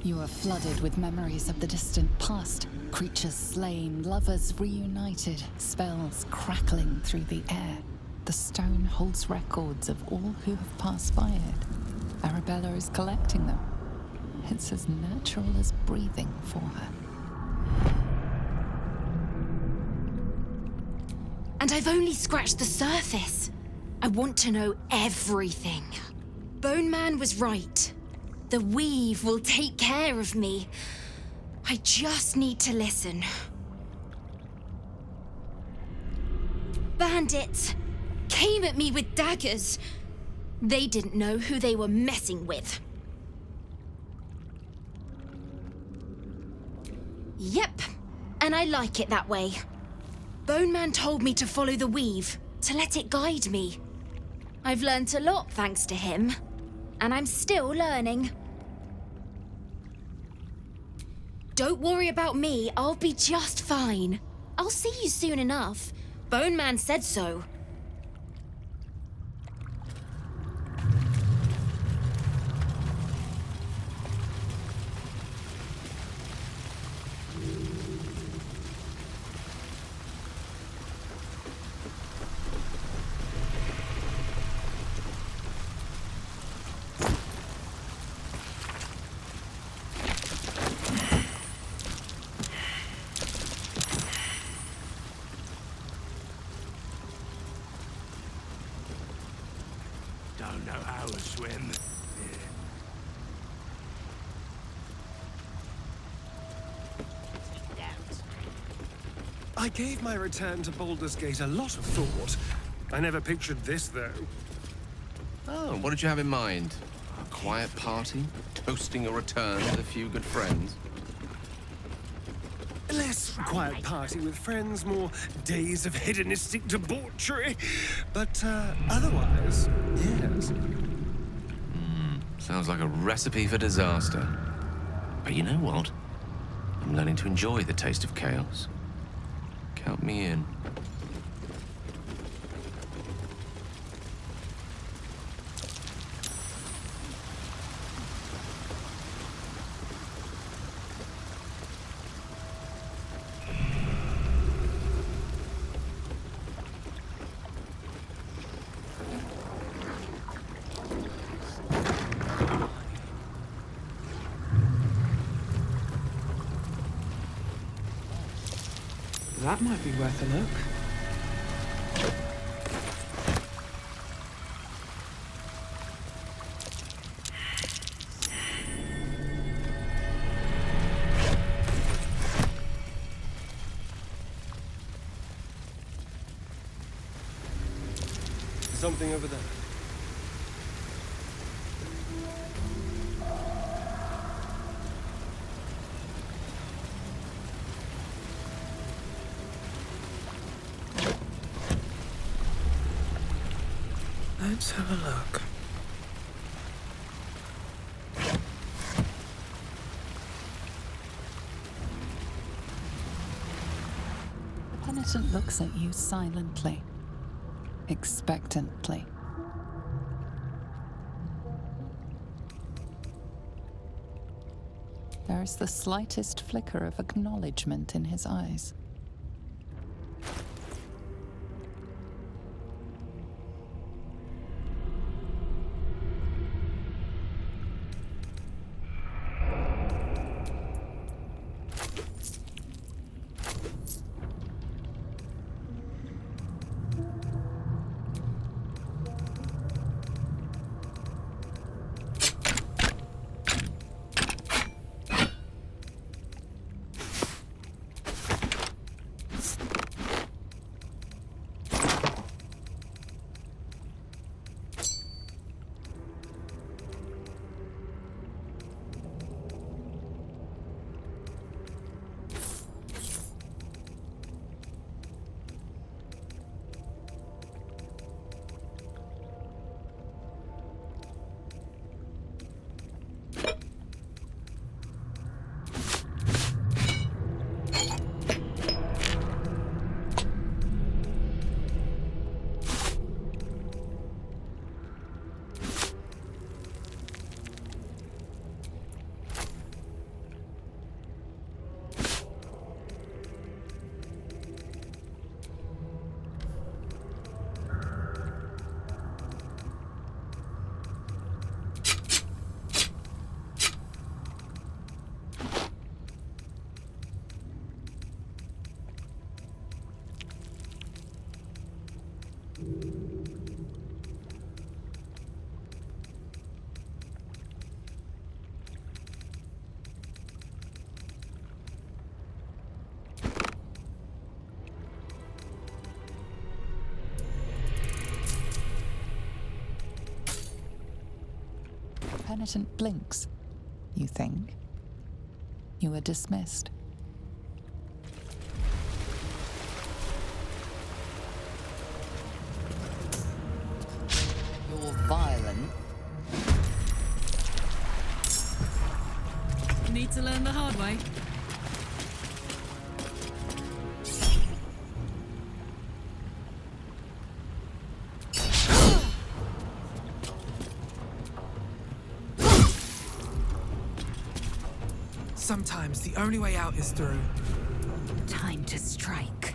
You are flooded with memories of the distant past. Creatures slain, lovers reunited, spells crackling through the air. The stone holds records of all who have passed by it. Arabella is collecting them. It's as natural as breathing for her. And I've only scratched the surface. I want to know everything. Bone Man was right. The weave will take care of me. I just need to listen. Bandits came at me with daggers. They didn't know who they were messing with. Yep, and I like it that way. Bone Man told me to follow the weave, to let it guide me. I've learnt a lot thanks to him, and I'm still learning. Don't worry about me, I'll be just fine. I'll see you soon enough. Bone Man said so. how to swim. I gave my return to Baldur's Gate a lot of thought. I never pictured this, though. Oh, what did you have in mind? A quiet party? Toasting a return with a few good friends? Less quiet party with friends, more days of hedonistic debauchery. But otherwise, yes. Sounds like a recipe for disaster. But you know what? I'm learning to enjoy the taste of chaos. Count me in. That might be worth a look. Something over there. Let's have a look. The penitent looks at you silently, expectantly. There is the slightest flicker of acknowledgement in his eyes. Penitent blinks. You think? You are dismissed. You're violent. Need to learn the hard way. Sometimes the only way out is through. Time to strike.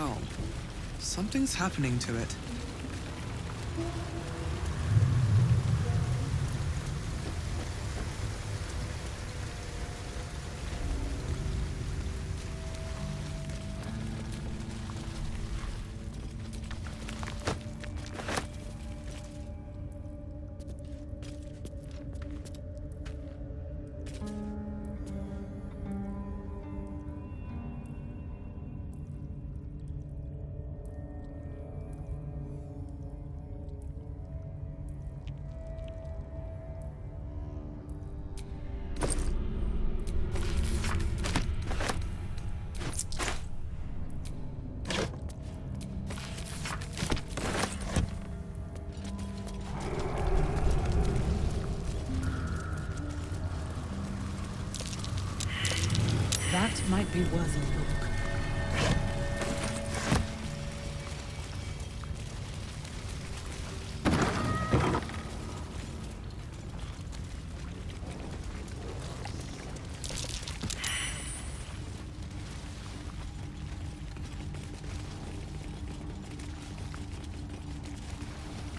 scowl. Something's happening to it. That might be worth a look.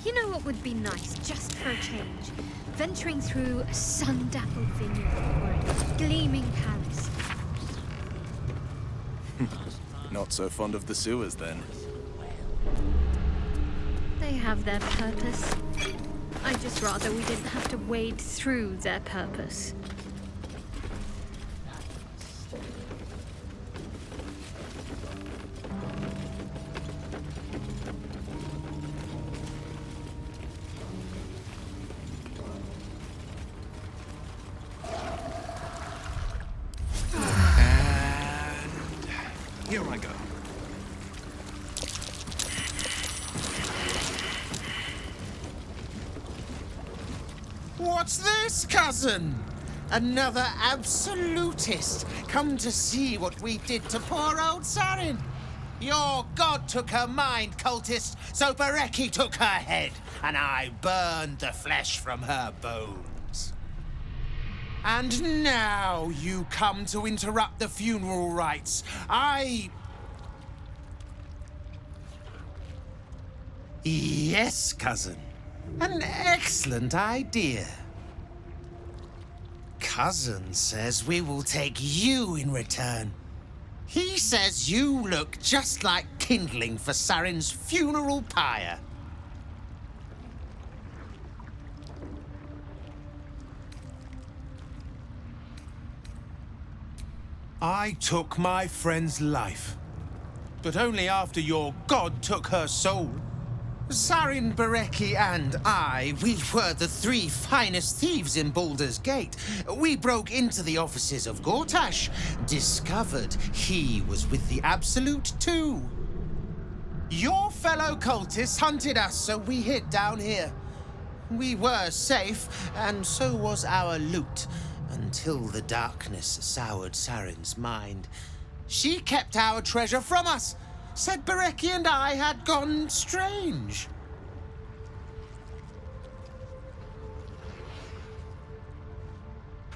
You know what would be nice, just for a change? Venturing through a sun-dappled vineyard or a gleaming palace. Not so fond of the sewers, then. They have their purpose. I'd just rather we didn't have to wade through their purpose. Here I go. What's this, cousin? Another absolutist come to see what we did to poor old Sarin. Your god took her mind, cultist, so Bereki took her head, and I burned the flesh from her bones. And now you come to interrupt the funeral rites. Yes, cousin. An excellent idea. Cousin says we will take you in return. He says you look just like kindling for Sarin's funeral pyre. I took my friend's life, but only after your god took her soul. Sarin, Bereki, and I, we were the three finest thieves in Baldur's Gate. We broke into the offices of Gortash, discovered he was with the Absolute too. Your fellow cultists hunted us, so we hid down here. We were safe, and so was our loot, until the darkness soured Sarin's mind. She kept our treasure from us. Said Bereki and I had gone strange.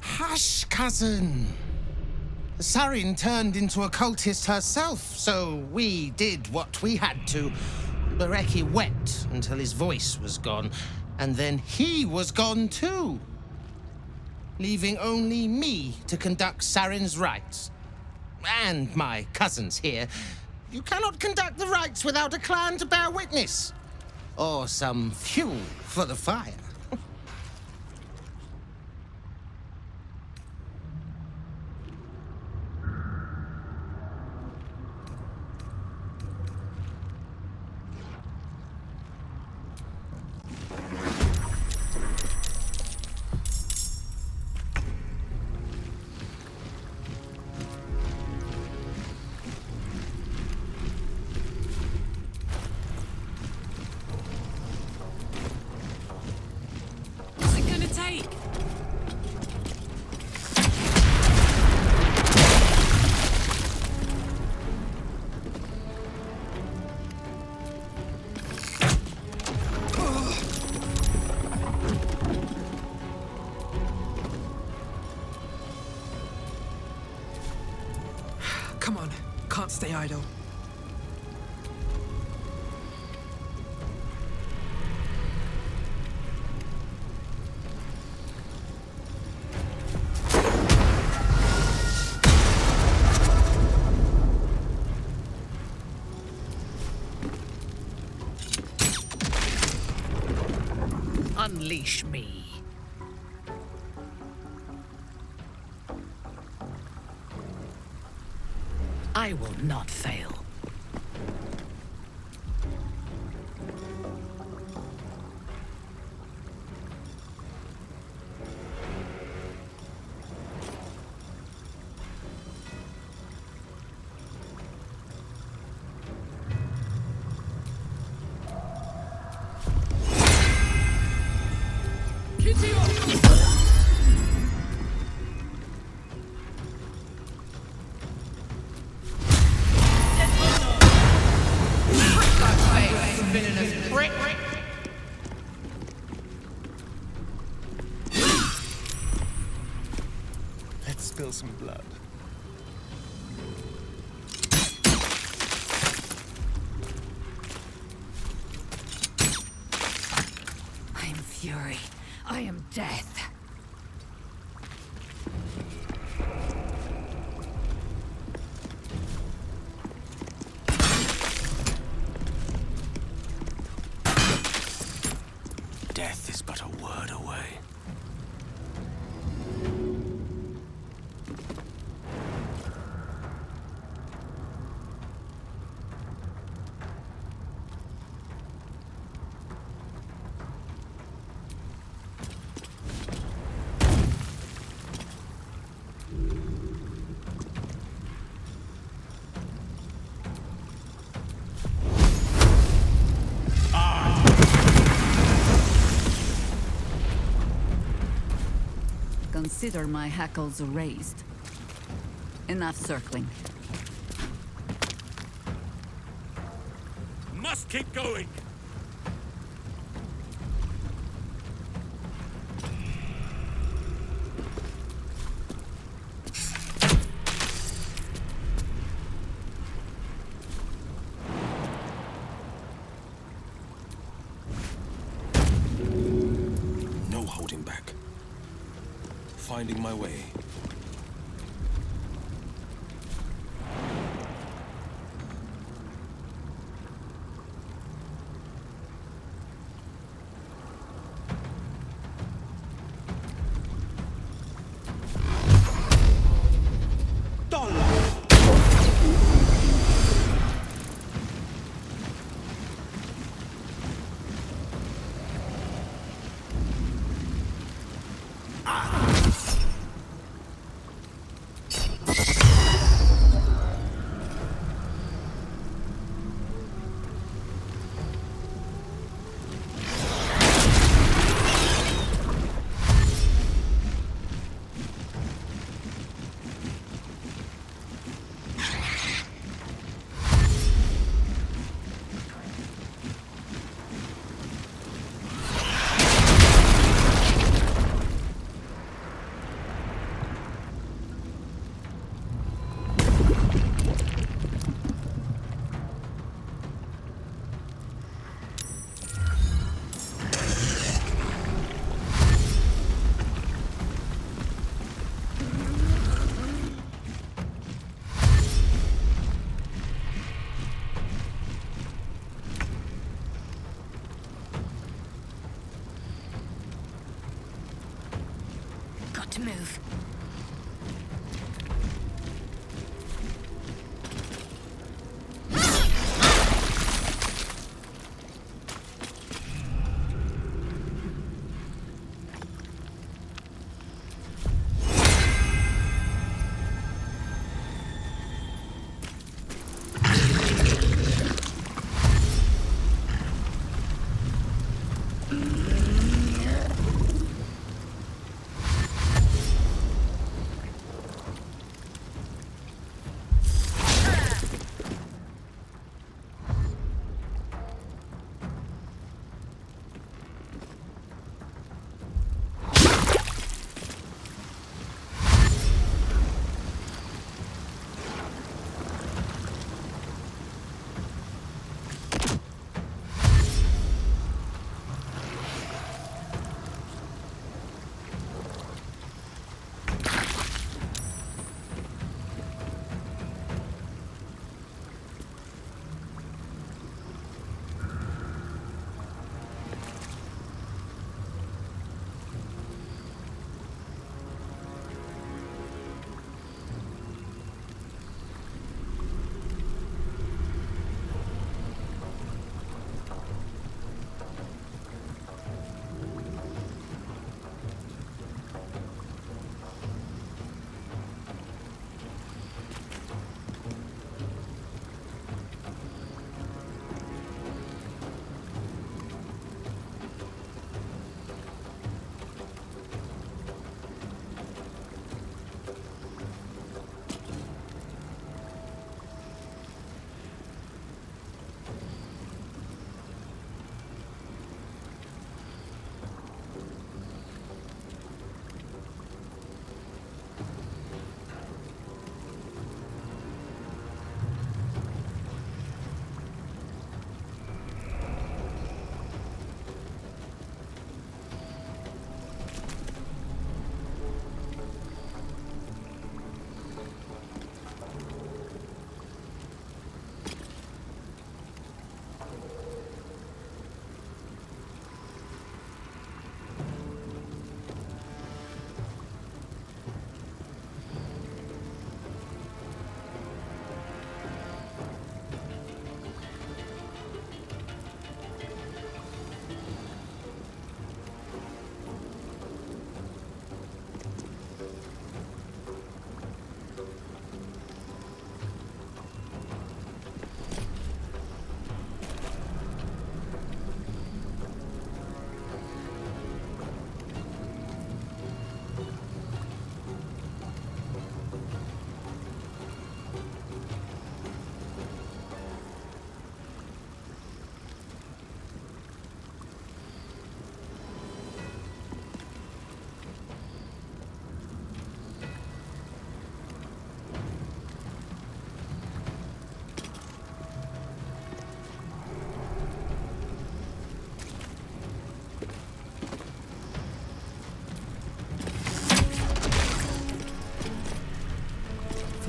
Hush, cousin. Sarin turned into a cultist herself, so we did what we had to. Bereki wept until his voice was gone, and then he was gone too, leaving only me to conduct Sarin's rites. And my cousins here. You cannot conduct the rites without a clan to bear witness, or some fuel for the fire. Come on, can't stay idle. touch me. I will not fail. Let's spill some blood. I am fury. I am death. Death is but a word away. Consider my hackles raised. Enough circling. Must keep going! No holding back. Finding my way. Got to move.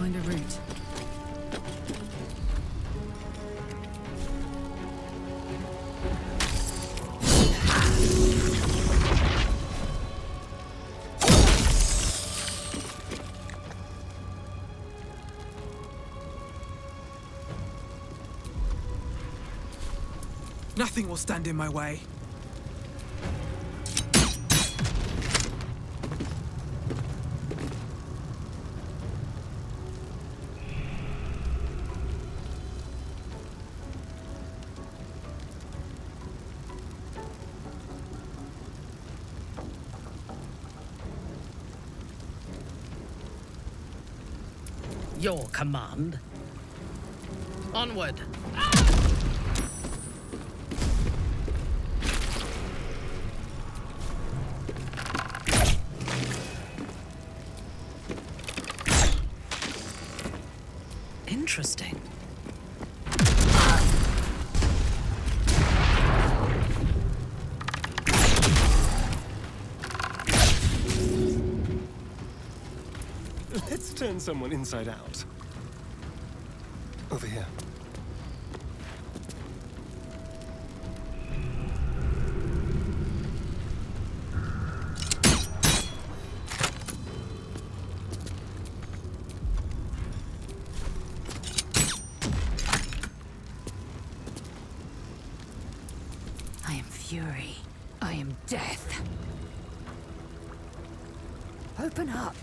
find a route. Nothing will stand in my way. Your command. Onward. Interesting. Let's turn someone inside out. Over here. I am fury. I am death. Open up.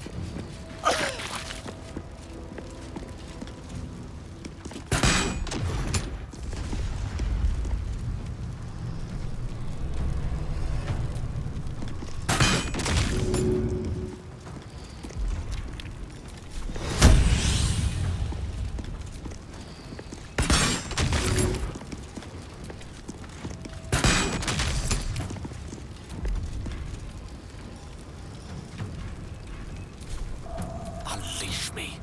Unleash me.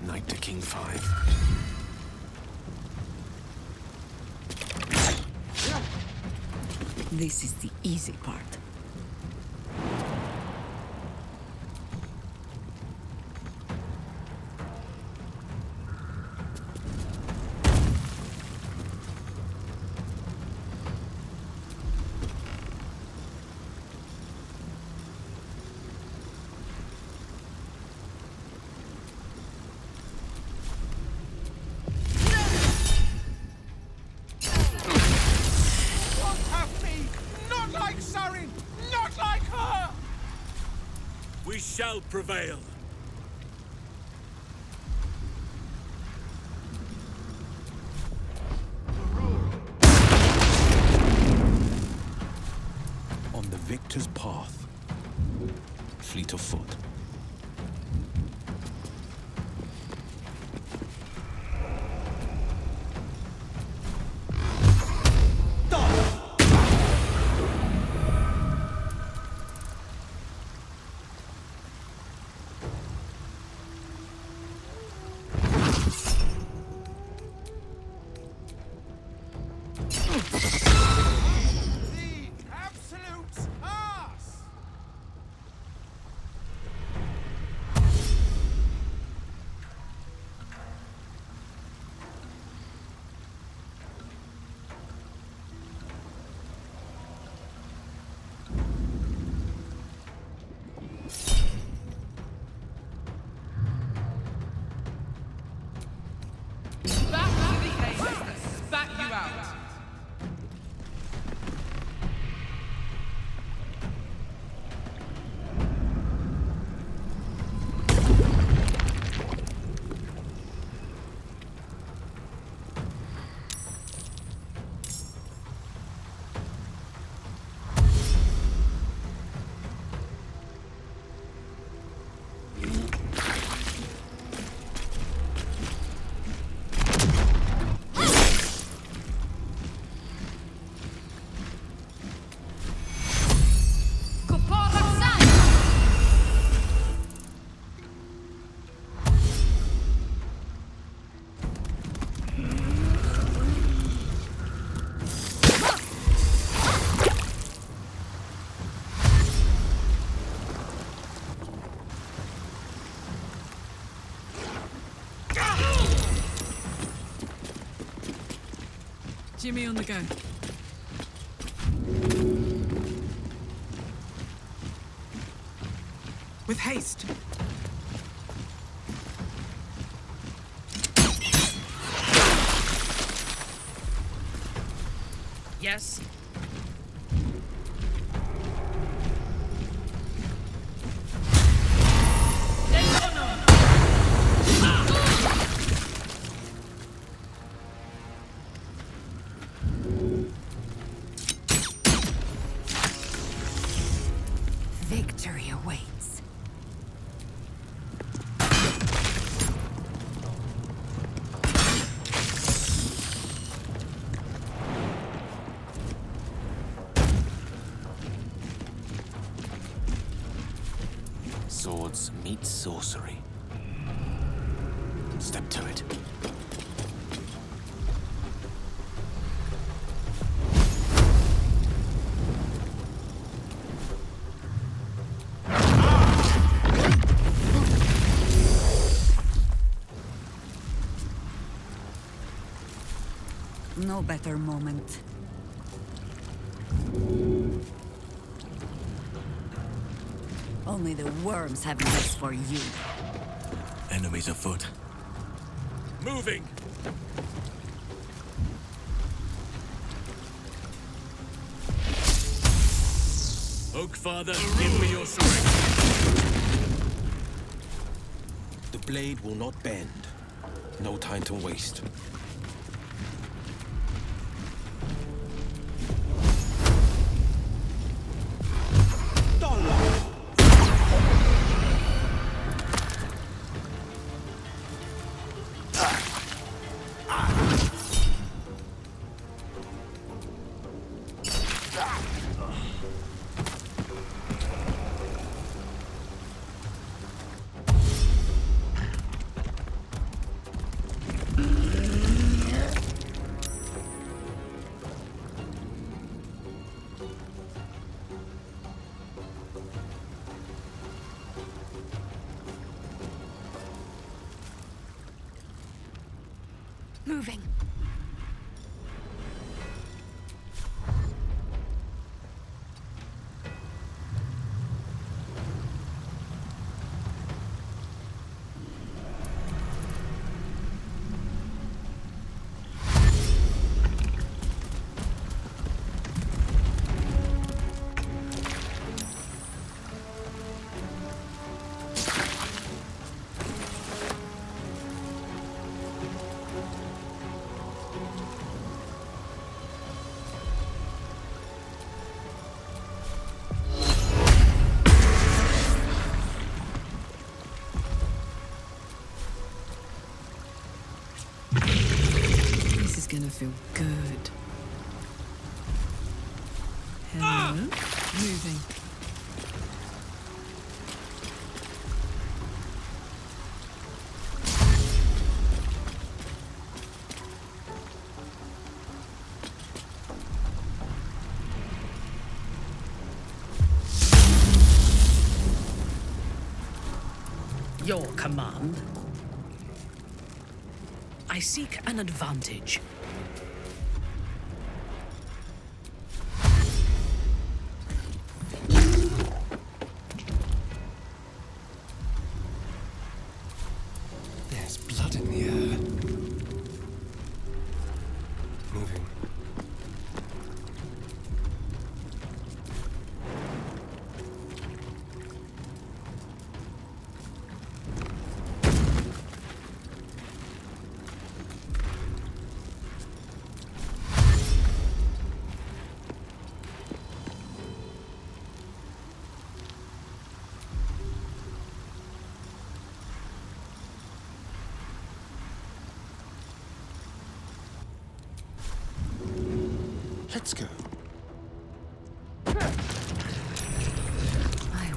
Knight to King 5. This is the easy part. Won't have me! Not like Sarin! Not like her! We shall prevail. On the victor's path, fleet of foot. The absolute ass! Jimmy on the go. With haste. Yes? Victory awaits. Swords meet sorcery. Step to it. No better moment. Only the worms have this for you. Enemies afoot. Moving! Oak Father, give me your sword. The blade will not bend. No time to waste. Moving. This is gonna feel good. Hello? Moving. Your command? I seek an advantage. There's blood in the air. Moving. Let's go. I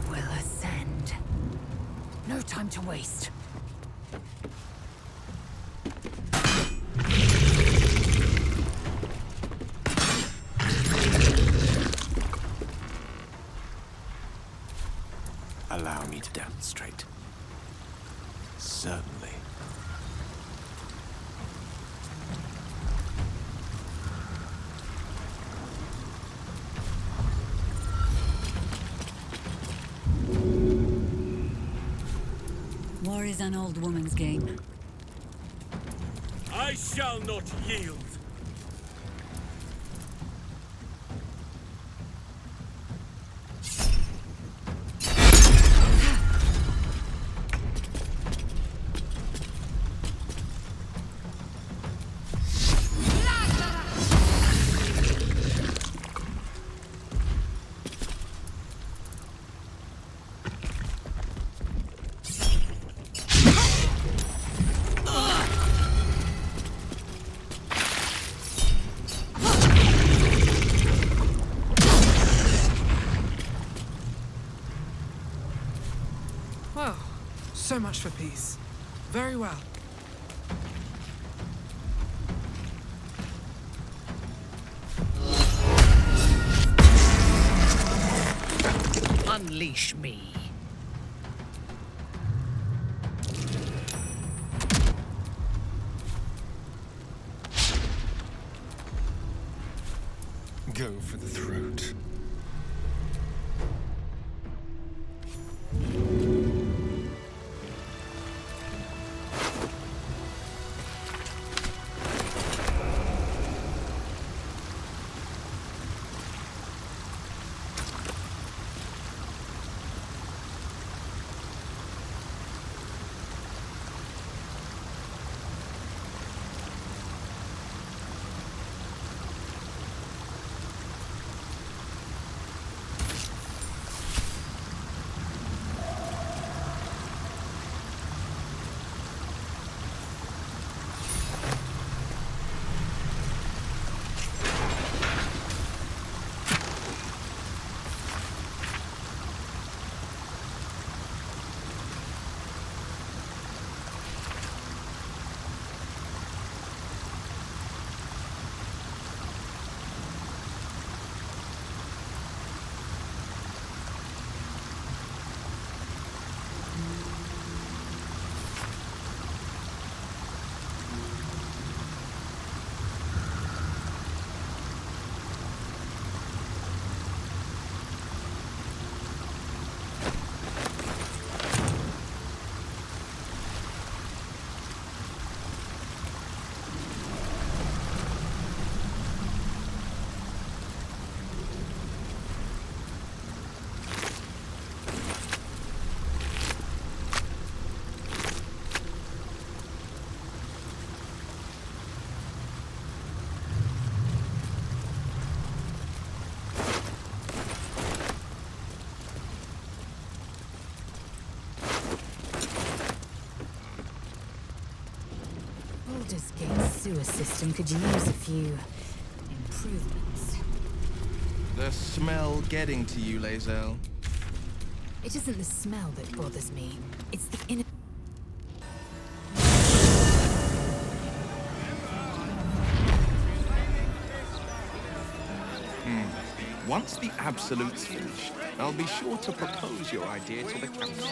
will ascend. No time to waste. Allow me to demonstrate. Certainly. War is an old woman's game. I shall not yield. Well, so much for peace. Very well. Unleash me. Go for the throat. Baldur's Gate sewer system could use a few improvements. The smell getting to you, Lae'zel? It isn't the smell that bothers me. It's the inner... Once the Absolute's finished, I'll be sure to propose your idea to the Council.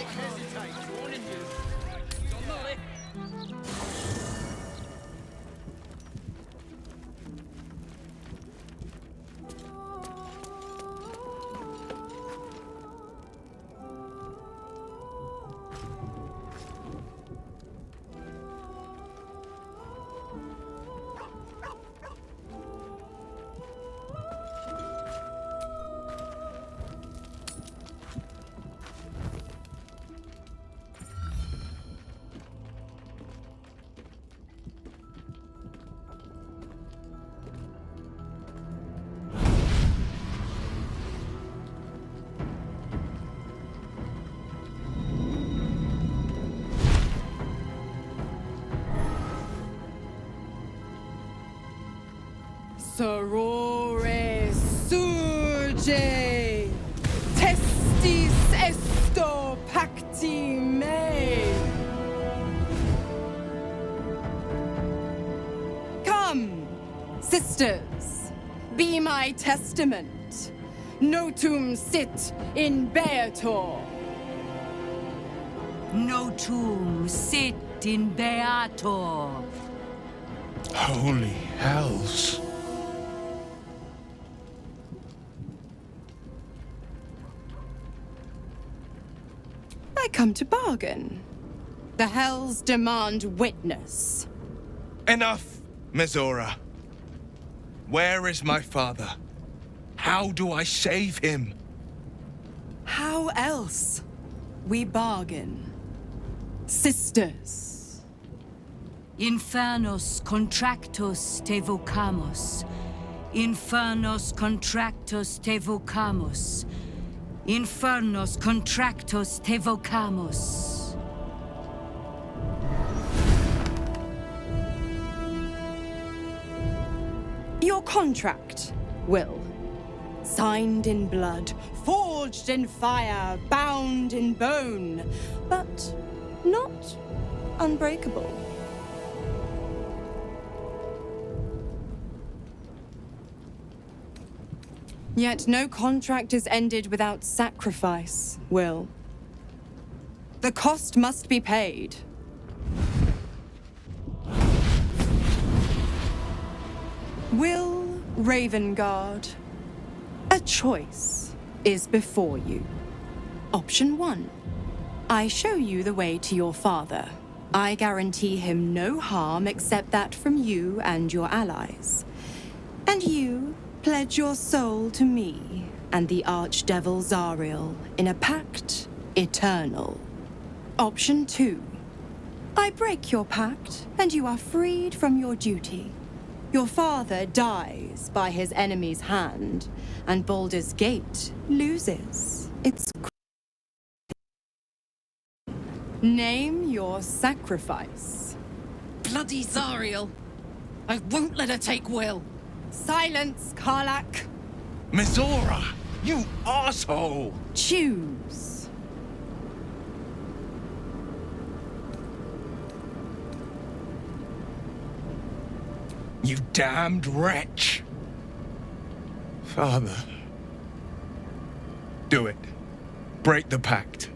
Sorore surge, testis esto pacti me. Come, sisters, be my testament. Notum sit in beator. Notum sit in beator. Holy hells. I come to bargain. The Hells demand witness. Enough, Mizora. Where is my father? How do I save him? How else? We bargain. Sisters. Infernos contractos te vocamos. Infernos contractos te vocamos. Infernos contractos te vocamos. Your contract, Will. Signed in blood, forged in fire, bound in bone, but not unbreakable. Yet no contract is ended without sacrifice, Will. The cost must be paid. Will Ravengard, a choice is before you. Option 1. I show you the way to your father. I guarantee him no harm except that from you and your allies. And you pledge your soul to me and the Archdevil Zariel in a pact eternal. Option 2. I break your pact and you are freed from your duty. Your father dies by his enemy's hand, and Baldur's Gate loses its... Name your sacrifice. Bloody Zariel! I won't let her take Will! Silence, Karlak! Mizora, you asshole! Choose. You damned wretch! Father. Do it. Break the pact.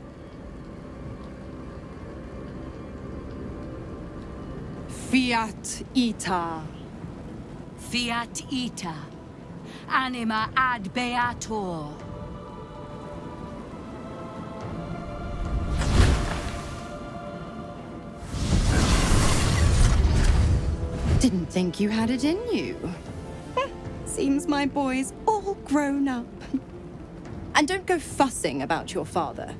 Fiat ita. Fiat ita. Anima ad beator. Didn't think you had it in you. Seems my boy's all grown up. And don't go fussing about your father.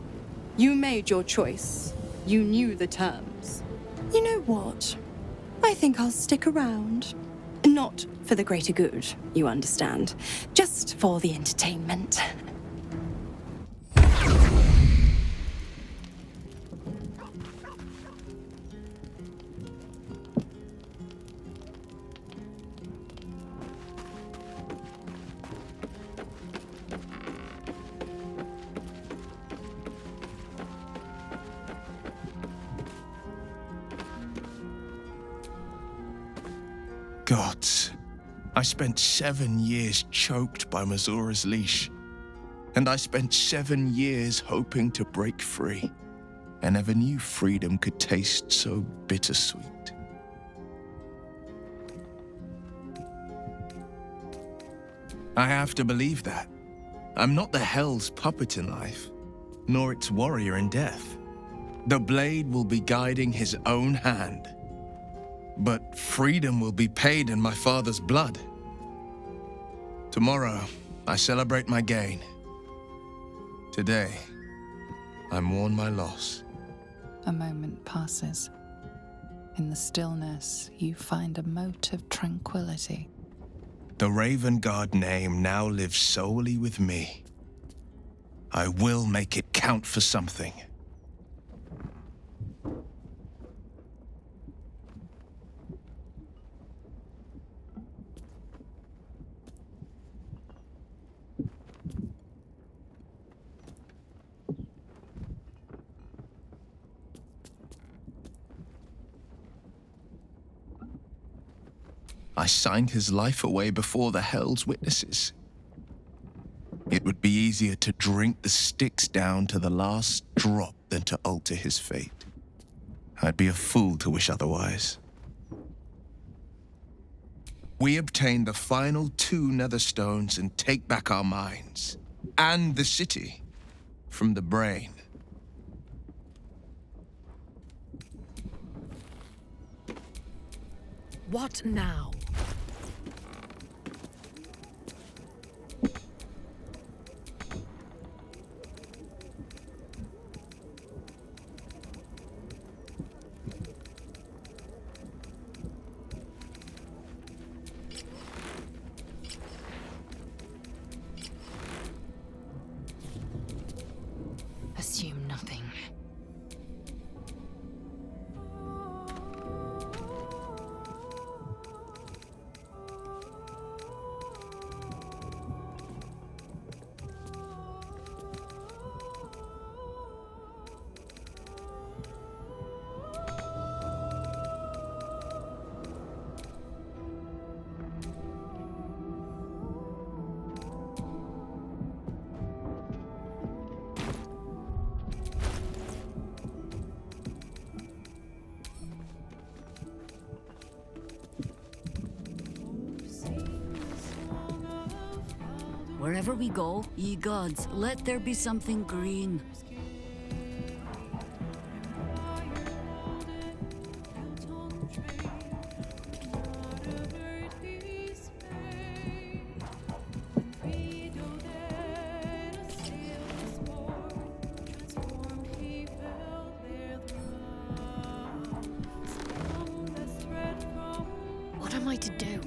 You made your choice. You knew the terms. You know what? I think I'll stick around. Not for the greater good, you understand. Just for the entertainment. Gods, I spent 7 years choked by Mizora's leash. And I spent 7 years hoping to break free. I never knew freedom could taste so bittersweet. I have to believe that. I'm not the Hell's puppet in life, nor its warrior in death. The blade will be guiding his own hand. But freedom will be paid in my father's blood. Tomorrow, I celebrate my gain. Today, I mourn my loss. A moment passes. In the stillness, you find a mote of tranquility. The Ravengard name now lives solely with me. I will make it count for something. I signed his life away before the Hell's witnesses. It would be easier to drink the sticks down to the last drop than to alter his fate. I'd be a fool to wish otherwise. We obtain the final 2 netherstones and take back our minds, and the city, from the brain. What now? Assume nothing. Wherever we go, ye gods, let there be something green. What am I to do?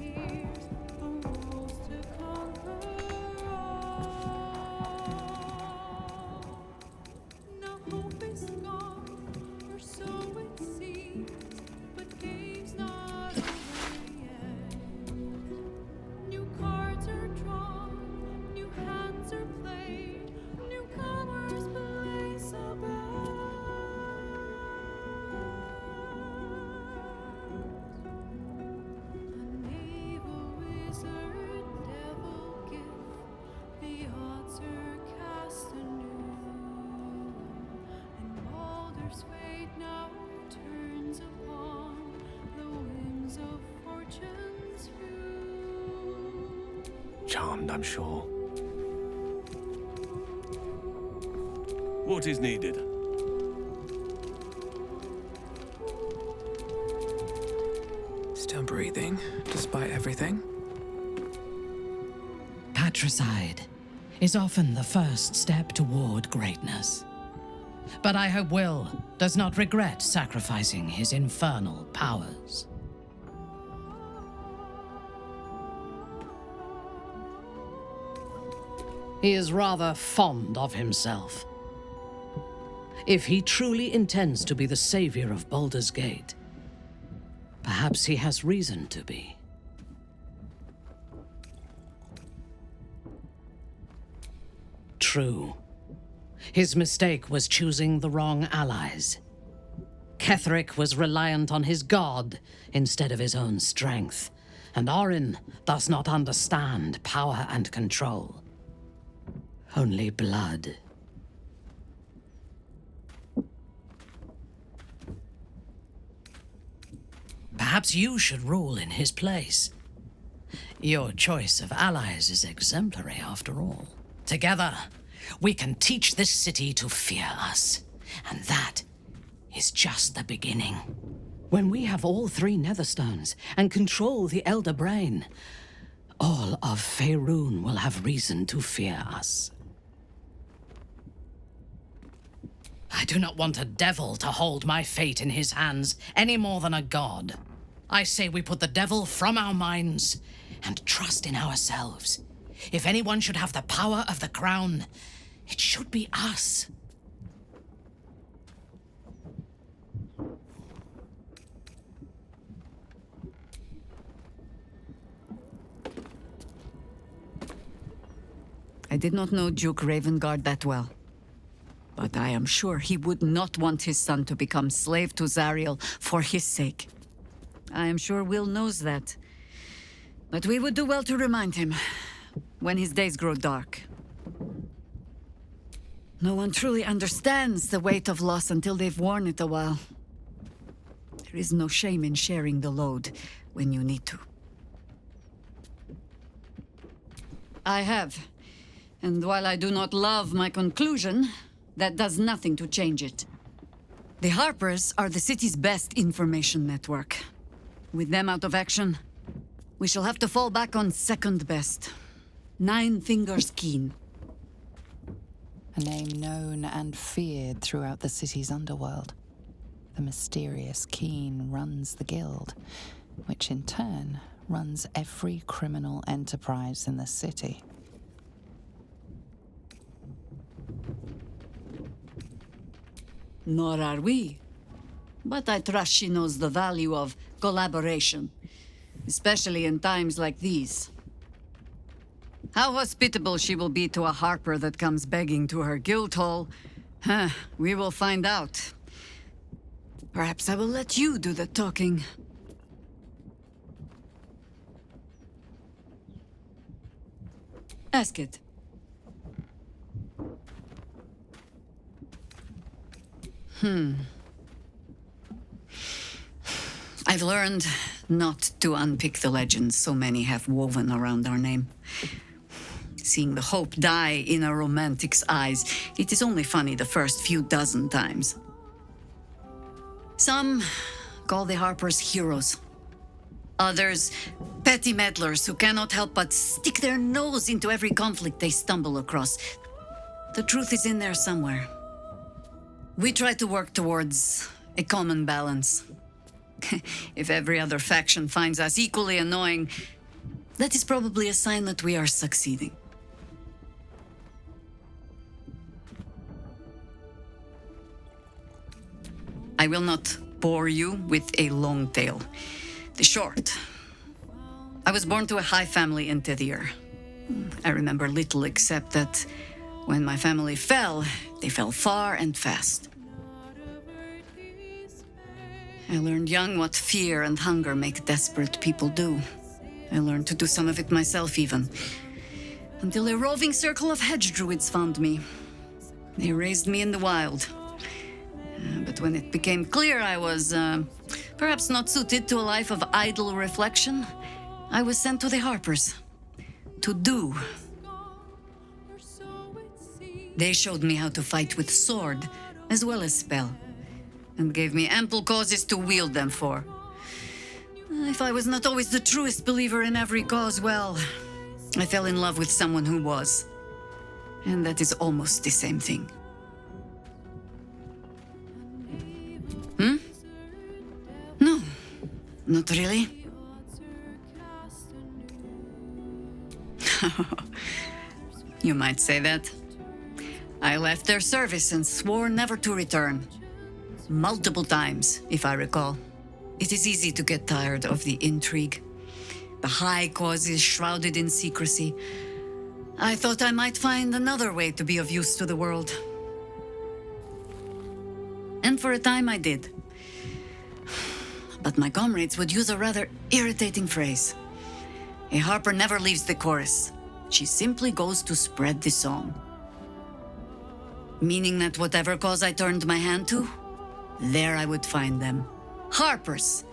Charmed, I'm sure. What is needed? Still breathing, despite everything. Patricide is often the first step toward greatness. But I hope Will does not regret sacrificing his infernal powers. He is rather fond of himself. If he truly intends to be the savior of Baldur's Gate, perhaps he has reason to be. True. His mistake was choosing the wrong allies. Ketheric was reliant on his god instead of his own strength, and Orin does not understand power and control. Only blood. Perhaps you should rule in his place. Your choice of allies is exemplary, after all. Together, we can teach this city to fear us. And that is just the beginning. When we have all 3 Netherstones and control the Elder Brain, all of Faerun will have reason to fear us. I do not want a devil to hold my fate in his hands any more than a god. I say we put the devil from our minds and trust in ourselves. If anyone should have the power of the crown, it should be us. I did not know Duke Ravengard that well. But I am sure he would not want his son to become slave to Zariel for his sake. I am sure Will knows that. But we would do well to remind him when his days grow dark. No one truly understands the weight of loss until they've worn it a while. There is no shame in sharing the load when you need to. I have. And while I do not love my conclusion, that does nothing to change it. The Harpers are the city's best information network. With them out of action, we shall have to fall back on second best. Nine Fingers Keen. A name known and feared throughout the city's underworld. The mysterious Keen runs the guild, which in turn runs every criminal enterprise in the city. Nor are we. But I trust she knows the value of collaboration, especially in times like these. How hospitable she will be to a harper that comes begging to her guild hall, we will find out. Perhaps I will let you do the talking. Ask it. I've learned not to unpick the legends so many have woven around our name. Seeing the hope die in a romantic's eyes, it is only funny the first few dozen times. Some call the Harpers heroes. Others, petty meddlers who cannot help but stick their nose into every conflict they stumble across. The truth is in there somewhere. We try to work towards a common balance. If every other faction finds us equally annoying, that is probably a sign that we are succeeding. I will not bore you with a long tale. The short. I was born to a high family in Tethir. I remember little except that when my family fell, they fell far and fast. I learned young what fear and hunger make desperate people do. I learned to do some of it myself even. Until a roving circle of hedge druids found me. They raised me in the wild. But when it became clear I was perhaps not suited to a life of idle reflection, I was sent to the Harpers. To do. They showed me how to fight with sword, as well as spell, and gave me ample causes to wield them for. If I was not always the truest believer in every cause, well, I fell in love with someone who was. And that is almost the same thing. No, not really. You might say that. I left their service and swore never to return. Multiple times, if I recall. It is easy to get tired of the intrigue. The high causes shrouded in secrecy. I thought I might find another way to be of use to the world. And for a time I did. But my comrades would use a rather irritating phrase. A harper never leaves the chorus. She simply goes to spread the song. Meaning that whatever cause I turned my hand to, there I would find them. Harpers,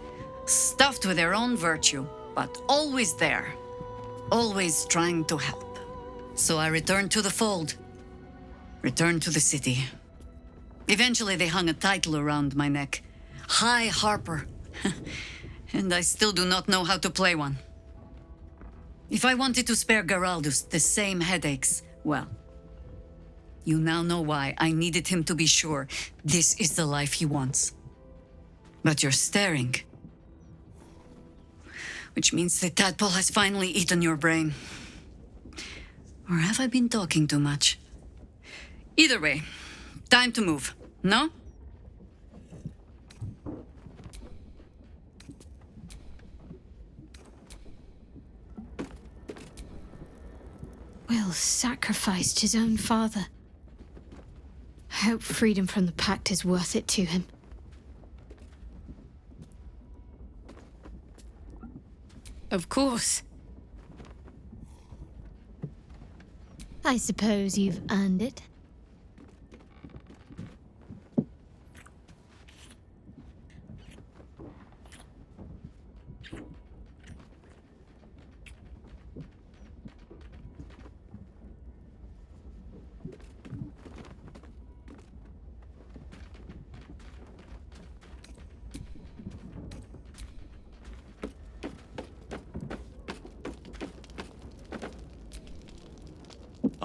stuffed with their own virtue, but always there. Always trying to help. So I returned to the fold. Returned to the city. Eventually they hung a title around my neck. High Harper. And I still do not know how to play one. If I wanted to spare Geraldus the same headaches, well, you now know why I needed him to be sure this is the life he wants. But you're staring. Which means the tadpole has finally eaten your brain. Or have I been talking too much? Either way, time to move, no? Will sacrificed his own father. I hope freedom from the Pact is worth it to him. Of course. I suppose you've earned it.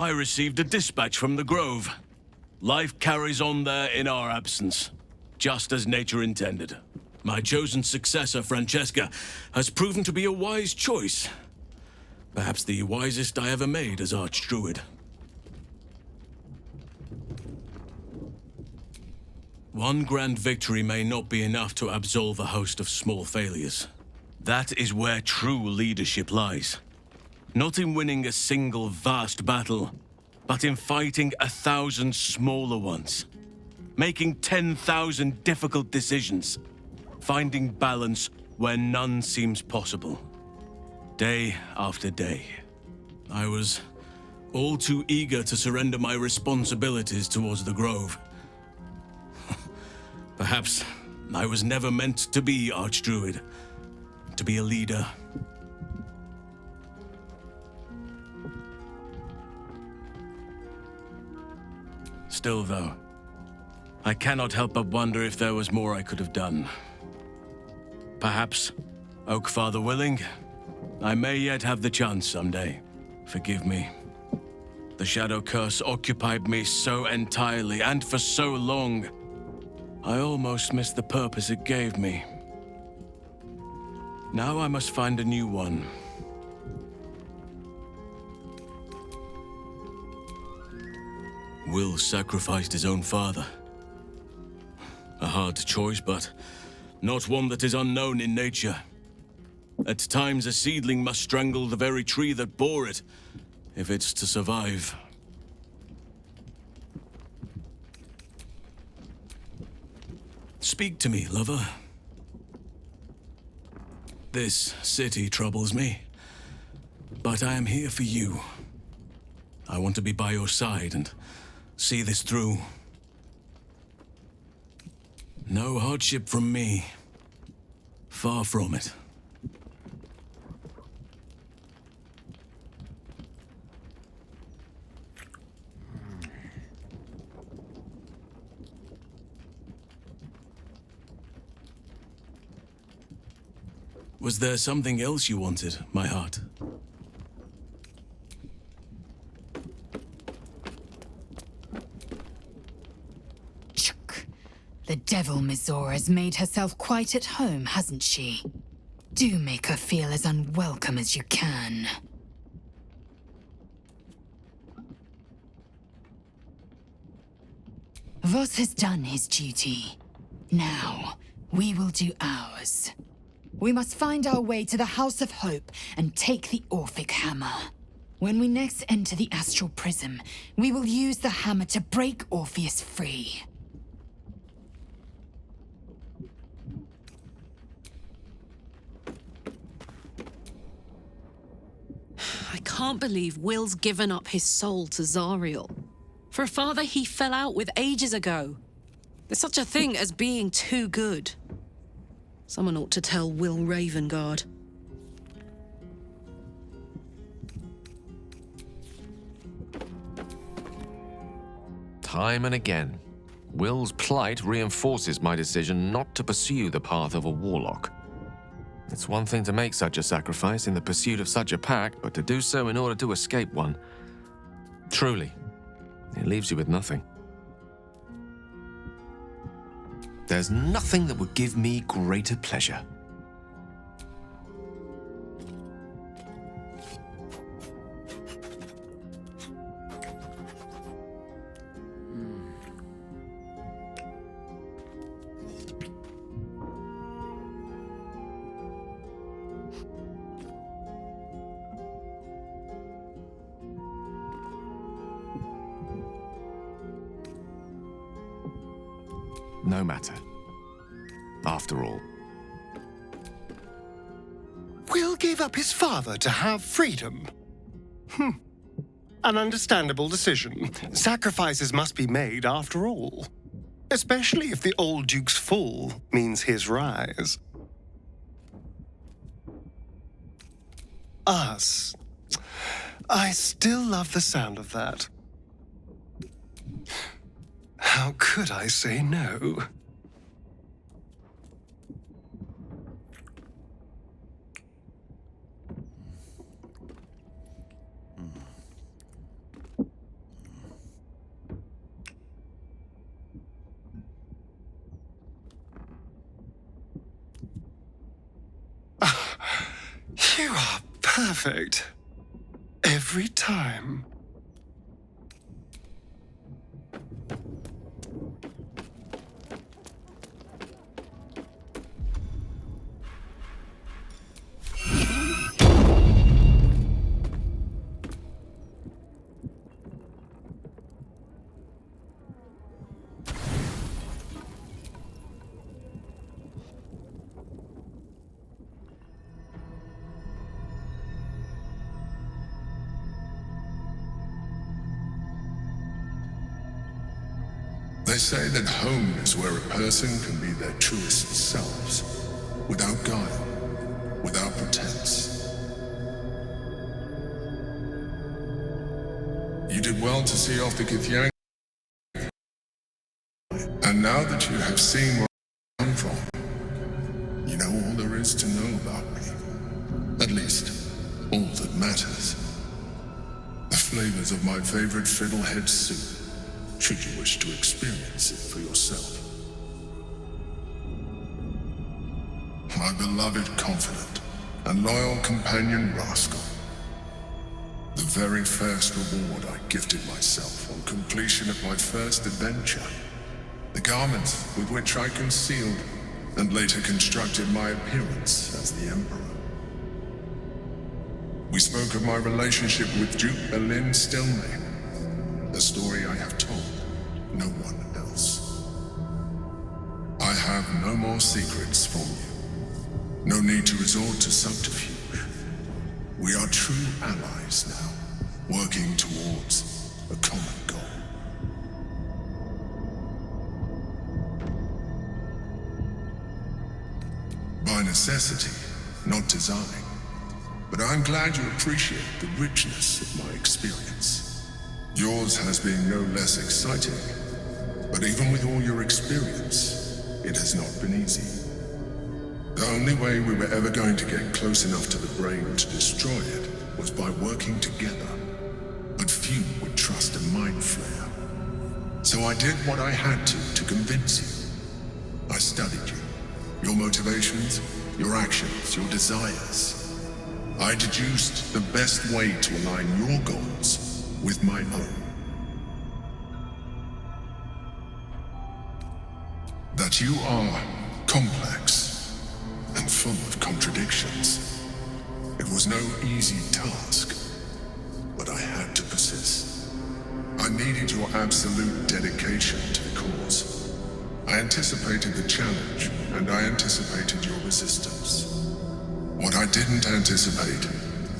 I received a dispatch from the Grove. Life carries on there in our absence, just as nature intended. My chosen successor, Francesca, has proven to be a wise choice. Perhaps the wisest I ever made as Archdruid. One grand victory may not be enough to absolve a host of small failures. That is where true leadership lies. Not in winning a single vast battle, but in fighting 1,000 smaller ones. Making 10,000 difficult decisions. Finding balance where none seems possible. Day after day. I was all too eager to surrender my responsibilities towards the Grove. Perhaps I was never meant to be Archdruid, to be a leader. Still, though, I cannot help but wonder if there was more I could have done. Perhaps, Oakfather willing, I may yet have the chance someday. Forgive me. The Shadow Curse occupied me so entirely and for so long, I almost missed the purpose it gave me. Now I must find a new one. Will sacrificed his own father. A hard choice, but not one that is unknown in nature. At times, a seedling must strangle the very tree that bore it, if it's to survive. Speak to me, lover. This city troubles me, but I am here for you. I want to be by your side and see this through. No hardship from me. Far from it. Was there something else you wanted, my heart? The devil Mizora has made herself quite at home, hasn't she? Do make her feel as unwelcome as you can. Voss has done his duty. Now, we will do ours. We must find our way to the House of Hope and take the Orphic Hammer. When we next enter the Astral Prism, we will use the hammer to break Orpheus free. I can't believe Will's given up his soul to Zariel. For a father he fell out with ages ago. There's such a thing as being too good. Someone ought to tell Will Ravengard. Time and again, Will's plight reinforces my decision not to pursue the path of a warlock. It's one thing to make such a sacrifice in the pursuit of such a pact, but to do so in order to escape one. Truly, it leaves you with nothing. There's nothing that would give me greater pleasure. No matter. After all. Will gave up his father to have freedom. An understandable decision. Sacrifices must be made after all. Especially if the old Duke's fall means his rise. Us. I still love the sound of that. How could I say no? You are perfect. Every time. They say that home is where a person can be their truest selves, without guile, without pretense. You did well to see off the Githyanki. And now that you have seen where I come from, you know all there is to know about me. At least, all that matters. The flavors of my favorite fiddlehead soup, should you wish to experience it for yourself. My beloved confidant and loyal companion Rascal. The very first reward I gifted myself on completion of my first adventure. The garments with which I concealed and later constructed my appearance as the Emperor. We spoke of my relationship with Duke Berlin Stilney. The story I have told, no one else. I have no more secrets from you. No need to resort to subterfuge. We are true allies now, working towards a common goal. By necessity, not design. But I'm glad you appreciate the richness of my experience. Yours has been no less exciting, but even with all your experience, it has not been easy. The only way we were ever going to get close enough to the brain to destroy it was by working together. But few would trust a mind flayer. So I did what I had to convince you. I studied you, your motivations, your actions, your desires. I deduced the best way to align your goals with my own. That you are complex and full of contradictions. It was no easy task, but I had to persist. I needed your absolute dedication to the cause. I anticipated the challenge, and I anticipated your resistance. What I didn't anticipate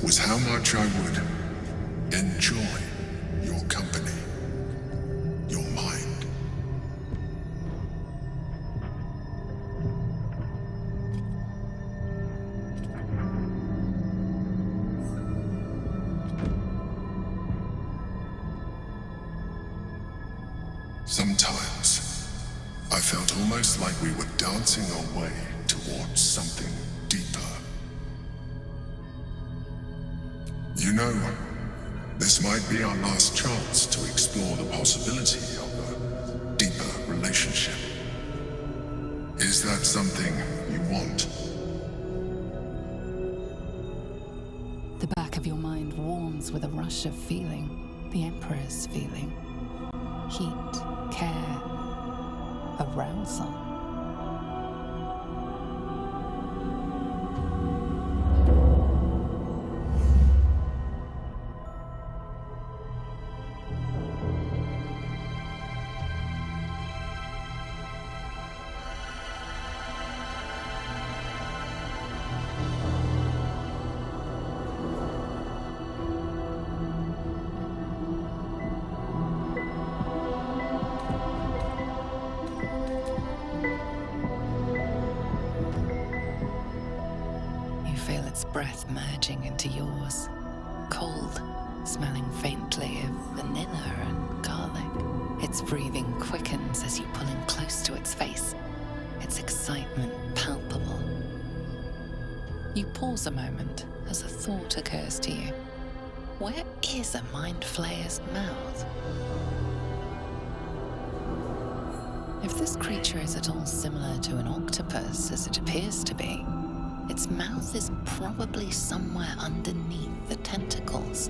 was how much I would enjoy your company, your mind. Sometimes, I felt almost like we were dancing our way towards something deeper. You know, this might be our last chance to explore the possibility of a deeper relationship. Is that something you want? The back of your mind warms with a rush of feeling, the Emperor's feeling. Heat, care, arousal. Feel its breath merging into yours, cold, smelling faintly of vanilla and garlic. Its breathing quickens as you pull in close to its face, its excitement palpable. You pause a moment as a thought occurs to you. Where is a mind flayer's mouth? If this creature is at all similar to an octopus, as it appears to be, Its mouth is probably somewhere underneath the tentacles.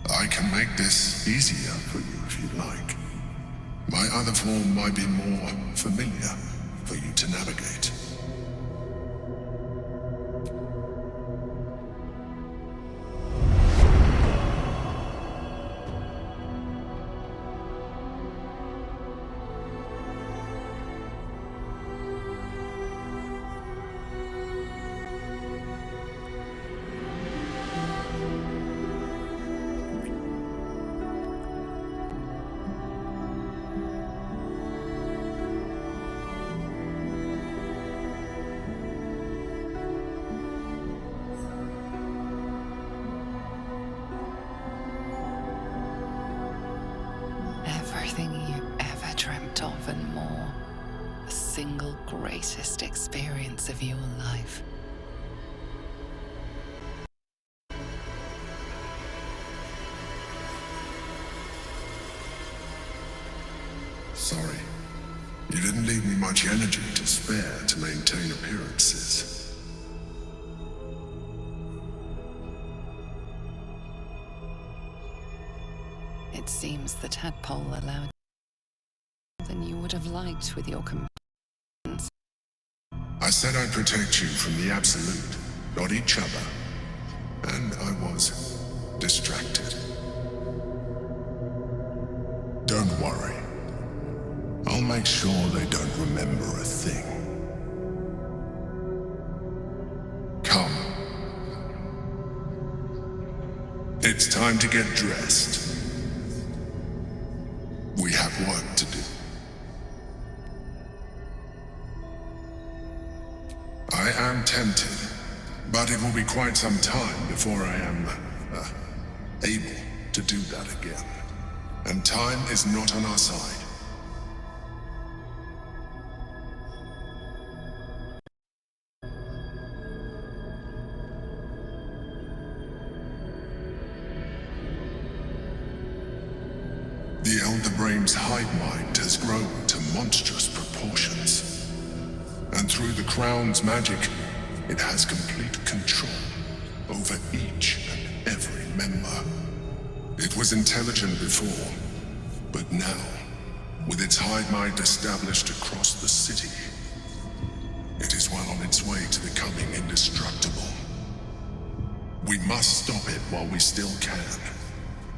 I can make this easier for you if you like. My other form might be more familiar for you to navigate. Everything you ever dreamt of and more. The single greatest experience of your life. Sorry. You didn't leave me much energy to spare to maintain appearances. It seems the tadpole allowed more than you would have liked with your companions. I said I'd protect you from the Absolute, not each other. And I was distracted. Don't worry. I'll make sure they don't remember a thing. Come. It's time to get dressed. We have work to do. I am tempted, but it will be quite some time before I am able to do that again. And time is not on our side. The Elder Brain's hive mind has grown to monstrous proportions. And through the Crown's magic, it has complete control over each and every member. It was intelligent before, but now, with its hive mind established across the city, it is well on its way to becoming indestructible. We must stop it while we still can,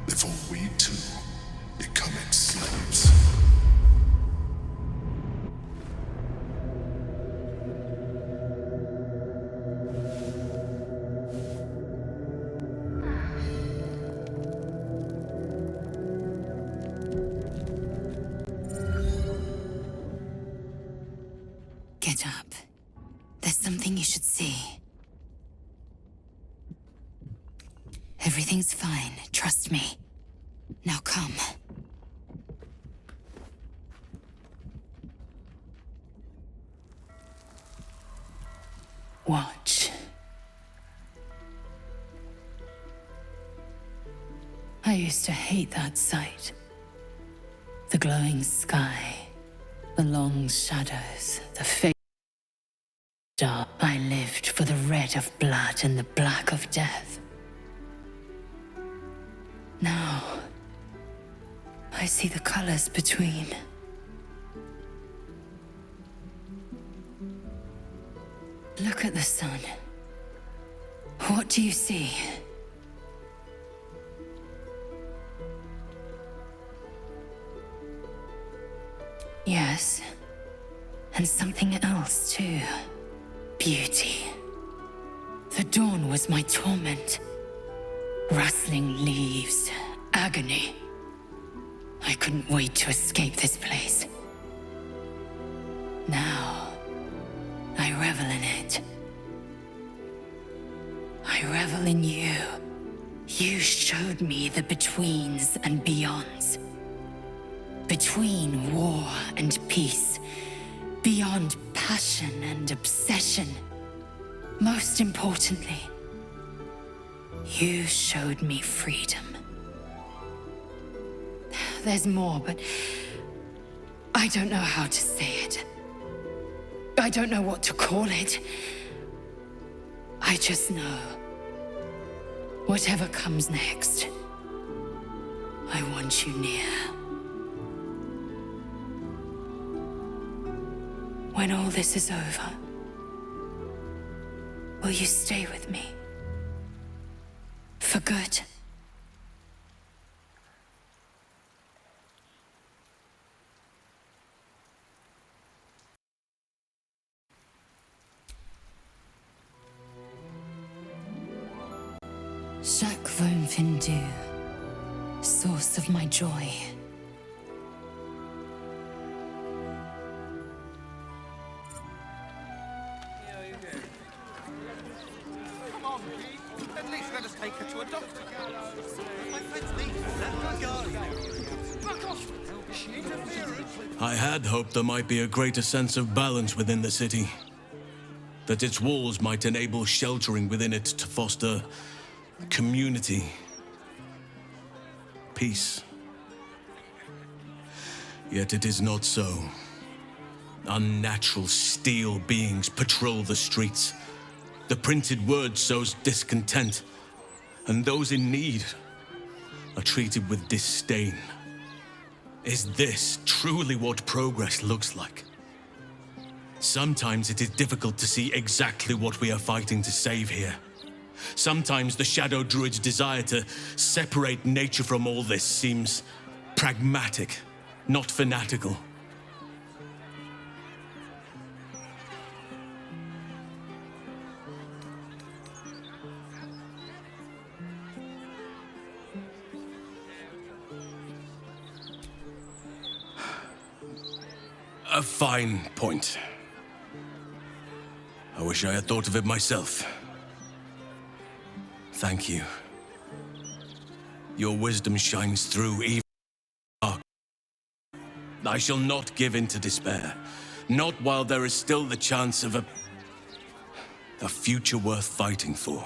before we too become its slaves. Get up. There's something you should see. Everything's fine, trust me. Now come. Watch. I used to hate that sight. The glowing sky, the long shadows, the fate. Dark. I lived for the red of blood and the black of death. Now, I see the colors between. Look at the sun. What do you see? Yes, and something else too. Beauty. The dawn was my torment. Rustling leaves, agony. I couldn't wait to escape this place. Now, I revel in it. I revel in you. You showed me the betweens and beyonds. Between war and peace. Beyond passion and obsession. Most importantly, you showed me freedom. there's more, but I don't know how to say it. I don't know what to call it. I just know, whatever comes next, I want you near. When all this is over, will you stay with me? For good? Chaque Rome Findu, source of my joy. Come on, Pete. At least let us take her to a doctor. My friends leave. Let her go. Fuck off. She interference. I had hoped there might be a greater sense of balance within the city. That its walls might enable sheltering within it to foster community, peace. Yet it is not so. Unnatural steel beings patrol the streets. The printed word sows discontent, and those in need are treated with disdain. Is this truly what progress looks like? Sometimes it is difficult to see exactly what we are fighting to save here. Sometimes the Shadow Druid's desire to separate nature from all this seems pragmatic, not fanatical. A fine point. I wish I had thought of it myself. Thank you. Your wisdom shines through even dark. I shall not give in to despair. Not while there is still the chance of a future worth fighting for.